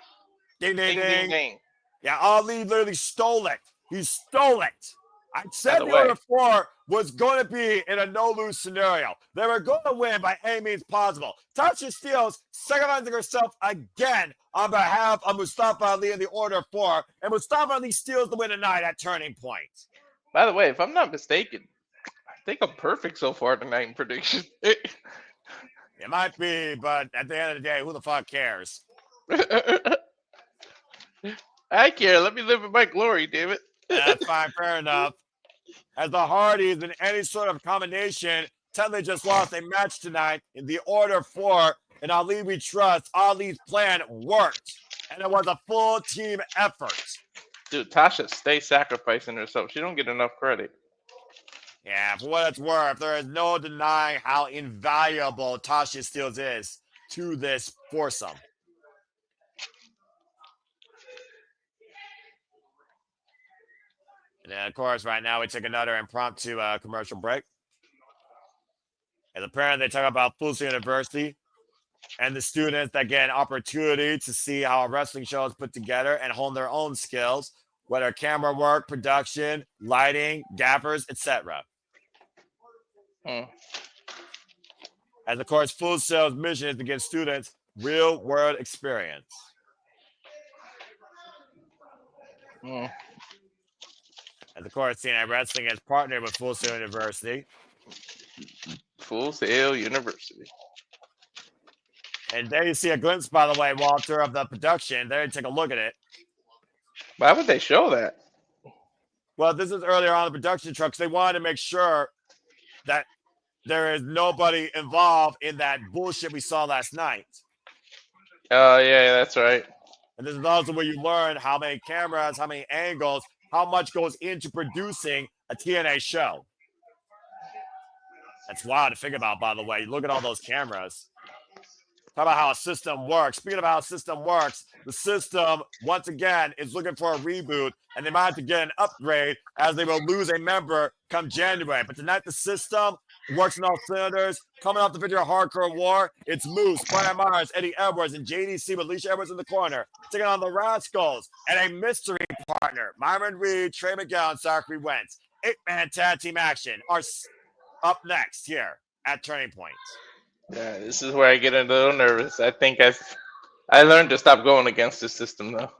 ding, ding, ding, ding. Yeah, Ali literally stole it. He stole it. I said the order 4 was going to be in a no-lose scenario. They were going to win by any means possible. Tasha Steels sacrificing herself again on behalf of Mustafa Ali in the order 4, and Mustafa Ali steals the win tonight at Turning Point. By the way, if I'm not mistaken, I think I'm perfect so far tonight in predictions. It might be, but at the end of the day, who the fuck cares? I care. Let me live in my glory, damn it. That's fine, fair enough. As the Hardys in any sort of combination, technically just lost a match tonight in the order 4. And Ali we trust. Ali's plan worked. And it was a full team effort. Dude, Tasha stays sacrificing herself. She don't get enough credit. Yeah, for what it's worth, there is no denying how invaluable Tasha Steels is to this foursome. And then, of course, right now we take another impromptu commercial break. And apparently they talk about Full Sail University and the students that get an opportunity to see how a wrestling show is put together and hone their own skills, whether camera work, production, lighting, gaffers, etc. As, of course, Full Sail's mission is to give students real-world experience. As of course, TNA Wrestling has partnered with Full Sail University. Full Sail University. And there you see a glimpse, by the way, Walter, of the production. There you take a look at it. Why would they show that? Well, this is earlier on the production trucks. They wanted to make sure that there is nobody involved in that bullshit we saw last night. Oh, yeah, that's right. And this is also where you learn how many cameras, how many angles, how much goes into producing a TNA show. That's wild to think about, by the way. Look at all those cameras. Talk about how a system works. Speaking of how a system works, the system, once again, is looking for a reboot, and they might have to get an upgrade as they will lose a member come January. But tonight, the system works in all cylinders. Coming off the video of Hardcore War, it's Moose, Brian Myers, Eddie Edwards, and JDC with Alicia Edwards in the corner, taking on the Rascalz and a mystery partner, Myron Reed, Trey Miguel, and Zachary Wentz. 8-man tag team action are up next here at Turning Point. Yeah, this is where I get a little nervous. I think I learned to stop going against the system, though.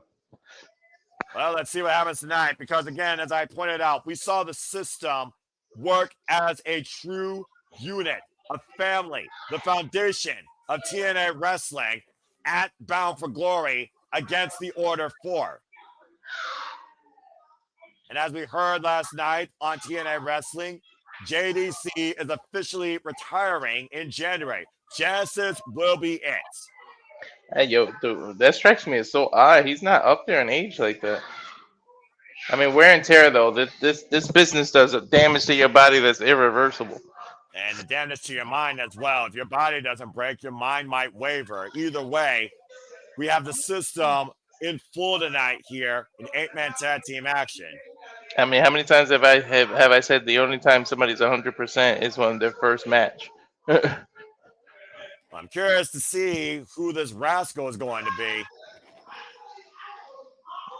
Well, let's see what happens tonight because, again, as I pointed out, we saw the system work as a true unit, a family, the foundation of TNA Wrestling at Bound for Glory against the Order 4. And as we heard last night on TNA Wrestling, JDC is officially retiring in January. Genesis will be it. Hey, yo, dude, that strikes me as so odd. He's not up there in age like that. I mean, wear and tear though. This business does a damage to your body that's irreversible. And the damage to your mind as well. If your body doesn't break, your mind might waver. Either way, we have the system in full tonight here in 8-man tag team action. I mean, how many times have I said the only time somebody's 100% is when their first match? I'm curious to see who this Rascal is going to be.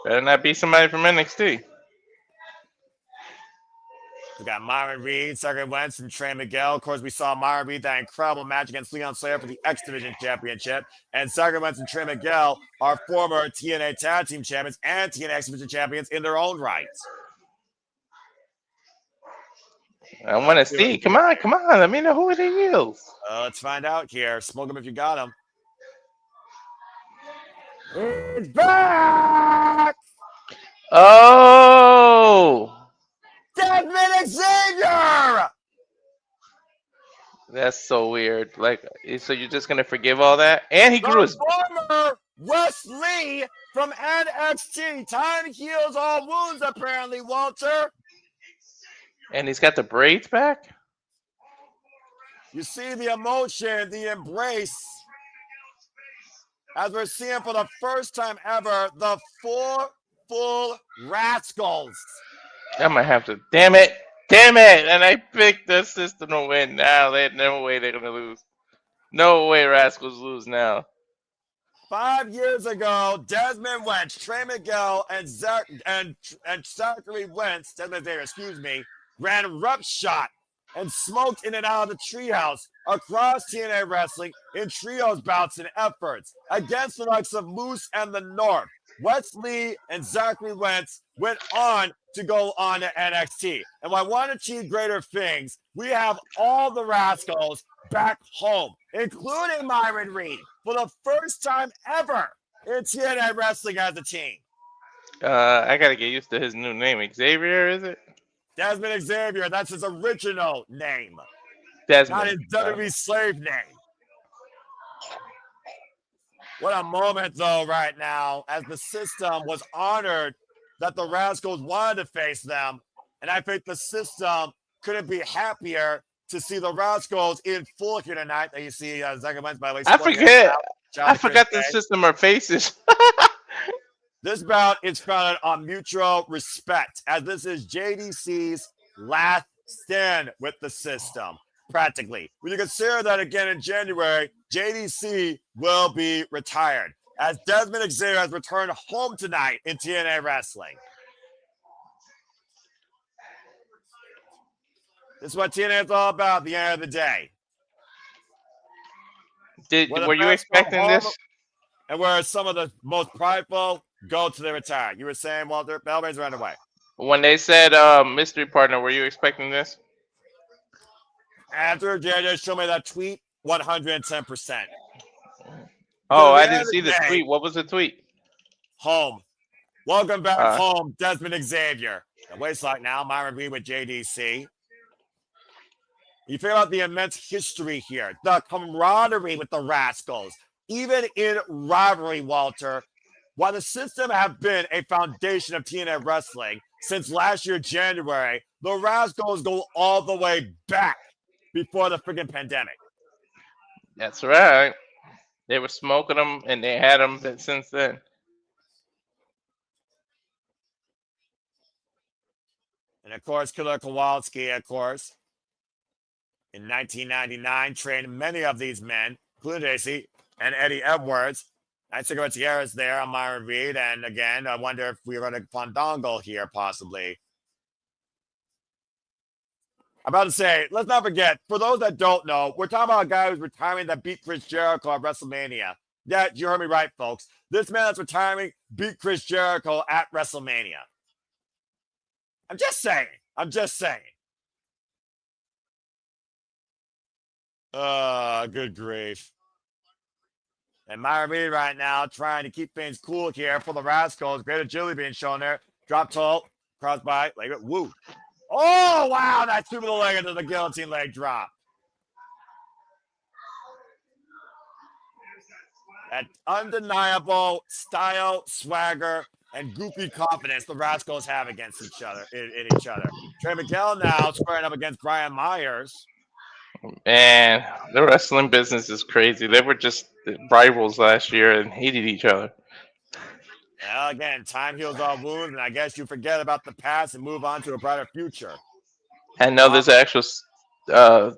Better not be somebody from NXT. We got Myron Reed, Zachary Wentz, and Trey Miguel. Of course, we saw Myron Reed that incredible match against Leon Slater for the X Division Championship. And Zachary Wentz and Trey Miguel are former TNA Tag Team Champions and TNA X Division Champions in their own right. I want to see. Come on. Let me know who it is. Let's find out here. Smoke them if you got them. It's back! Oh! Desmond Xavier! That's so weird. Like, so you're just gonna forgive all that? And he grew his former Wes Lee from NXT. Time heals all wounds, apparently, Walter. And he's got the braids back? You see the emotion, the embrace, as we're seeing for the first time ever, the full Rascalz. I might have to. Damn it! And I picked the system to win now. There's no way they're going to lose. No way Rascalz lose now. 5 years ago, Desmond Wentz, Trey Miguel, and Zachary Wentz, Desmond Xavier, excuse me, ran roughshod and smoked in and out of the treehouse across TNA Wrestling in trios bouts and efforts against the likes of Moose and the North. Wes Lee and Zachary Wentz went on to go on to NXT. And while I want to achieve greater things, we have all the Rascalz back home, including Myron Reed, for the first time ever in TNA Wrestling as a team. I got to get used to his new name. Xavier, is it? Desmond Xavier, that's his original name. Desmond. Not his WWE slave name. What a moment, though, right now, as the system was honored that the Rascalz wanted to face them. And I think the system couldn't be happier to see the Rascalz in full here tonight. That you see Zachary Wentz, by the way. I forgot the system are faces. This bout is founded on mutual respect, as this is JDC's last stand with the system, practically. When you consider that again in January, JDC will be retired, as Desmond Xavier has returned home tonight in TNA Wrestling. This is what TNA is all about at the end of the day. Were you expecting this? And where some of the most prideful go to the retire. You were saying, Walter, Bellrain's ran away. When they said mystery partner, were you expecting this? After JJ showed me that tweet, 110%. Oh, I didn't see the tweet. What was the tweet? Home. Welcome back home, Desmond Xavier. The waistline now, Myron Reed with JDC. You figure out the immense history here, the camaraderie with the Rascalz, even in rivalry, Walter. While the system have been a foundation of TNA Wrestling since last year, January, the Rascalz go all the way back before the freaking pandemic. That's right. They were smoking them, and they had them since then. And, of course, Killer Kowalski, of course, in 1999, trained many of these men, including JC and Eddie Edwards. I took about Tierra's there on Myron Reed. And again, I wonder if we were going to Fandango here, possibly. I'm about to say, let's not forget, for those that don't know, we're talking about a guy who's retiring that beat Chris Jericho at WrestleMania. Yeah, you heard me right, folks. This man that's retiring beat Chris Jericho at WrestleMania. I'm just saying. Good grief. And Myron right now trying to keep things cool here for the Rascalz. Great agility being shown there. Drop toe, crossbody, leg, woo. Oh, wow, that two with the leg into the guillotine leg drop. That undeniable style, swagger, and goofy confidence the Rascalz have against each other, in each other. Trey Miguel now squaring up against Brian Myers. Man, the wrestling business is crazy. They were just rivals last year and hated each other. Well, again, time heals all wounds, and I guess you forget about the past and move on to a brighter future. And now there's actual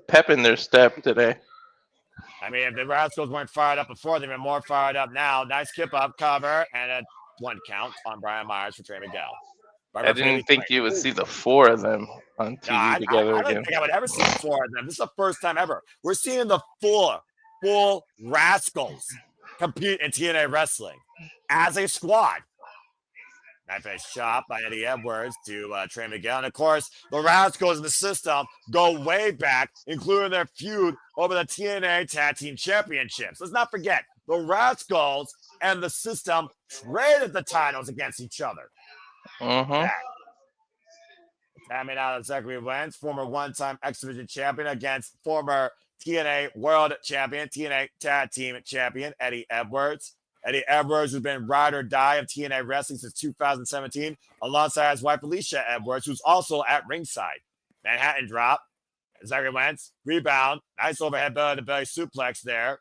pep in their step today. I mean, if the Rascalz weren't fired up before, they've been more fired up now. Nice skip up cover and a 1 count on Brian Myers for Trey Miguel. I didn't think you would see the 4 of them on TV together I again. don't think I would ever see 4 of them. This is the first time ever. We're seeing the full Rascalz compete in TNA wrestling as a squad. Nice shot by Eddie Edwards to Trey Miguel. And, of course, the Rascalz in the system go way back, including their feud over the TNA Tag Team Championships. Let's not forget, the Rascalz and the system traded the titles against each other. Mm-hmm. Coming out of Zachary Wentz, former one-time X Division champion against former TNA World Champion, TNA Tag Team Champion, Eddie Edwards. Eddie Edwards, who's been ride or die of TNA wrestling since 2017, alongside his wife, Alicia Edwards, who's also at ringside. Manhattan drop. Zachary Wentz, rebound. Nice overhead belly-to-belly suplex there.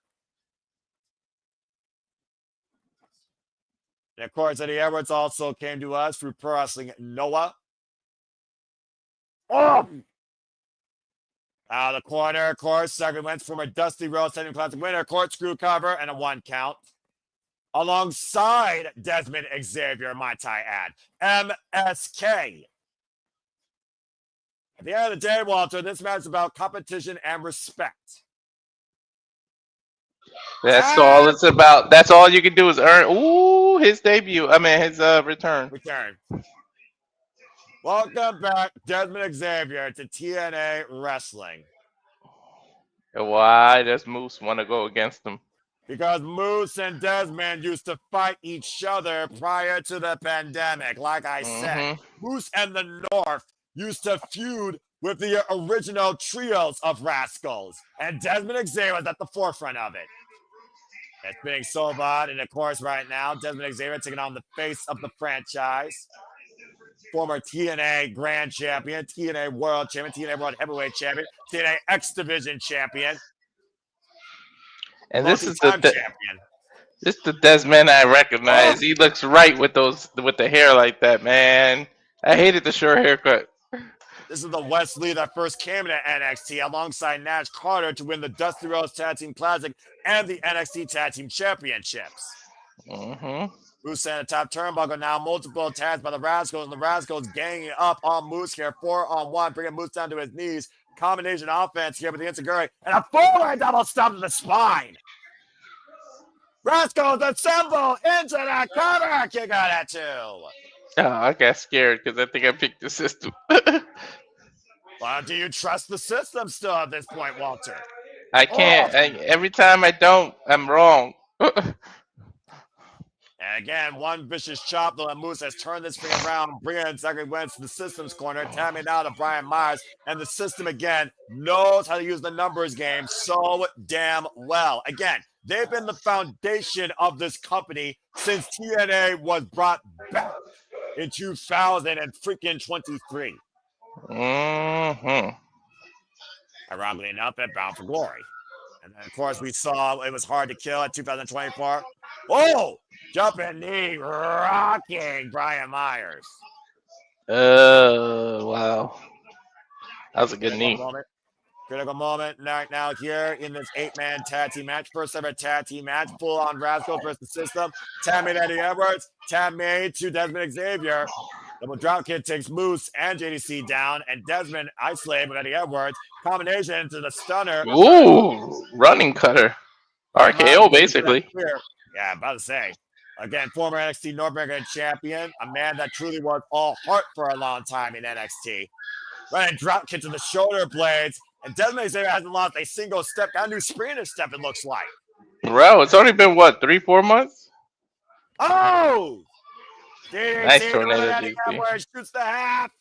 And, of course, Eddie Edwards also came to us through Pro Wrestling Noah. Oh! Out of the corner, of course, Zachary Wentz, former Dusty Rhodes Technical Classic winner, corkscrew cover, and a 1 count. Alongside Desmond Xavier, might I add, MSK. At the end of the day, Walter, this match is about competition and respect. That's all it's about. That's all you can do is earn. Ooh, his debut. I mean, his return. Welcome back, Desmond Xavier, to TNA Wrestling. Why does Moose want to go against him? Because Moose and Desmond used to fight each other prior to the pandemic. Like I said, Moose and the North used to feud with the original trios of Rascalz. And Desmond Xavier was at the forefront of it. It's being sold on, and of course, right now, Desmond Xavier taking on the face of the franchise. Former TNA Grand Champion, TNA World Champion, TNA World Heavyweight Champion, TNA X Division Champion. And this is the Desmond I recognize. He looks right with the hair like that, man. I hated the short haircut. This is the Wesley that first came into NXT alongside Nash Carter to win the Dusty Rhodes Tag Team Classic and the NXT Tag Team Championships. Moose at the top turnbuckle now, multiple attacks by the Rascalz, and the Rascalz ganging up on Moose here, 4-on-1, bringing Moose down to his knees. Combination offense here with the Insiguri, and a forward double stomp to the spine. Rascalz assemble into the cover. Kick out at 2. Oh, I got scared because I think I picked the system. Well, do you trust the system still at this point, Walter? I can't. Every time I don't, I'm wrong. And again, one vicious chop, though, and Moose has turned this thing around, bringing Zachary Wentz to the system's corner, tapping out of Brian Myers, and the system, again, knows how to use the numbers game so damn well. Again, they've been the foundation of this company since TNA was brought back in 2023. Ironically enough, at Bound for Glory. And then, of course, we saw it was hard to kill at 2024. Oh! Jumping knee, rocking Brian Myers. Wow. That was a good knee. Critical moment right now here in this 8-man tag team match. First ever tag team match. Full on Rascalz versus the system. Tag made Eddie Edwards. Tag made to Desmond Xavier. Double dropkick takes Moose and JDC down. And Desmond isolated with Eddie Edwards. Combination into the stunner. Ooh, running cutter. RKO, basically. Yeah, I'm about to say. Again, former NXT North American champion, a man that truly was all heart for a long time in NXT. Running drop kick to the shoulder blades, and Desmond Xavier hasn't lost a single step. Got a new sprinter step, it looks like. Bro, it's only been, what, 3-4 months? Oh! Nice tornado, DP. Where it shoots the half.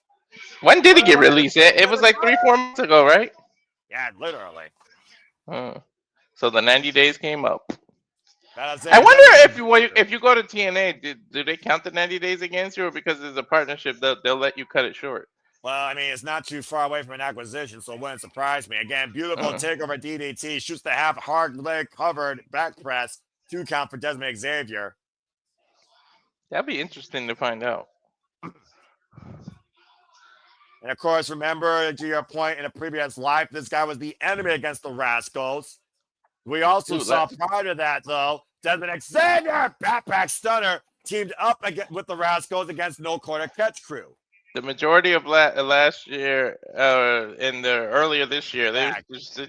When did he get released? It was like 3-4 months ago, right? Yeah, literally. So the 90 days came up. I wonder if you go to TNA, do they count the 90 days against you, or because it's a partnership, they'll let you cut it short? Well, I mean, it's not too far away from an acquisition, so it wouldn't surprise me. Again, beautiful takeover DDT, shoots the half, hard leg covered back press, 2 count for Desmond Xavier. That'd be interesting to find out. And of course, remember, to your point in a previous life, this guy was the enemy against the Rascalz. We also saw prior to that, though, Desmond Xavier, backpack stunner, teamed up with the Rascalz against No Corner Catch Crew. The majority of last year and earlier this year,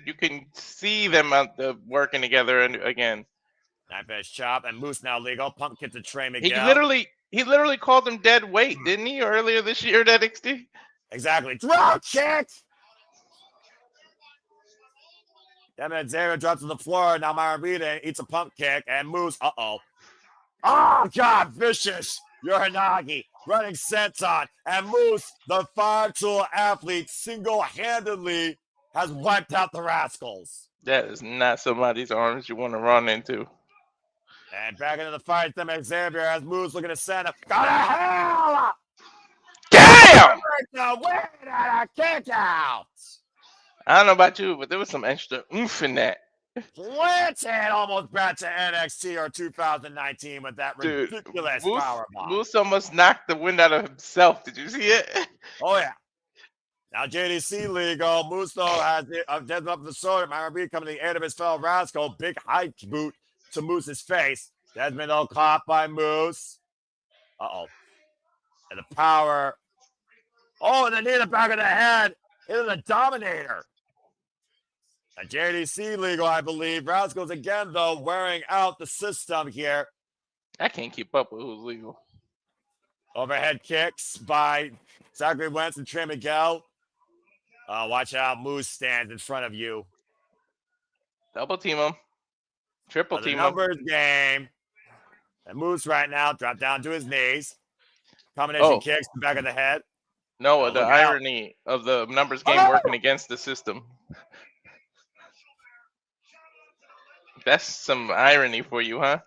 you can see them out working together again. Knife edge chop, and Moose now legal. Pump kick to Trey Miguel. He literally called him dead weight, didn't he, earlier this year at NXT? Exactly. Drop kick! Desmond Xavier drops to the floor. Now Myron eats a pump kick, and Moose, oh, God, vicious. Uranagi running senton, and Moose, the 5-tool athlete, single-handedly has wiped out the Rascalz. That is not somebody's arms you want to run into. And back into the fight, Desmond Xavier has Moose looking to send him. Got a hell! Damn! The win and a kick out. I don't know about you, but there was some extra oomph in that. Blanchard almost back to NXT or 2019 with that ridiculous powerbomb. Moose almost knocked the wind out of himself. Did you see it? Oh, yeah. Now JDC legal. Moose, though, has Desmond up the shoulder. Myron B coming to the aid of his fellow Rascal. Big high boot to Moose's face. Desmond, though, caught by Moose. And the power. Oh, and the knee in the back of the head. Into the Dominator. A JDC legal, I believe. Rascalz again, though, wearing out the system here. I can't keep up with who's legal. Overhead kicks by Zachary, Wentz, and Trey Miguel. Watch out. Moose stands in front of you. Double team him. Triple team him. Numbers game. And Moose right now dropped down to his knees. Combination kicks to the back of the head. No, the irony of the numbers game working against the system. That's some irony for you, huh?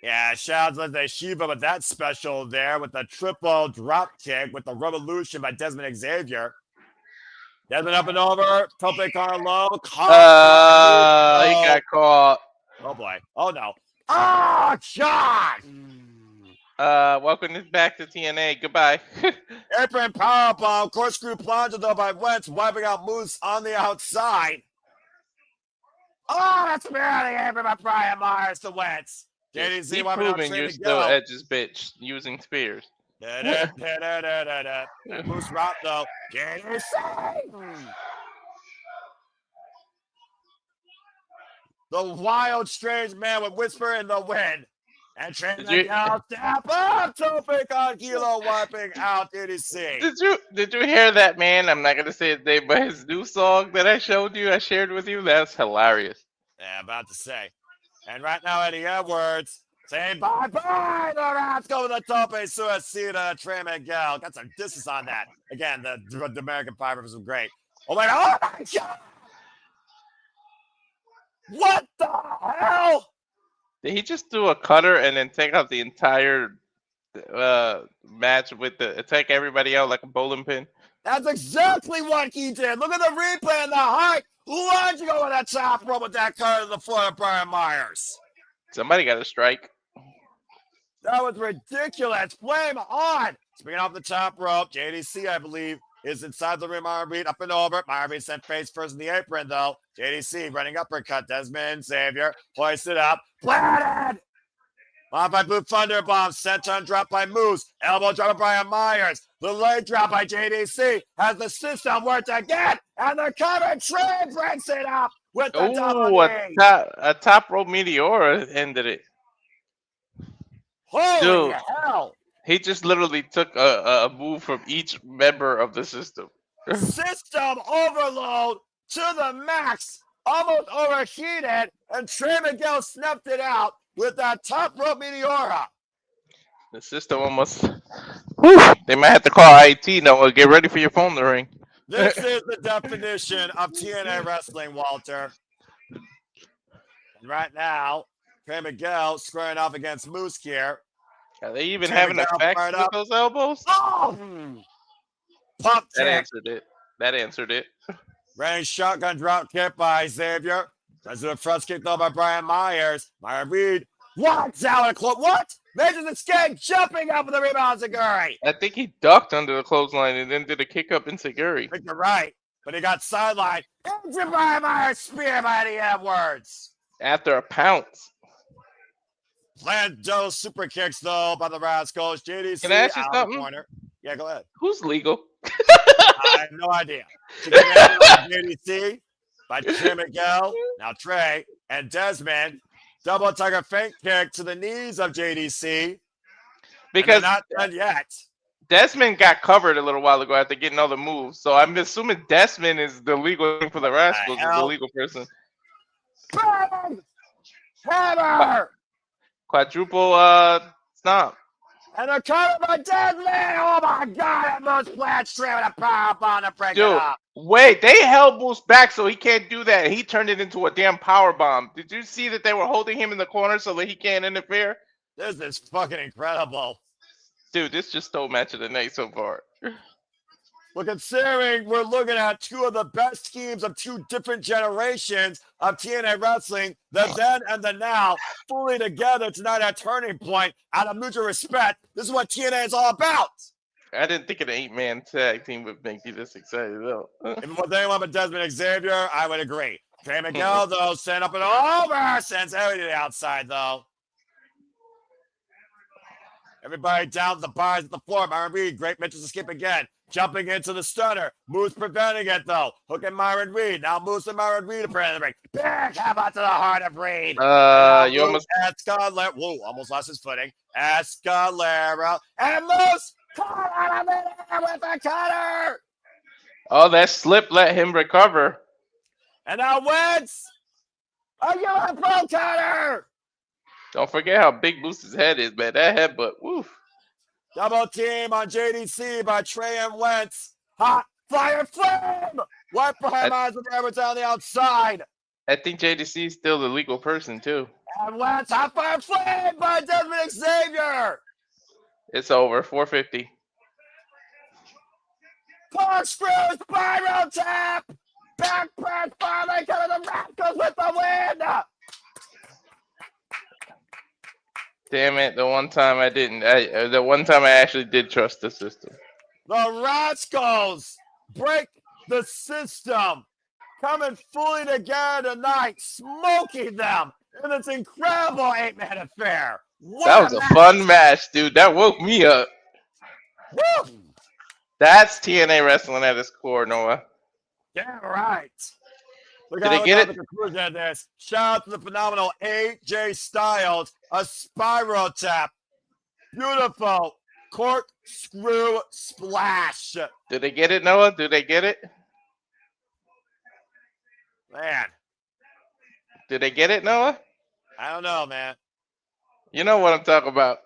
Yeah, shout out to Shiva with that special there with the triple drop kick with the revolution by Desmond Xavier. Desmond up and over. Tope Carlo. He got caught. Oh, boy. Oh, no. Oh, shot! Welcome back to TNA. Goodbye. Apron powerbomb. Corkscrew plunger, though, by Wentz, wiping out Moose on the outside. Oh, that's barely apron by Brian Myers to Wentz. JDC Keep wiping out proving Trey you're Miguel. still Edge's bitch using spears. Moose rock, though. JDC. The wild, strange man with Whisper in the wind. And Trey Miguel step up. Tope on Kilo wiping out JDC. Did you hear that, man? I'm not going to say his name, but his new song that I shared with you, that's hilarious. Yeah, about to say. And right now, Eddie Edwards saying bye-bye to Rascalz with a Tope Suicida. Trey Miguel got some distance on that. Again, the American Pie was great. Oh my God! What the hell? Did he just do a cutter and then take out the entire match with take everybody out like a bowling pin? That's exactly what he did. Look at the replay and the height. Lunging over that top rope with that cutter to the floor of Brian Myers. Somebody got a strike. That was ridiculous. Flame on. Speaking off the top rope, JDC, I believe, is inside the ring. Myron Reed up and over. Myron Reed sent face first in the apron, though. JDC running uppercut. Desmond Xavier hoisted up. Planted. Modified Blue Thunder Bomb. Senton drop by Moose. Elbow drop by Brian Myers. The leg drop by JDC. Has the system worked again. And the cover. Trey breaks it up with the Oh, double-knee. a top rope Meteora ended it. Holy Dude, hell. he just literally took a move from each member of the system. System overload to the max. Almost overheated, and Trey Miguel snuffed it out with that top rope Meteora. The system almost. Whew, they might have to call IT. Noah, get ready for your phone to ring. This is the definition of TNA wrestling, Walter. And right now, Trey Miguel squaring off against Moose here. Are they even Trey having Miguel effects fired with up. those elbows? Oh! Pump That kick. answered it. That answered it. Range shotgun drop kick by Xavier. President front kick though by Brian Myers. Myron Reed. What's out of close? What? Majors escape, jumping up with the rebound, Zachary. I think he ducked under the clothesline and then did a kick up into Zachary. I think you're right, but he got sidelined. Into Brian Myers spear by Eddie Edwards. After a pounce. Planned those super kicks though by the Rascalz. JDC Can I ask you out something? the corner. Yeah, go ahead. Who's legal? I have no idea. JDC by Trey Miguel. Now Trey and Desmond. Double tiger feint kick to the knees of JDC. Because not done yet. Desmond got covered a little while ago after getting all the moves. So I'm assuming Desmond is the legal thing for the Rascalz, is the legal person. Bang! Hammer! Quadruple stomp. And a cover by Desmond! Oh my god, it moves Blanchard with a power bomb to break it Dude, up. wait, they held Moose back so he can't do that. He turned it into a damn power bomb. Did you see that they were holding him in the corner so that he can't interfere? This is fucking incredible. Dude, this just stole match of the night so far. Well, considering we're looking at two of the best teams of two different generations of TNA wrestling, the then and the now, fully together tonight at Turning Point, out of mutual respect, this is what TNA is all about. I didn't think an 8-man tag team would make you this excited, though. If it was anyone but Desmond Xavier, I would agree. Trey Miguel, though, sent up and over, sends everything to the outside, though. Everybody down the bars at the floor. Myron Reed, great Mitchell to skip again. Jumping into the stunner. Moose preventing it, though. Hooking Myron Reed. Now Moose and Myron Reed apparently the ring. Big how about to the heart of Reed. You almost... Escalera. Whoa, almost lost his footing. Escalera. And Moose caught out of it with a cutter. Oh, that slip let him recover. And now Wentz. A UFO cutter. Don't forget how big Moose's head is, man. That headbutt, woof. Double team on JDC by Trey and Wentz. Hot fire flame. Right behind Myers with Edwards on the outside. I think JDC is still the legal person, too. And Wentz, hot fire flame by Desmond Xavier. It's over, 450. Corkscrew, spiral tap. Back press, finally coming the Rascalz with the win. Damn it! The one time I didn't. The one time I actually did trust the system. The Rascalz break the system, coming fully together tonight, smoking them in this incredible 8-man affair. That was a fun match, dude. That woke me up. Woo! That's TNA wrestling at its core, Noah. Yeah, right. Look Did they get it? The conclusion of this. Shout out to the phenomenal AJ Styles, a spiral tap. Beautiful corkscrew splash. Did they get it, Noah? Did they get it? Man. Did they get it, Noah? I don't know, man. You know what I'm talking about.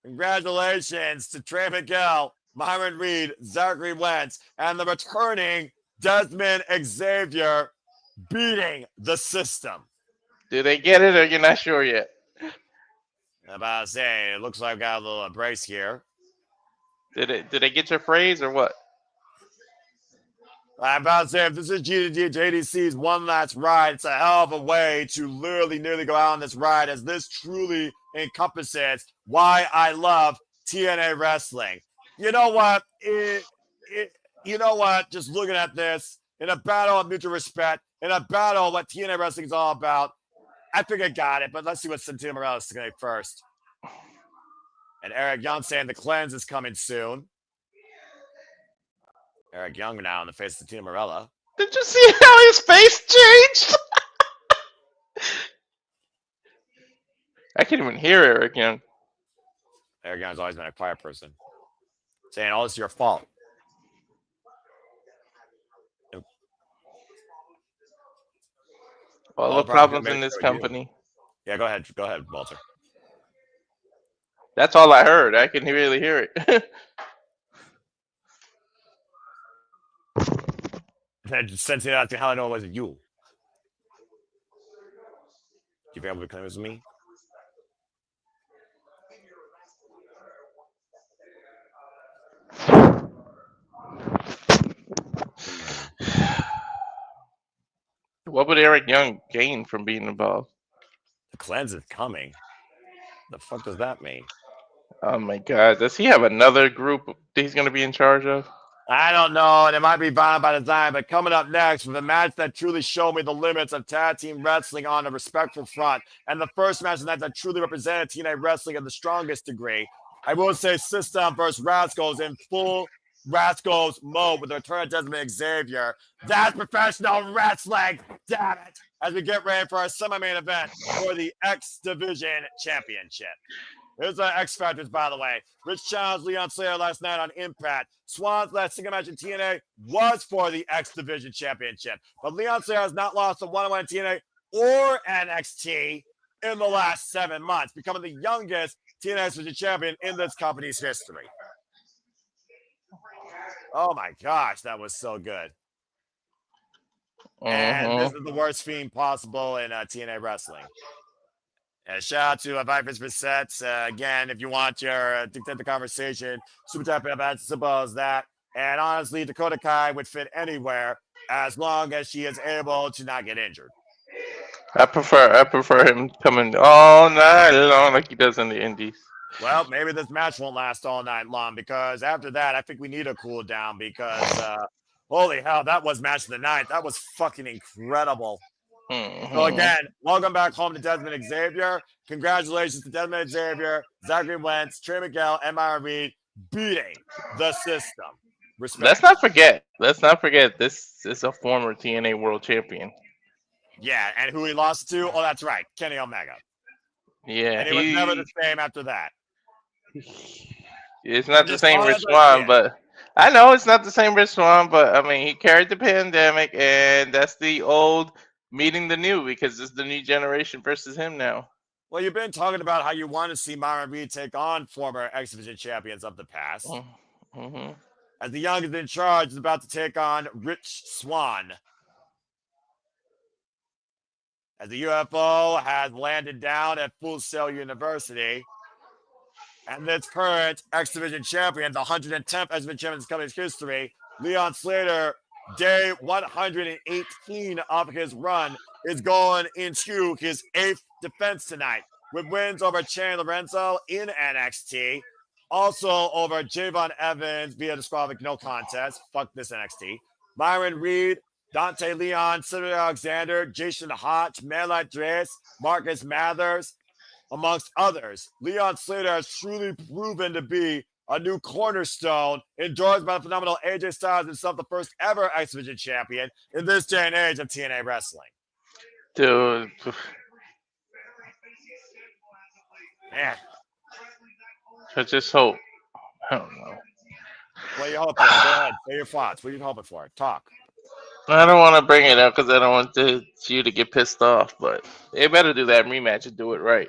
Congratulations to Trey Miguel, Myron Reed, Zachary Wentz, and the returning Desmond Xavier beating the system. Did they get it or you're not sure yet? I'm about to say, it looks like I've got a little brace here. Did they get your phrase or what? I'm about to say, if this is JDC's one last ride, it's a hell of a way to literally nearly go out on this ride, as this truly encompasses why I love TNA wrestling. You know what? You know what? Just looking at this, in a battle of mutual respect, in a battle of what TNA wrestling is all about, I think I got it, but let's see what Santana Morales is going to first. And Eric Young saying the cleanse is coming soon. Eric Young now in the face of Tina Morella. Did you see how his face changed? I can't even hear Eric Young. Eric Young's always been a quiet person. Saying, oh, it's your fault. All the problems in this company. Yeah, go ahead, Walter. That's all I heard. I can really hear it. Since you asked me how I know it wasn't you. Do you think I would claim it was me? What would Eric Young gain from being involved? The cleanse is coming. The fuck does that mean? Oh my god, does he have another group that he's going to be in charge of? I don't know, and it might be violent by design, but coming up next with a match that truly showed me the limits of tag team wrestling on a respectful front, and the first match that truly represented TNA wrestling at the strongest degree. I will say System versus Rascalz in full Rascalz mode with the return of Desmond Xavier. That's professional wrestling, damn it, as we get ready for our semi-main event for the X Division Championship. Here's the X Factors, by the way. Rich challenged Leon Slater last night on Impact. Swann's last single match in TNA was for the X Division Championship. But Leon Slater has not lost a one-on-one in TNA or NXT in the last 7 months, becoming the youngest TNA X Division champion in this company's history. Oh my gosh, that was so good. And this is the worst theme possible in TNA wrestling. Shout out to Vipers for sets. Again, if you want your dictate the conversation, super type of as simple as that. And honestly, Dakota Kai would fit anywhere as long as she is able to not get injured. I prefer him coming all night long like he does in the Indies. Well, maybe this match won't last all night long because after that, I think we need a cool down because holy hell, that was match of the night. That was fucking incredible. So again, welcome back home to Desmond Xavier. Congratulations to Desmond Xavier, Zachary Wentz, Trey, Miguel, and Myron Reed beating the system. Respect. Let's not forget. This is a former TNA World Champion. Yeah, and who he lost to? Oh, that's right, Kenny Omega. Yeah, and he was never the same after that. It's not the same Rich Swann, but I know it's not the same Rich Swann, but I mean he carried the pandemic, and that's the old meeting the new because it's the new generation versus him now. Well, you've been talking about how you want to see Myron Reed take on former X Division champions of the past. As the youngest in charge is about to take on Rich Swann. As the UFO has landed down at Full Sail University. And this current X Division champion, the 110th X Division champion in this company's history, Leon Slater, day 118 of his run, is going into his 8th defense tonight with wins over Chan Lorenzo in NXT, also over Javon Evans via disqualification, no contest. Fuck this NXT. Myron Reed, Dante Leon, Cedric Alexander, Jason Hotch, Manuel Dres, Marcus Mathers, amongst others. Leon Slater has truly proven to be a new cornerstone, endorsed by the phenomenal AJ Styles himself, the first ever X Division champion in this day and age of TNA wrestling. Dude. Man. I just hope. I don't know. What are you hoping for? Go ahead. Say your thoughts. What are you hoping for? Talk. I don't want to bring it up because I don't want you to get pissed off, but they better do that rematch and do it right.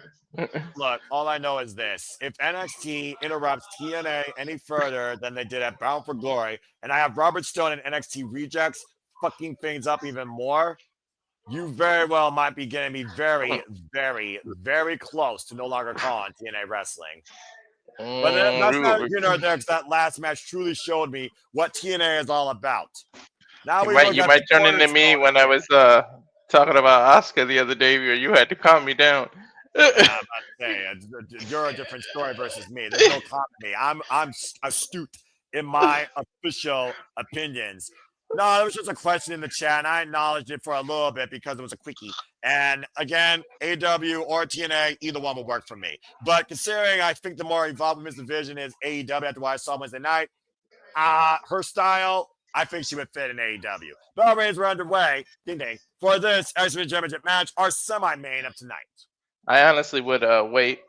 Look, all I know is this. If NXT interrupts TNA any further than they did at Bound for Glory, and I have Robert Stone and NXT Rejects fucking things up even more, you very well might be getting me very, very, very close to no longer calling TNA wrestling. But that's not here nor there because that last match truly showed me what TNA is all about. Now you might turn into me when I was talking about Asuka the other day where you had to calm me down. I'm about to say, you're a different story versus me. There's no comedy. I'm astute in my official opinions. No, it was just a question in the chat, and I acknowledged it for a little bit because it was a quickie. And again, AEW or TNA, either one will work for me. But considering I think the more evolved in this division is AEW after what I saw Wednesday night, her style I think she would fit in AEW. Bell rings were underway. Ding ding. For this X Division Championship match, our semi-main of tonight. I honestly would wait.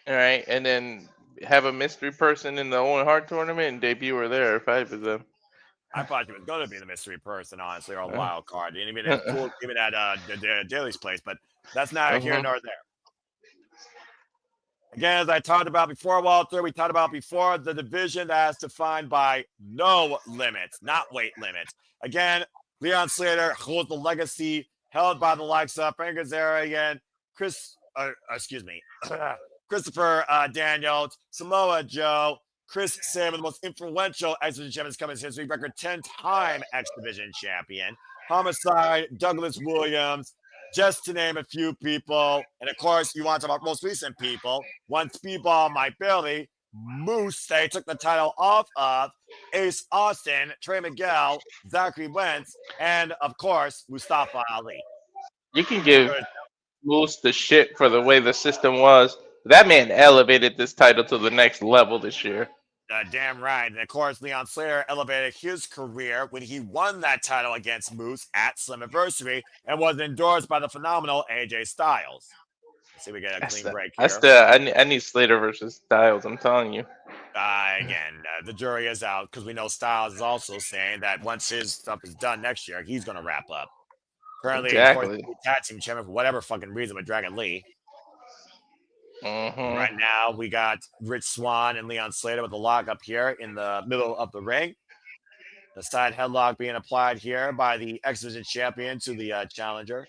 All right, and then have a mystery person in the Owen Hart tournament and debut her there if I was them. I thought she was going to be the mystery person, honestly, or a wild card. And even at Daly's place, but that's not here nor there. Again, as I talked about before, Walter, we talked about before the division that is defined by no limits, not weight limits. Again, Leon Slater holds the legacy held by the likes of Frankie Kazarian, Christopher Daniels, Samoa Joe, Chris Sabin, the most influential X Division champion in company's history, record 10-time X Division champion, Homicide, Douglas Williams, just to name a few people. And of course, you want to talk about most recent people. One Speedball Mike Bailey, Moose, they took the title off of, Ace Austin, Trey Miguel, Zachary Wentz, and of course, Mustafa Ali. You can give Moose the shit for the way the system was. That man elevated this title to the next level this year. Damn right. And of course, Leon Slater elevated his career when he won that title against Moose at Slammiversary and was endorsed by the phenomenal AJ Styles. Let's see, we get a clean break here. I need Slater versus Styles, I'm telling you. Again, the jury is out because we know Styles is also saying that once his stuff is done next year, he's going to wrap up. Currently, exactly. Of course, tag team champion for whatever fucking reason with Dragon Lee. Mm-hmm. Right now, we got Rich Swann and Leon Slater with the lock up here in the middle of the ring. The side headlock being applied here by the X Division champion to the challenger.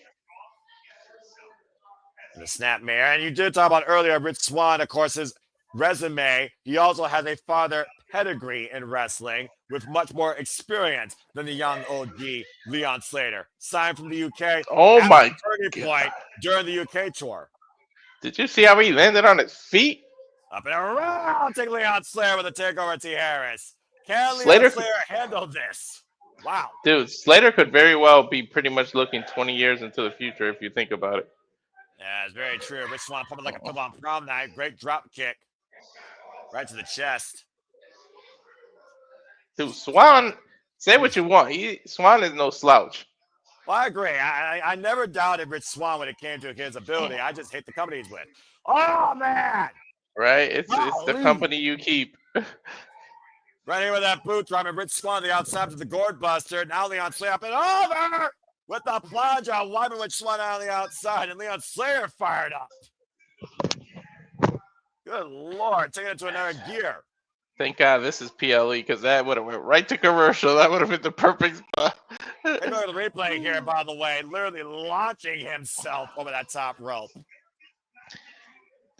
And the snapmare. And you did talk about earlier, Rich Swann, of course, his resume. He also has a father pedigree in wrestling with much more experience than the young OG Leon Slater. Signed from the UK. Oh my turning point during the UK tour. Did you see how he landed on his feet? Up and around, take Leon Slater with a takeover T. Harris. Can Leon Slater handle this? Wow. Dude, Slater could very well be pretty much looking 20 years into the future if you think about it. Yeah, it's very true. Rich Swann pumping like a pub on prom night. Great drop kick. Right to the chest. Dude, Swann, say what you want. Swann is no slouch. Well, I agree. I never doubted Rich Swann when it came to his ability. I just hate the company he's with. Oh, man. Right? It's the company you keep. Right here with that boot drop. And Rich Swann on the outside to the gourd buster. Now Leon Slater up and over with the plunge on wiping Rich Swann on the outside. And Leon Slater fired up. Good Lord. Taking it to another gear. Thank God this is PLE because that would have went right to commercial. That would have been the perfect spot. Look at the replay here, by the way. Literally launching himself over that top rope.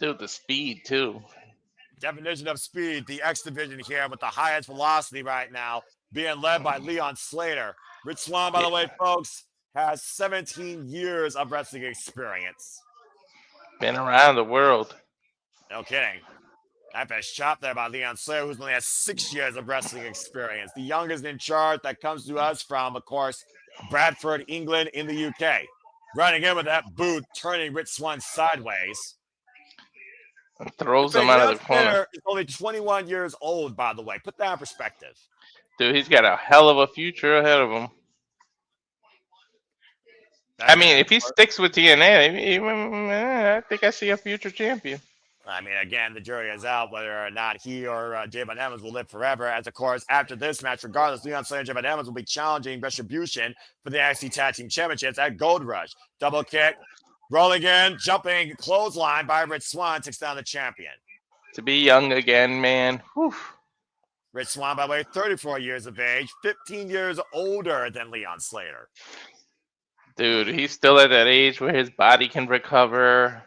Dude, the speed, too. Definition of speed. The X Division here with the highest velocity right now being led by Leon Slater. Rich Swann, by the way, folks, has 17 years of wrestling experience. Been around the world. No kidding. Nice shot there by Leon Slater, who's only has 6 years of wrestling experience. The youngest in charge that comes to us from, of course, Bradford, England, in the UK. Running in with that boot, turning Rich Swann sideways. And throws him out of the corner. He's only 21 years old, by the way. Put that in perspective. Dude, he's got a hell of a future ahead of him. I mean, if he sticks with TNA, I think I see a future champion. I mean, again, the jury is out whether or not he or J.Von Evans will live forever. As, of course, after this match, regardless, Leon Slater and J.Von Evans will be challenging Retribution for the NXT Tag Team Championships at Gold Rush. Double kick, rolling in, jumping, clothesline by Rich Swann takes down the champion. To be young again, man. Whew. Rich Swann, by the way, 34 years of age, 15 years older than Leon Slater. Dude, he's still at that age where his body can recover.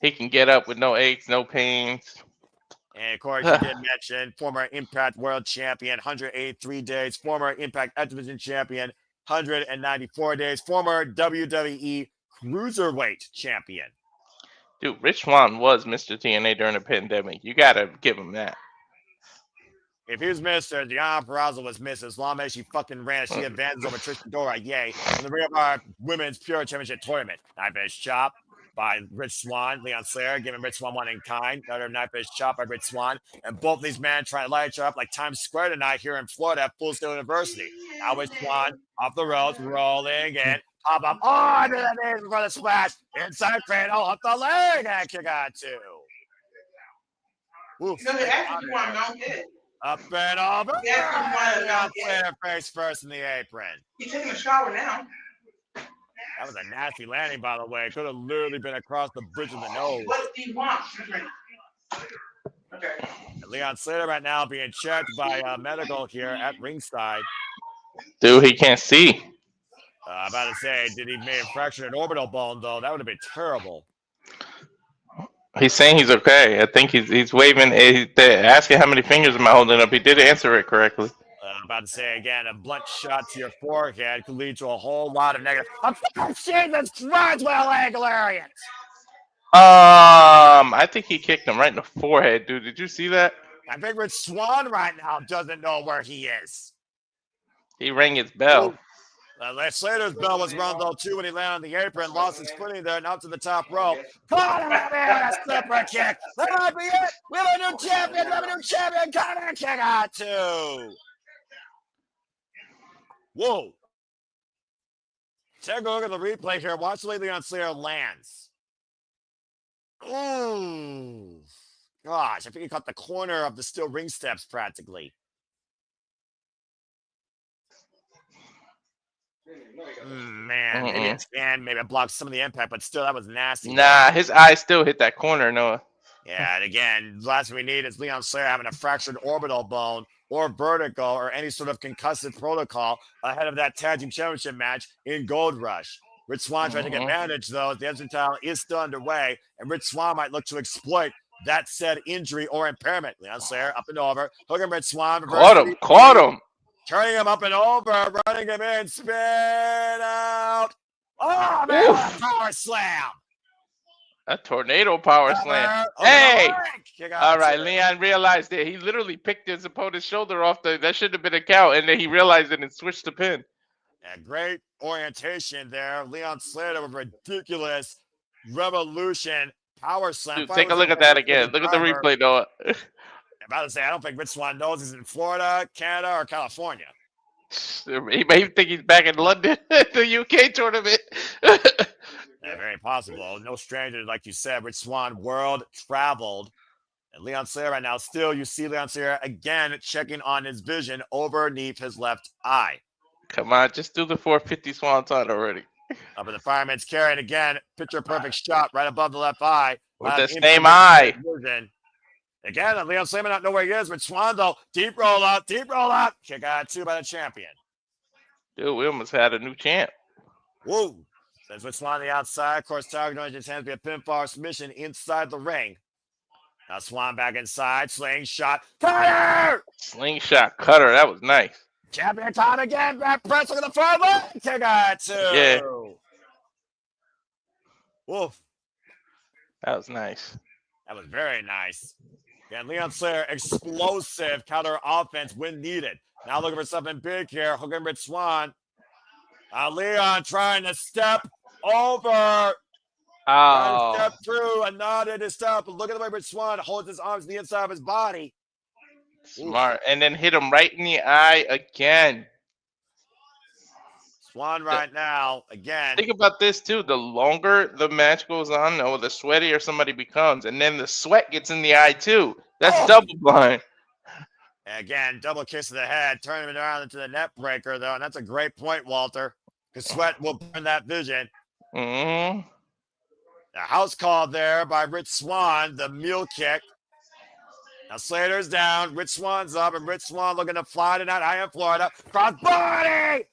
He can get up with no aches, no pains. And of course, you did mention former Impact World Champion, 183 days. Former Impact X Division Champion, 194 days. Former WWE Cruiserweight Champion. Dude, Rich Swann was Mr. TNA during the pandemic. You got to give him that. If he was Mr., Deanna Purrazzo was Mrs. Long as she fucking ran. She advances over Trish Adora, yay. In the Ring of Our Women's Pure Championship Tournament. Nice chop by Rich Swann. Leon Slater giving Rich Swann one in kind. Another knife-edge chop by Rich Swann. And both these men trying to light each other up like Times Square tonight here in Florida at Full Sail University. Now Rich Swann off the ropes, rolling in. Pop up. Oh, under the knees before the splash. Inside cradle, up the leg, and kick out 2. Oof. Up and over. Leon Slater face first in the apron. He's taking a shower now. That was a nasty landing, by the way. Could have literally been across the bridge of the nose. What do you want? Okay. Leon Slater right now being checked by medical here at ringside. Dude, he can't see. I'm about to say, did he may have fractured an orbital bone, though? That would have been terrible. He's saying he's okay. I think he's waving. They're asking how many fingers am I holding up. He did answer it correctly. I'm about to say again, a blunt shot to your forehead could lead to a whole lot of negative. I'm fucking seeing this Hartwell angle, Arians. I think he kicked him right in the forehead, dude. Did you see that? I think Rich Swann right now doesn't know where he is. He rang his bell. Slater's bell was rung though too when he landed on the apron, lost his footing there, and out to the top rope. Caught him there, a slipper kick. That might be it. We have a new champion. We have a new champion. Caught kick out 2. Whoa. Take a look at the replay here. Watch the way Leon Slater lands. Ooh. Gosh, I think he caught the corner of the steel ring steps practically. Man, maybe it's maybe it blocked some of the impact, but still, that was nasty. Nah, his eye still hit that corner, Noah. Yeah, and again, the last thing we need is Leon Slater having a fractured orbital bone or vertigo or any sort of concussive protocol ahead of that tag team championship match in Gold Rush. Rich Swann trying to take advantage, though, as the Edmonton title is still underway, and Rich Swann might look to exploit that said injury or impairment. Leon Slater up and over, hooking Rich Swann. Caught him. Turning him up and over, running him in, spin out. Oh, man, power slam. A tornado power slam. Hey! All right, Leon realized it. He literally picked his opponent's shoulder off. That should have been a count, and then he realized it and switched the pin. Yeah, great orientation there. Leon Slater with ridiculous revolution power slam. Dude, take a look at that again. Look at the replay, Noah. I'm about to say, I don't think Rich Swann knows he's in Florida, Canada, or California. He may think he's back in London at the UK tournament. Yeah, very possible. No stranger, like you said, Rich Swann world traveled. And Leon Slater right now, still, you see Leon Slater again checking on his vision underneath his left eye. Come on, just do the 450 Swanton already. Up in the fireman's carry, and again, picture perfect shot right above the left eye. With the same eye. Vision. Again, Leon Slater not know where he is. Rich Swann, though, deep roll up. Kick out 2 by the champion. Dude, we almost had a new champ. Whoa. Says Rich Swann on the outside. Of course, Tiger joins his hands via pinfall submission inside the ring. Now Swann back inside. Slingshot. Cutter! Slingshot cutter. That was nice. Champion time again. Back press. Look at the front leg. Kick out 2. Yeah. Woof. That was nice. That was very nice. Again, Leon Slater, explosive counter offense when needed. Now looking for something big here. Hooking Rich Swann. Leon trying to step over. Oh. Step through and nodded his step. But look at the way Rich Swann holds his arms to the inside of his body. Smart. Ooh. And then hit him right in the eye again. Swann right now, again. Think about this, too. The longer the match goes on, or the sweatier somebody becomes. And then the sweat gets in the eye, too. That's double blind. Again, double kiss to the head, turning it around into the net breaker, though. And that's a great point, Walter, because sweat will burn that vision. Mm-hmm. The house call there by Rich Swann, the mule kick. Now Slater's down, Rich Swann's up, and Rich Swann looking to fly tonight high in Florida. Cross body!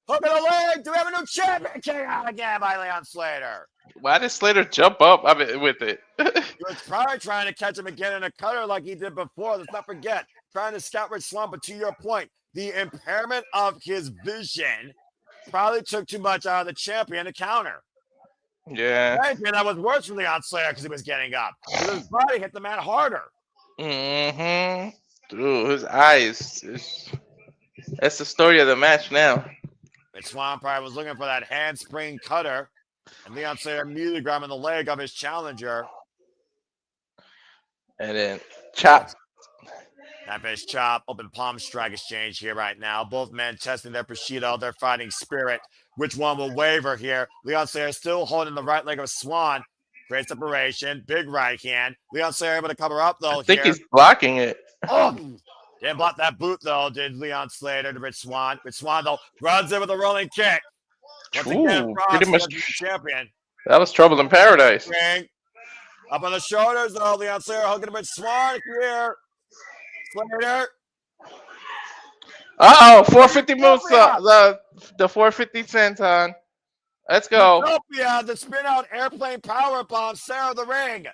Hook of the leg! Do we have a new champion? Kick out again by Leon Slater. Why did Slater jump up with it? He was probably trying to catch him again in a cutter like he did before. Let's not forget, trying to scout Rich Swann, but to your point, the impairment of his vision probably took too much out of the champion to counter. Yeah. That was worse for Leon Slater because he was getting up. His body hit the man harder. Mm-hmm. Dude, his eyes. That's the story of the match now. Rich Swann probably was looking for that handspring cutter. And Leon Slater immediately grabbing the leg of his challenger. And then chop. That fish chop, open palm strike exchange here right now. Both men testing their Bushido, their fighting spirit. Which one will waver here? Leon Slater still holding the right leg of Swann. Great separation, big right hand. Leon Slater able to cover up though. I think he's blocking it. Oh, didn't block that boot though, did Leon Slater to Rich Swann. Rich Swann though runs in with a rolling kick. Once again, pretty much champion. That was trouble in paradise. Ring. Up on the shoulders though, Leon Slater hugging Rich Swann here. Slater. Oh, 450 moves. The 450 senton. Let's go. Utopia, the spin out airplane power bomb, center of the ring.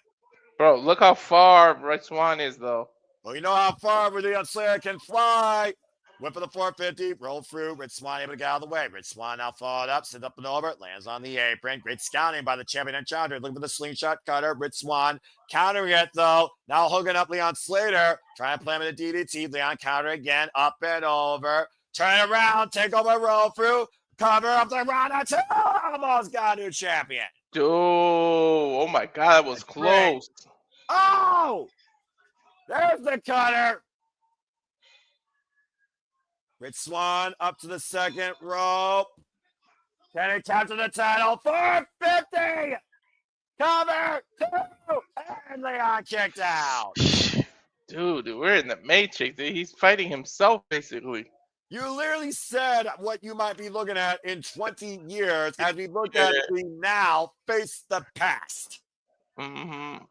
Bro, look how far Rich Swann is though. Well, you know how far Leon Slater can fly. Whip for the 450, roll through. Rich Swann able to get out of the way. Rich Swann now followed up, sends up and over, lands on the apron. Great scouting by the champion and challenger. Looking for the slingshot cutter. Rich Swann countering it though. Now hooking up Leon Slater. Trying to play him in the DDT. Leon counter again. Up and over. Turn around. Take over, roll through. Cover up the round or two. Almost got a new champion. Dude, oh my God, that was close. Oh! There's the cutter. Rich Swann up to the second rope. Can he capture the title? 450! Cover! 2! And Leon kicked out. Dude, we're in the Matrix. Dude. He's fighting himself, basically. You literally said what you might be looking at in 20 years as we look at the now face the past. Mm-hmm.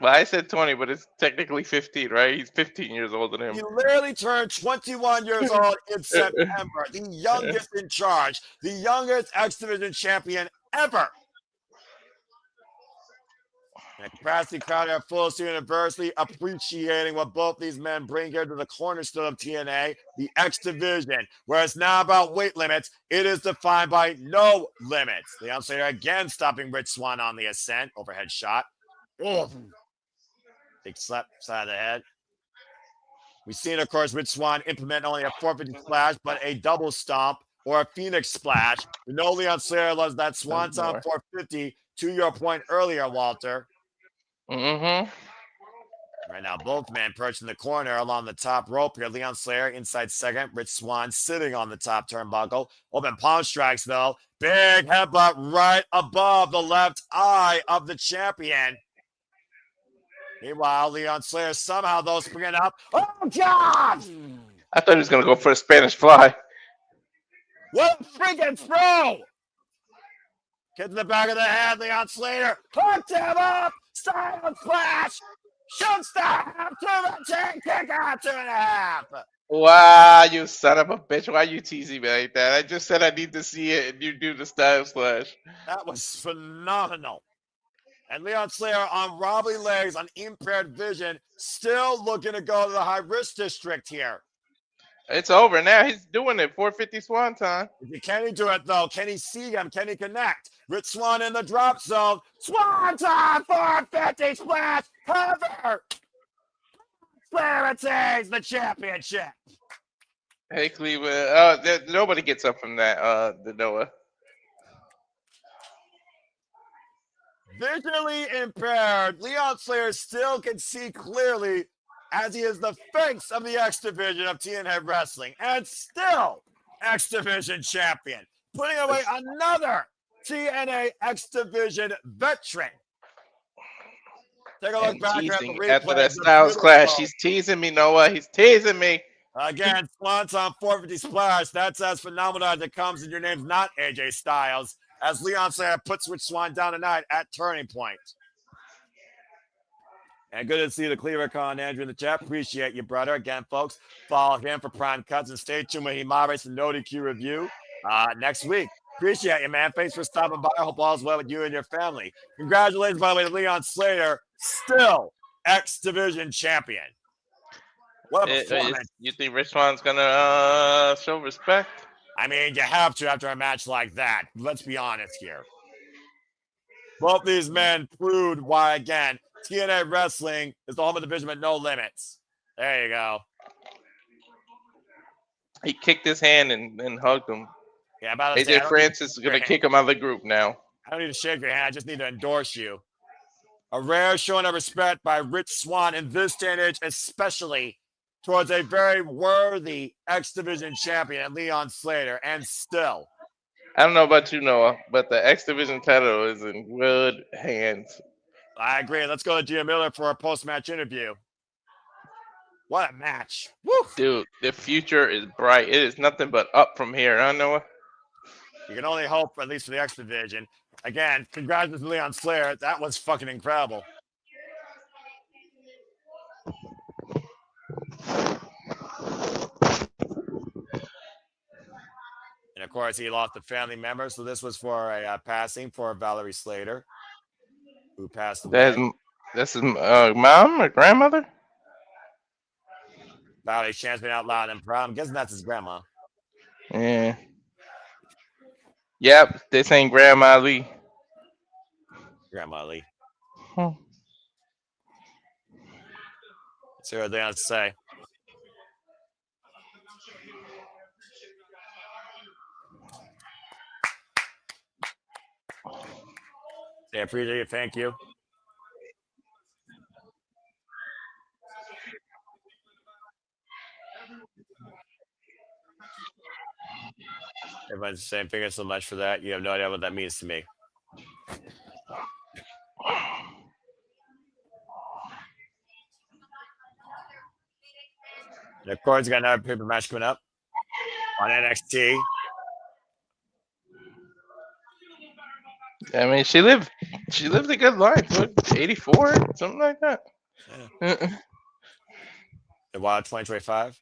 Well, I said 20, but it's technically 15, right? He's 15 years older than him. He literally turned 21 years old in September. The youngest in charge. The youngest X Division champion ever. And Cassie crowd at Full Steel University appreciating what both these men bring here to the cornerstone of TNA, the X Division. Where it's not about weight limits, it is defined by no limits. Leon Slater again stopping Rich Swann on the ascent. Overhead shot. Oh. Big slap side of the head. We've seen, of course, Rich Swann implement not only a 450 splash, but a double stomp or a Phoenix splash. We know Leon Slater loves that Swanton 450 to your point earlier, Walter. Mm-hmm. Right now, both men perched in the corner along the top rope here. Leon Slater inside second. Rich Swann sitting on the top turnbuckle. Open palm strikes, though. Big headbutt right above the left eye of the champion. Meanwhile, Leon Slater somehow, though, springing up. Oh, God! I thought he was going to go for a Spanish fly. What a freaking throw! Kick to the back of the head, Leon Slater. Hooked him up! Silent splash! Shoot star! 2-10, kick out, 2.5. Wow, you son of a bitch. Why are you teasing me like that? I just said I need to see it, and you do the style slash. That was phenomenal. And Leon Slater on wobbly legs, on impaired vision, still looking to go to the high-risk district here. It's over now. He's doing it. 450 Swanton. Can he do it, though? Can he see him? Can he connect? Rich Swann in the drop zone. Swanton, 450 splash, cover. Slater retains the championship. Hey, Cleveland. Nobody gets up from that, the Noah. Visually impaired, Leon Slater still can see clearly as he is the face of the X Division of TNA Wrestling and still X Division champion, putting away another TNA X Division veteran. Take a look back at the replay. After that Styles clash, he's teasing me, Noah. He's teasing me. Again, Swanton 450 splash. That's as phenomenal as it comes, and your name's not AJ Styles. As Leon Slater puts Rich Swann down tonight at Turning Point. And good to see the Cleaver Con Andrew in the chat. Appreciate you, brother. Again, folks, follow him for prime cuts and stay tuned when he moderates the No DQ review next week. Appreciate you, man. Thanks for stopping by. I hope all's well with you and your family. Congratulations, by the way, to Leon Slater, still X Division champion. What a performance. You think Rich Swann's going to show respect? I mean, you have to after a match like that. Let's be honest here. Both these men proved why, again, TNA Wrestling is the home of the division with no limits. There you go. He kicked his hand and hugged him. Yeah, about AJ Francis is going to kick him out of the group now. I don't need to shake your hand. I just need to endorse you. A rare showing of respect by Rich Swann in this day and age, especially towards a very worthy X Division champion, Leon Slater. And still, I don't know about you, Noah, but the X Division title is in good hands. I agree. Let's go to Gia Miller for a post-match interview. What a match. Woo! Dude, the future is bright. It is nothing but up from here, huh, Noah? You can only hope, at least for the X Division. Again, congratulations to Leon Slater. That was fucking incredible. And of course, he lost a family member. So this was for a passing for Valerie Slater, who passed away. That's his mom or grandmother? Valerie chants me out loud and proud. I'm guessing that's his grandma. Yeah. Yep, this ain't Grandma Lee. Grandma Lee. Huh. Let's hear what they have to say. Say, I appreciate it. Thank you. Everyone's saying, thank you so much for that. You have no idea what that means to me. And of course, we got another paper match coming up on NXT. I mean, she lived a good life. What, 84, something like that. Yeah. The Wild 2025.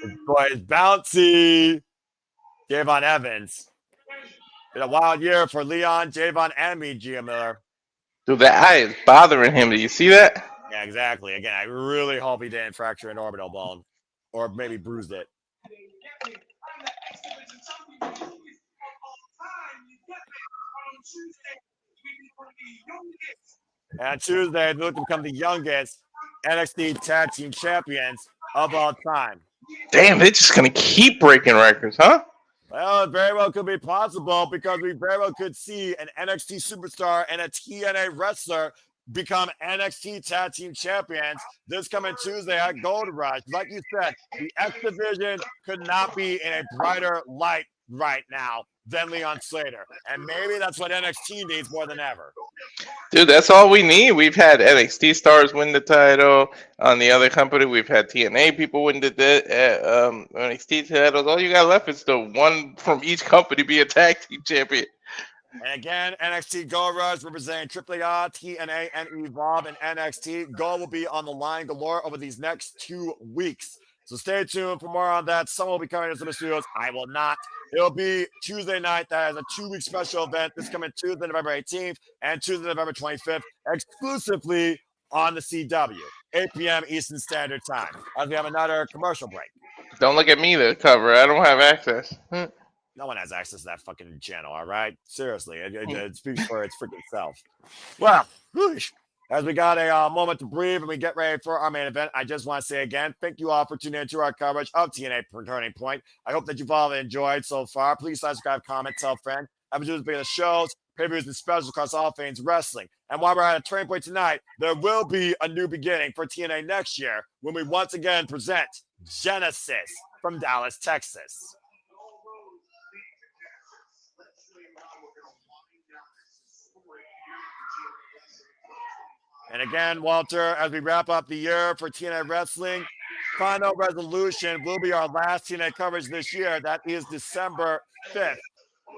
His boy is bouncy. Javon Evans. Been a wild year for Leon, Javon, and me, Gia Miller. Dude, that eye is bothering him. Do you see that? Yeah, exactly. Again, I really hope he didn't fracture an orbital bone or maybe bruised it. And Tuesday, they look to become the youngest NXT Tag Team Champions of all time. Damn, they're just going to keep breaking records, huh? Well, it very well could be possible because we very well could see an NXT superstar and a TNA wrestler become NXT Tag Team Champions this coming Tuesday at Gold Rush. Like you said, the X Division could not be in a brighter light right now than Leon Slater. And maybe that's what NXT needs more than ever. Dude, that's all we need. We've had NXT stars win the title. On the other company, we've had TNA people win the NXT titles. All you got left is the one from each company be a tag team champion. And again, NXT Gold Rush representing AAA, TNA, and Evolve and NXT. Gold will be on the line galore over these next 2 weeks. So stay tuned for more on that. Someone will be coming into the studios. I will not. It'll be Tuesday night. That is a 2-week special event. This coming Tuesday, November 18th and Tuesday, November 25th, exclusively on the CW, 8 p.m. Eastern Standard Time. As we have another commercial break. Don't look at me to cover. I don't have access. No one has access to that fucking channel, all right? Seriously, it speaks for its freaking self. Well, whoosh. As we got a moment to breathe and we get ready for our main event, I just want to say again, thank you all for tuning into our coverage of TNA Turning Point. I hope that you've all enjoyed so far. Please subscribe, comment, tell a friend. Episodes of the shows, pay-per-views, and specials across all things wrestling. And while we're at a Turning Point tonight, there will be a new beginning for TNA next year when we once again present Genesis from Dallas, Texas. And again, Walter, as we wrap up the year for TNA Wrestling, Final Resolution will be our last TNA coverage this year. That is December 5th,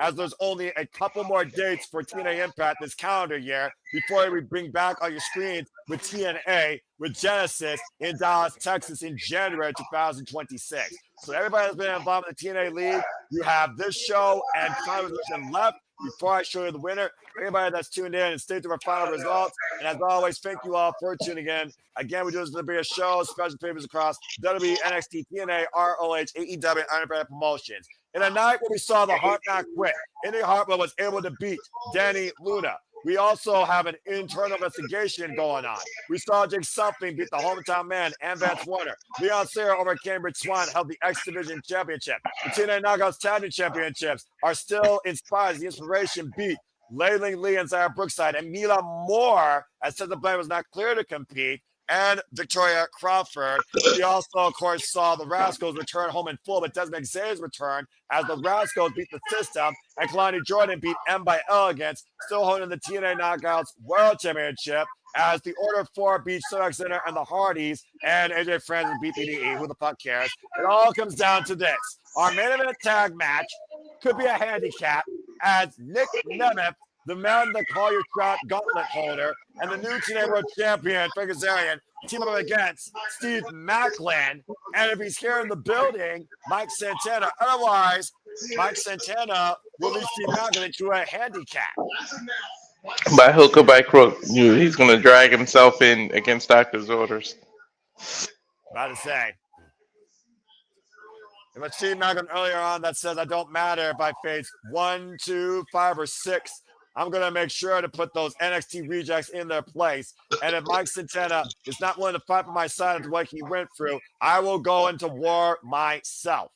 as there's only a couple more dates for TNA Impact this calendar year before we bring back on your screens with TNA with Genesis in Dallas, Texas in January 2026. So everybody that's been involved in the TNA League, you have this show and Final Resolution left. Before I show you the winner, for anybody that's tuned in and stay through our final results. And as always, thank you all for tuning in. Again, we do this to be a show, special papers across WWE, NXT, TNA, ROH, AEW, and Iron Man Promotions. In a night where we saw the Heart not quit, Indi Hartwell was able to beat Dani Luna. we also have an internal investigation going on. We saw Jake Something beat the hometown man and Vance Warner. Leon Sarah over Cambridge Swann held the X Division Championship. The TNA Knockouts Tag Team Championships are still inspired. The Inspiration beat Layling Lee and Zara Brookside and Mila Moore, as Tessa Blaine was not clear to compete, and Victoria Crawford. We also, of course, saw the Rascalz return home in full, but Desmond Xavier's return as the Rascalz beat the system, and Kelani Jordan beat M by Elegance, still holding the TNA Knockouts World Championship, as the Order 4 beat Cedric Center and the Hardys, and AJ Francis beat B.D.E. Who the fuck cares? It all comes down to this. Our main event tag match could be a handicap, as Nick Nemeth, the man that call your shot gauntlet holder, and the new TNA World Champion, Frankie Kazarian, team up against Steve Maclin. And if he's here in the building, Mike Santana. Otherwise, Mike Santana will lead Steve Maclin into a handicap. By hook or by crook, he's going to drag himself in against doctor's orders. About to say. If I see Maclin earlier on that says I don't matter if I face 1, 2, 5, or 6, I'm going to make sure to put those NXT rejects in their place. And if Mike Santana is not willing to fight for my side of what he went through, I will go into war myself.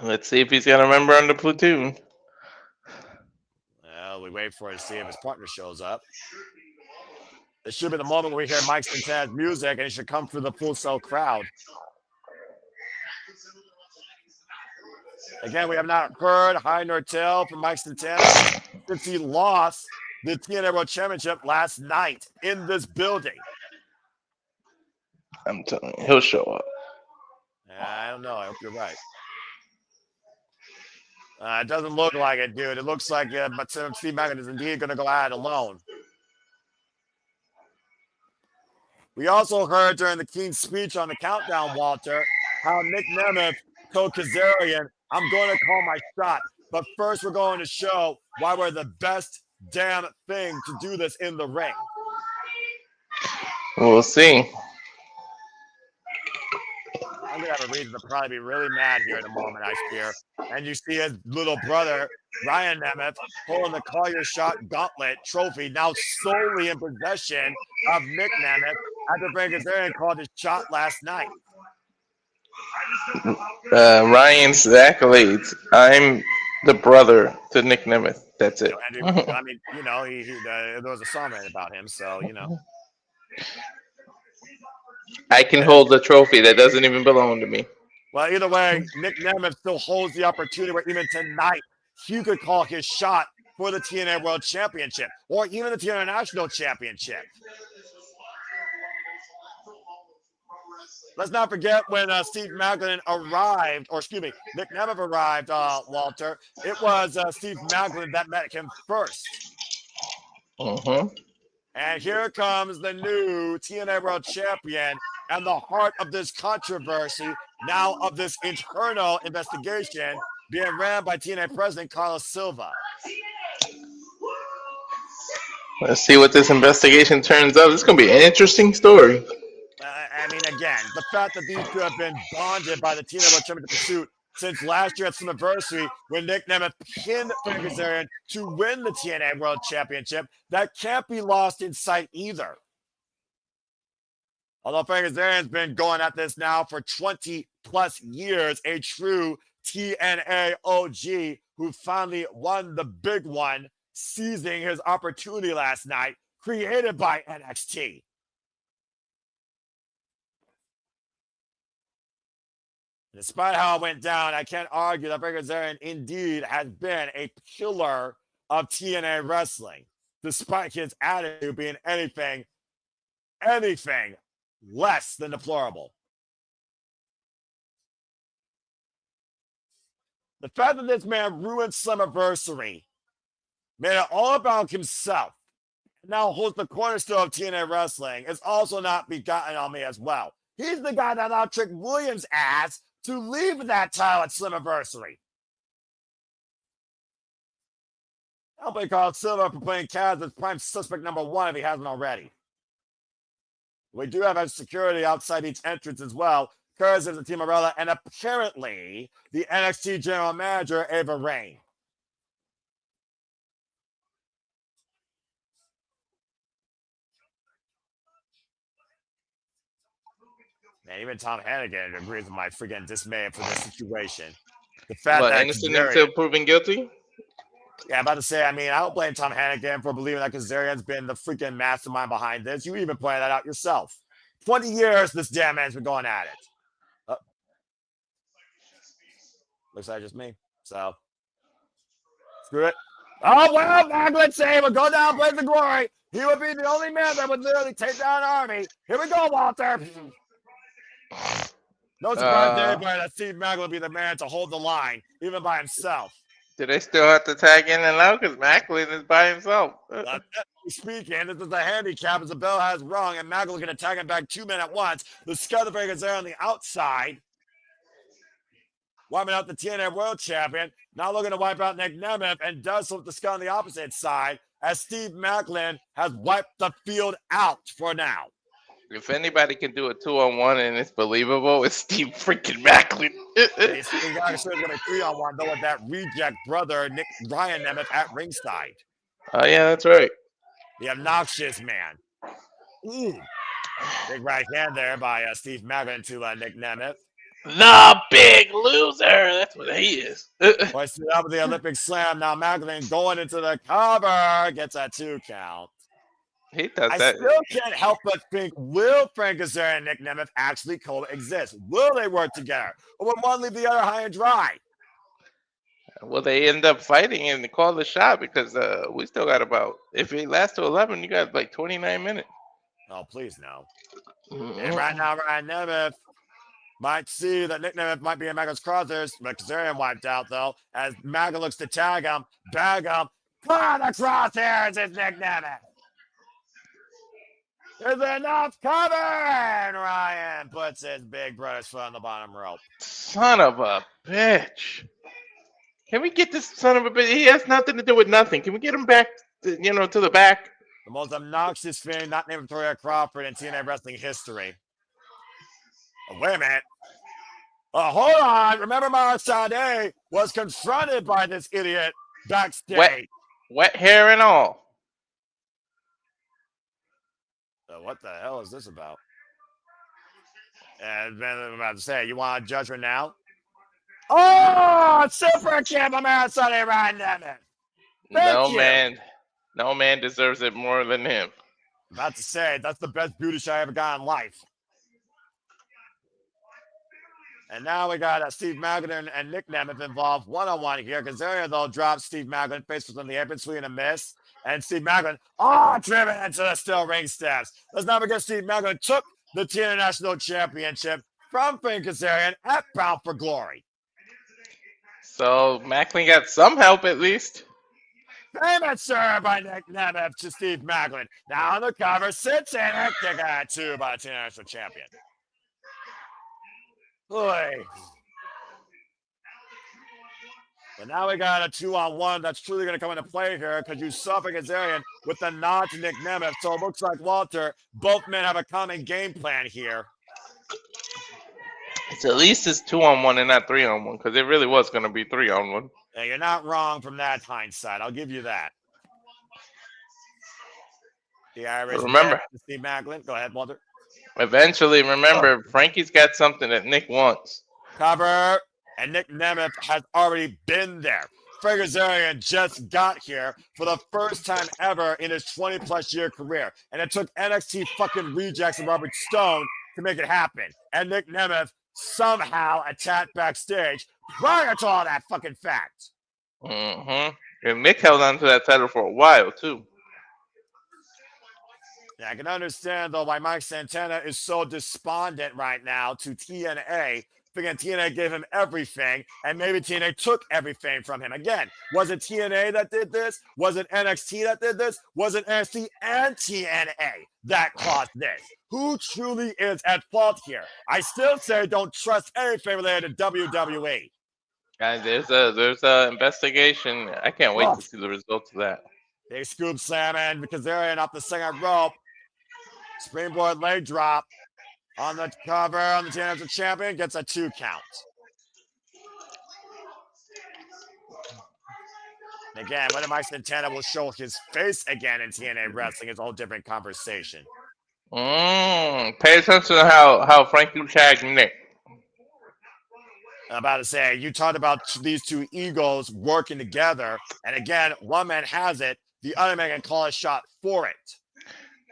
Let's see if he's got a member on the platoon. Well, we wait for it to see if his partner shows up. This should be the moment where we hear Mike Santana's music, and it should come through the Full Sail crowd. Again, we have not heard high nor tail from Mike Santana since he lost the TNA World Championship last night in this building. I'm telling you, he'll show up. I don't know. I hope you're right. It doesn't look like it, dude. It looks like but Steve Maclin is indeed going to go out alone. We also heard during the King's speech on the countdown, Walter, how Nick Nemeth told Kazarian, I'm going to call my shot. But first, we're going to show why we're the best damn thing to do this in the ring. We'll see. I'm going to have a reason to probably be really mad here in a moment, I fear. And you see his little brother, Ryan Nemeth, holding the Call Your Shot Gauntlet trophy, now solely in possession of Nick Nemeth after Frankie Kazarian called his shot last night. Ryan's accolades. I'm the brother to Nick Nemeth. That's it. I mean, there was a song written about him, so, I can hold the trophy that doesn't even belong to me. Well, either way, Nick Nemeth still holds the opportunity where even tonight he could call his shot for the TNA World Championship or even the TNA National Championship. Let's not forget when Steve Maclin arrived, Nick Nemeth arrived, Walter. It was Steve Maclin that met him first. And here comes the new TNA World Champion and the heart of this controversy, now of this internal investigation being ran by TNA President Carlos Silva. Let's see what this investigation turns out. It's going to be an interesting story. I mean, again, the fact that these two have been bonded by the TNA World Championship pursuit since last year at Slammiversary when Nick Nemeth pinned Frankie Kazarian to win the TNA World Championship, that can't be lost in sight either. Although Frankie Kazarian's been going at this now for 20-plus years, a true TNA OG who finally won the big one, seizing his opportunity last night, created by NXT. Despite how it went down, I can't argue that Frankie Kazarian indeed has been a pillar of TNA wrestling, despite his attitude being anything less than deplorable. The fact that this man ruined Slammiversary, made it all about himself, and now holds the cornerstone of TNA wrestling is also not begotten on me as well. He's the guy that allowed Trick Williams' ass to leave that title at Slammiversary. I'll play Carl Silva for playing Kaz as prime suspect number 1 if he hasn't already. We do have security outside each entrance as well. Curtis is the Team Morella, and apparently the NXT General Manager, Ava Rain. And even Tom Hannigan agrees with my freaking dismay for this situation. The fact What, that innocent until proven guilty? Yeah, I'm about to say, I mean, I don't blame Tom Hannigan for believing that Kazarian's been the freaking mastermind behind this. You even pointed that out yourself. 20 years this damn man's been going at it. Looks like just me. So, screw it. Oh, well, Maclin save will go down, blaze the glory. He would be the only man that would literally take down an army. Here we go, Walter. No surprise to anybody that Steve Maclin would be the man to hold the line, even by himself. Do they still have to tag in and out? Because Maclin is by himself. Speaking, this is a handicap as the bell has rung, and Maclin's going to tag him back 2 men at once. The Skeleton is there on the outside. Wiping out the TNA World Champion. Now looking to wipe out Nick Nemeth, and does so with the Skull on the opposite side, as Steve Maclin has wiped the field out for now. If anybody can do a 2-on-1 and it's believable, it's Steve freaking Maclin. He's going to 3-on-1 though with that reject brother Ryan Nemeth at ringside. Oh yeah, that's right. The obnoxious man. Ooh. Big right hand there by Steve Maclin to Nick Nemeth. The big loser. That's what he is. Hoisted up with the Olympic slam. Now Maclin going into the cover. Gets a 2 count. He does I that. still can't help but think, will Frank Kazarian and Nick Nemeth actually coexist? Will they work together? Or will one leave the other high and dry? Well, they end up fighting and they call the shot because we still got about, if it lasts to 11, you got like 29 minutes. Oh, please no. And right now, Ryan Nemeth might see that Nick Nemeth might be in Maclin's crosshairs, but Kazarian wiped out, though, as Maclin looks to tag him, bag him. Come on, the crosshairs is Nick Nemeth. There's enough cover, and Ryan puts his big brother's foot on the bottom rope. Son of a bitch. Can we get this son of a bitch? He has nothing to do with nothing. Can we get him back, to the back? The most obnoxious thing not named Victoria Crawford in TNA wrestling history. Oh, wait a minute. Hold on. Remember, Sade was confronted by this idiot backstage. Wet hair and all. So what the hell is this about? And then I'm about to say, you want a judgment now? Oh, super champ, Sade Ryan Nemeth. No man deserves it more than him. About to say, that's the best beauty shot I ever got in life. And now we got Steve Maclin and Nick Nemeth involved one-on-one here. Kazarian, though, drops Steve Maclin, face was on the apron, swinging a miss. And Steve Maclin, driven into the steel ring steps. Let's not forget Steve Maclin took the TNA National Championship from Frank Kazarian at Bound for Glory. So Maclin got some help at least. Famous serve by Nick Nemeth to Steve Maclin. Now on the cover, sits in a kick at 2 by the TNA National Champion. Boy. But now we got a 2-on-1 that's truly going to come into play here because you suffer Kazarian with the nod to Nick Nemeth. So it looks like, Walter, both men have a common game plan here. It's at least it's 2-on-1 and not 3-on-1 because it really was going to be 3-on-1. Yeah, you're not wrong from that hindsight. I'll give you that. The Irish. Remember, Steve Maclin. Go ahead, Walter. Eventually, remember, Frankie's got something that Nick wants. Cover. And Nick Nemeth has already been there. Frank Kazarian just got here for the first time ever in his 20-plus year career. And it took NXT fucking rejects and Robert Stone to make it happen. And Nick Nemeth somehow attacked backstage prior to all that fucking fact. And Nick held on to that title for a while, too. Yeah, I can understand, though, why Mike Santana is so despondent right now to TNA. Thinking TNA gave him everything, and maybe TNA took everything from him. Again, was it TNA that did this? Was it NXT that did this? Was it NXT and TNA that caused this? Who truly is at fault here? I still say don't trust anything related to WWE. Guys, there's a investigation. I can't wait to see the results of that. Big scoop slam and Kazarian off the second rope. Springboard leg drop. On the cover, on the TNA champion, gets a 2 count. And again, whether Mike Santana will show his face again in TNA wrestling is a whole different conversation. Pay attention to how Frankie tagged Nick. I'm about to say, you talked about these two egos working together. And again, one man has it, the other man can call a shot for it.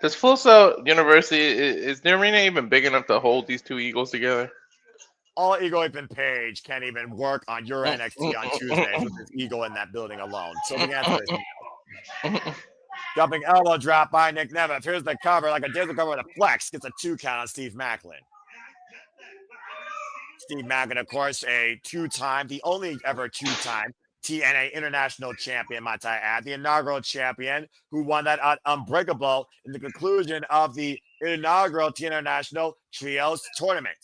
Does Full Sail University, is the arena even big enough to hold these two egos together? All Ego even Page can't even work on your NXT on Tuesdays with his ego in that building alone. So the answer is no. Jumping elbow drop by Nick Nemeth. Here's the cover, like a diesel cover with a flex. Gets a 2 count on Steve Maclin. Steve Maclin, of course, the only ever two-time TNA International Champion, might I add. The inaugural champion who won that Unbreakable in the conclusion of the inaugural TNA International Trios Tournament.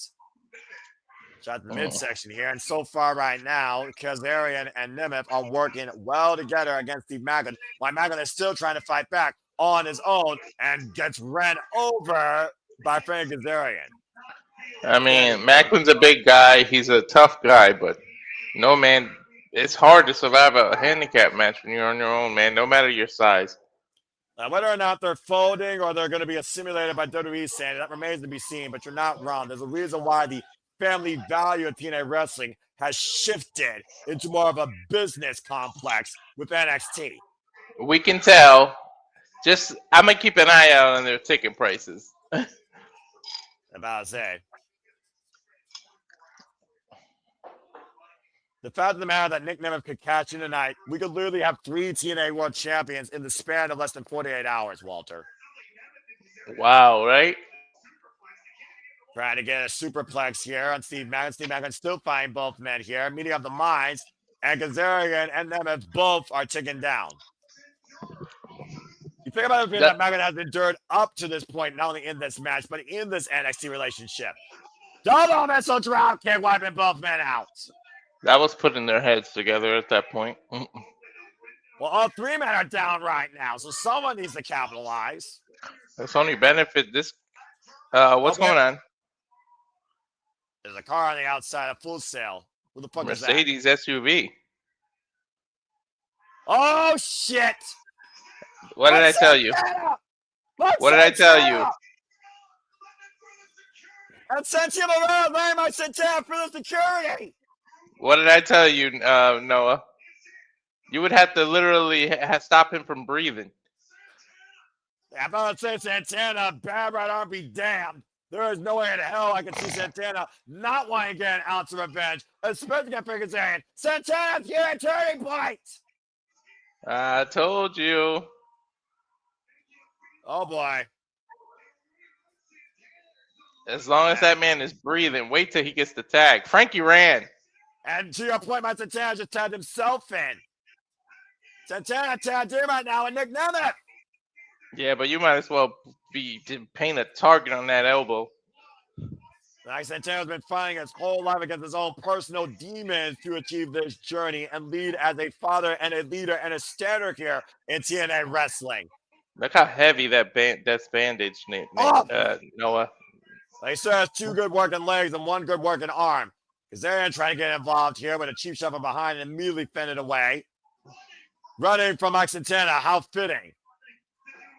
Shot the midsection here, and so far right now, Kazarian and Nemeth are working well together against Steve Maclin, while Maclin is still trying to fight back on his own and gets ran over by Frankie Kazarian. I mean, Maclin's a big guy. He's a tough guy, but no, man, it's hard to survive a handicap match when you're on your own, man, no matter your size. Whether or not they're folding or they're going to be assimilated by WWE, Sandy, that remains to be seen, but you're not wrong. There's a reason why the family value of TNA wrestling has shifted into more of a business complex with NXT. We can tell. I'm going to keep an eye out on their ticket prices. About to say. The fact of the matter that Nick Nemeth could catch in tonight, we could literally have 3 TNA World Champions in the span of less than 48 hours, Walter. Wow, right? Trying to get a superplex here on Steve Maclin. Steve Maclin still fighting both men here. Meeting of the minds. And Kazarian and Nemeth both are ticking down. You think about everything that Maclin has endured up to this point, not only in this match, but in this NXT relationship. Double missile drop kick, wiping both men out. That was putting their heads together at that point. Well, all 3 men are down right now, so someone needs to capitalize. That's only benefit this. What's going on? There's a car on the outside of Full Sail. Who the fuck Mercedes is that? SUV. Oh, shit! What did I tell you? What did I tell you? And sent him around, man, my Santana for the security! What did I tell you, Noah? You would have to literally stop him from breathing. I'm about to say Santana, bad right arm be damned. There is no way in hell I can see Santana not wanting to get an ounce of revenge, especially against Frankie Kazarian. Santana's here at turning point! I told you. Oh, boy. As long as that man is breathing, wait till he gets the tag. Frankie ran. And to your point, my Santana just tagged himself in. Santana tagged him right now, and Nick Nemeth. Yeah, but you might as well paint a target on that elbow. Like Santana's been fighting his whole life against his own personal demons to achieve this journey and lead as a father and a leader and a standard here in TNA wrestling. Look how heavy that's bandage, Noah. He still has 2 good working legs and 1 good working arm. Kazarian trying to get involved here with a cheap shot from behind and immediately fended away. Running from Mike Santana, how fitting.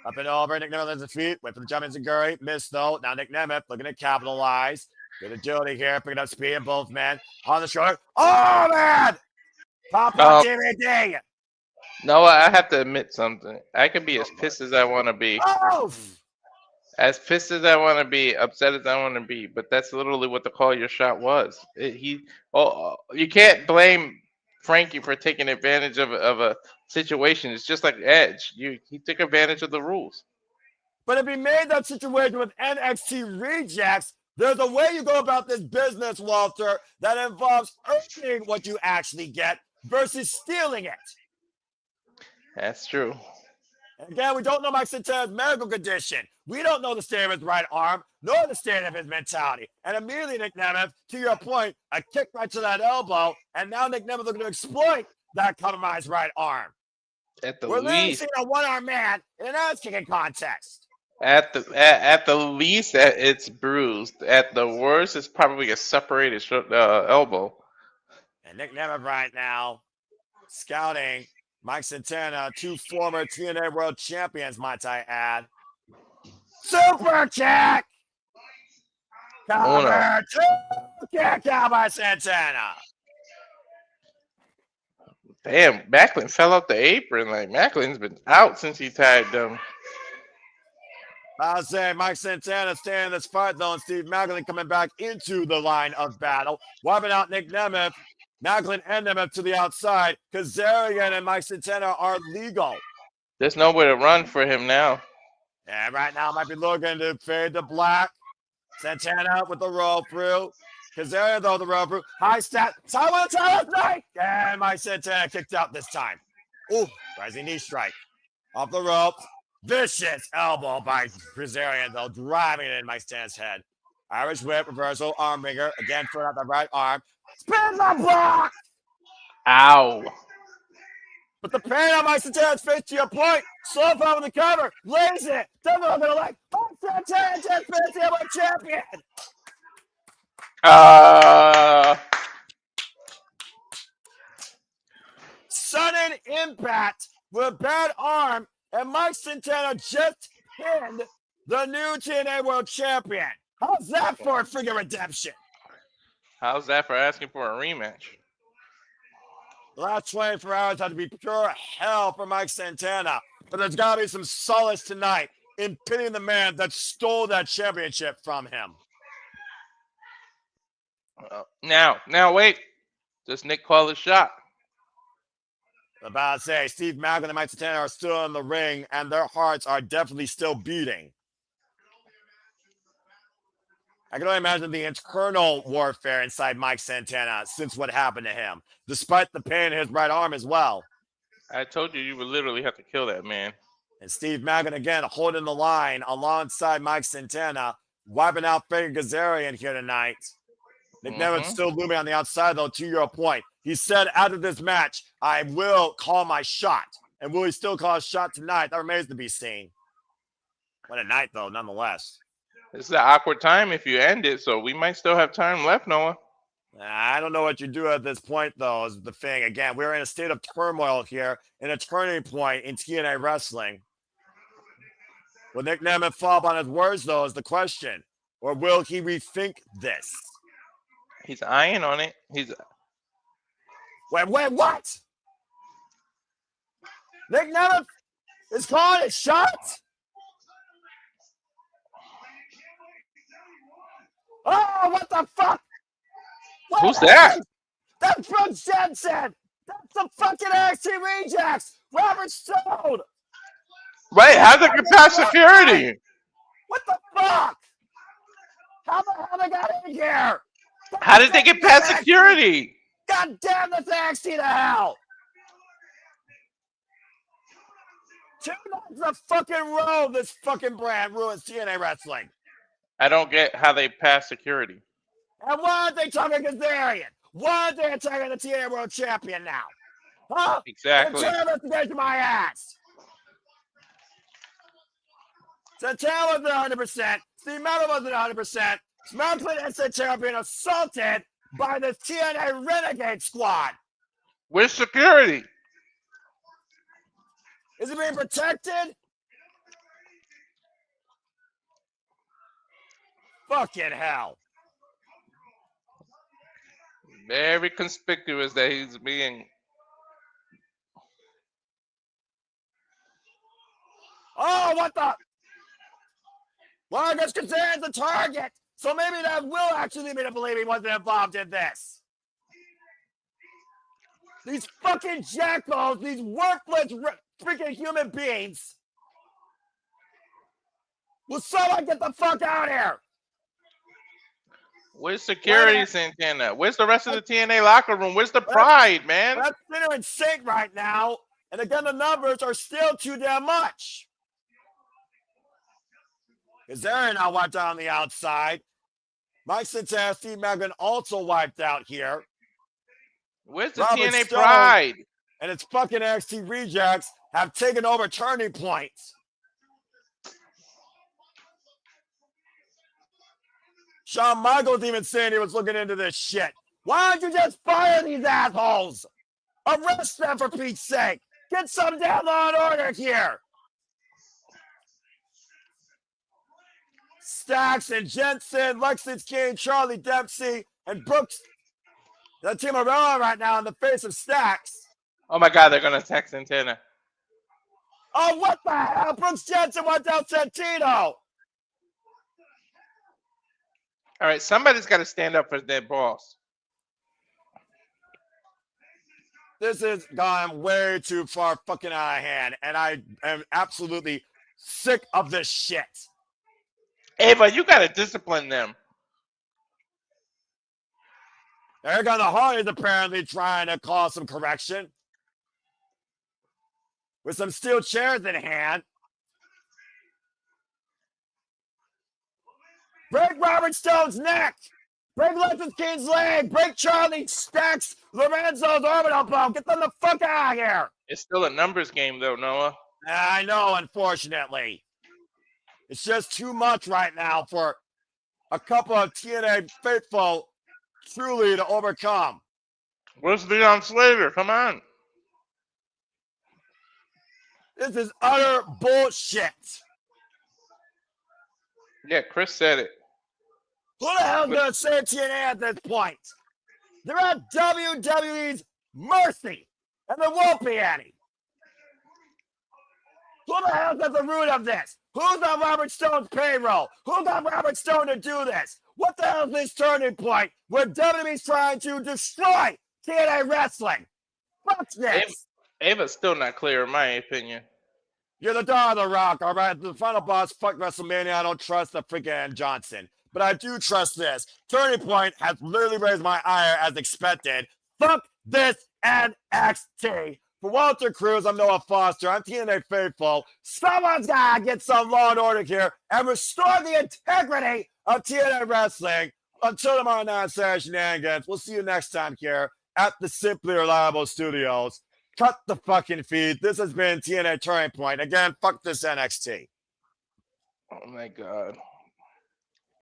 Up and over, Nick Nemeth lands his feet. Wait for the jump into Guri. Missed though. Now Nick Nemeth looking to capitalize. Good agility here, picking up speed in both men. On the shoulder. Oh, man! Pop DVD! Noah, I have to admit something. I can be as pissed as I want to be. Oh! As pissed as I want to be, upset as I want to be, but that's literally what the call your shot was. You can't blame Frankie for taking advantage of a situation. It's just like Edge. He took advantage of the rules. But if he made that situation with NXT rejects, there's a way you go about this business, Walter, that involves earning what you actually get versus stealing it. That's true. And again, we don't know Mike Santana's medical condition. We don't know the state of his right arm, nor the state of his mentality. And immediately, Nick Nemeth, to your point, a kick right to that elbow, and now Nick Nemeth looking to exploit that compromised right arm. We're literally seeing a one-arm man in an ass-kicking contest. At the least, it's bruised. At the worst, it's probably a separated elbow. And Nick Nemeth right now scouting Mike Santana, 2 former TNA World Champions, might I add. Super kick. Cover 2. Kick out by Santana. Damn, Maclin fell off the apron. Like, Maclin's been out since he tagged him. I'll say Mike Santana staying in this fight, though, and Steve Maclin coming back into the line of battle. Wiping out Nick Nemeth. Maclin and Nemeth to the outside. Kazarian and Mike Santana are legal. There's nowhere to run for him now. And right now might be looking to fade to black. Santana with the roll through. Kazarian, though, the roll through. High stat. Time night. And Mike Santana kicked out this time. Ooh, rising knee strike. Off the ropes. Vicious elbow by Kazarian, though, driving it in Mike Santana's head. Irish whip, reversal, arm wringer. Again, put out the right arm. Spin the block. Ow. But the pain on Mike Santana's face, to your point. Slow up on the cover. Lays it. Doesn't look at it like Mike Santana just finished the world champion. Sudden impact with a bad arm, and Mike Santana just pinned the new TNA World Champion. How's that for a figure redemption? How's that for asking for a rematch? The last 24 hours had to be pure hell for Mike Santana, but there's got to be some solace tonight in pinning the man that stole that championship from him. Now, wait. Does Nick call the shot? About to say, Steve Maclin and Mike Santana are still in the ring, and their hearts are definitely still beating. I can only imagine the internal warfare inside Mike Santana since what happened to him, despite the pain in his right arm as well. I told you would literally have to kill that man. And Steve Maclin again holding the line alongside Mike Santana, wiping out Frankie Kazarian here tonight. Nick Nemeth still looming on the outside, though, to your point. He said after this match, I will call my shot. And will he still call a shot tonight? That remains to be seen. What a night, though, nonetheless. This is an awkward time if you end it, so we might still have time left, Noah. I don't know what you do at this point, though, is the thing. Again, we're in a state of turmoil here, in a turning point in TNA wrestling. Will Nick Nemeth fall on his words, though, is the question. Or will he rethink this? He's eyeing on it. Wait, what? Nick Nemeth is calling a shot? Oh, what the fuck? What Who's that? That's Brookside. That's the fucking NXT Rejects. Robert Stone. Right, how'd they get past security? What the fuck? How the hell they got in here? How did they get past security? God damn, that's NXT to hell. 2 nights a fucking row, this fucking brand ruins TNA wrestling. I don't get how they pass security. And why aren't they talking Kazarian? Why aren't they attacking the TNA World Champion now? Huh? Exactly. Investigation my ass. Santana wasn't 100%. Steve Maclin wasn't 100%. Maclin and Santana being assaulted by the TNA Renegade Squad. Where's security? Is it being protected? Fucking hell. Very conspicuous that he's being... Oh, what the? Well, I guess Kazarian's the target. So maybe that will actually lead me to believe he wasn't involved in this. These fucking jackals, these worthless freaking human beings. Will someone get the fuck out here? Where's security, Santana? Where's the rest of the TNA locker room? Where's the pride, man? That's center in sync right now. And again, the numbers are still too damn much. Kazarian now wiped out on the outside. Mike Santana, Steve Maclin also wiped out here. Where's the Robert TNA Stone pride? And its fucking NXT Rejects have taken over Turning Point. Shawn Michaels even saying he was looking into this shit. Why don't you just fire these assholes? Arrest them for Pete's sake. Get some damn law and order here. Stacks and Jensen, Lexington King, Charlie Dempsey, and Brooks. The team around right now in the face of Stacks. Oh my God, they're gonna attack Santana. Oh, what the hell? Brooks Jensen went down Santino. All right, somebody's got to stand up for their boss. This has gone way too far fucking out of hand, and I am absolutely sick of this shit. Ava, you got to discipline them. There go the Hardys apparently trying to cause some correction. With some steel chairs in hand. Break Robert Stone's neck! Break Lexington King's leg! Break Charlie Stacks Lorenzo's orbital bone! Get them the fuck out of here! It's still a numbers game, though, Noah. I know, unfortunately. It's just too much right now for a couple of TNA faithful truly to overcome. Where's Leon Slater? Come on. This is utter bullshit. Yeah, Chris said it. Who the hell's going to save TNA at this point? They're at WWE's mercy, and there won't be any. Who the hell's at the root of this? Who's on Robert Stone's payroll? Who got Robert Stone to do this? What the hell is this turning point where WWE's trying to destroy TNA wrestling? Fuck this. Ava's still not clear, in my opinion. You're the dog of the rock, all right? The final boss, fuck WrestleMania. I don't trust the freaking Johnson. But I do trust this. Turning Point has literally raised my ire as expected. Fuck this NXT. For Walter Cruz, I'm Noah Foster. I'm TNA faithful. Someone's got to get some law and order here and restore the integrity of TNA wrestling. Until tomorrow night, Saturday Shenanigans. We'll see you next time here at the Simply Reliable Studios. Cut the fucking feed. This has been TNA Turning Point. Again, fuck this NXT. Oh, my God.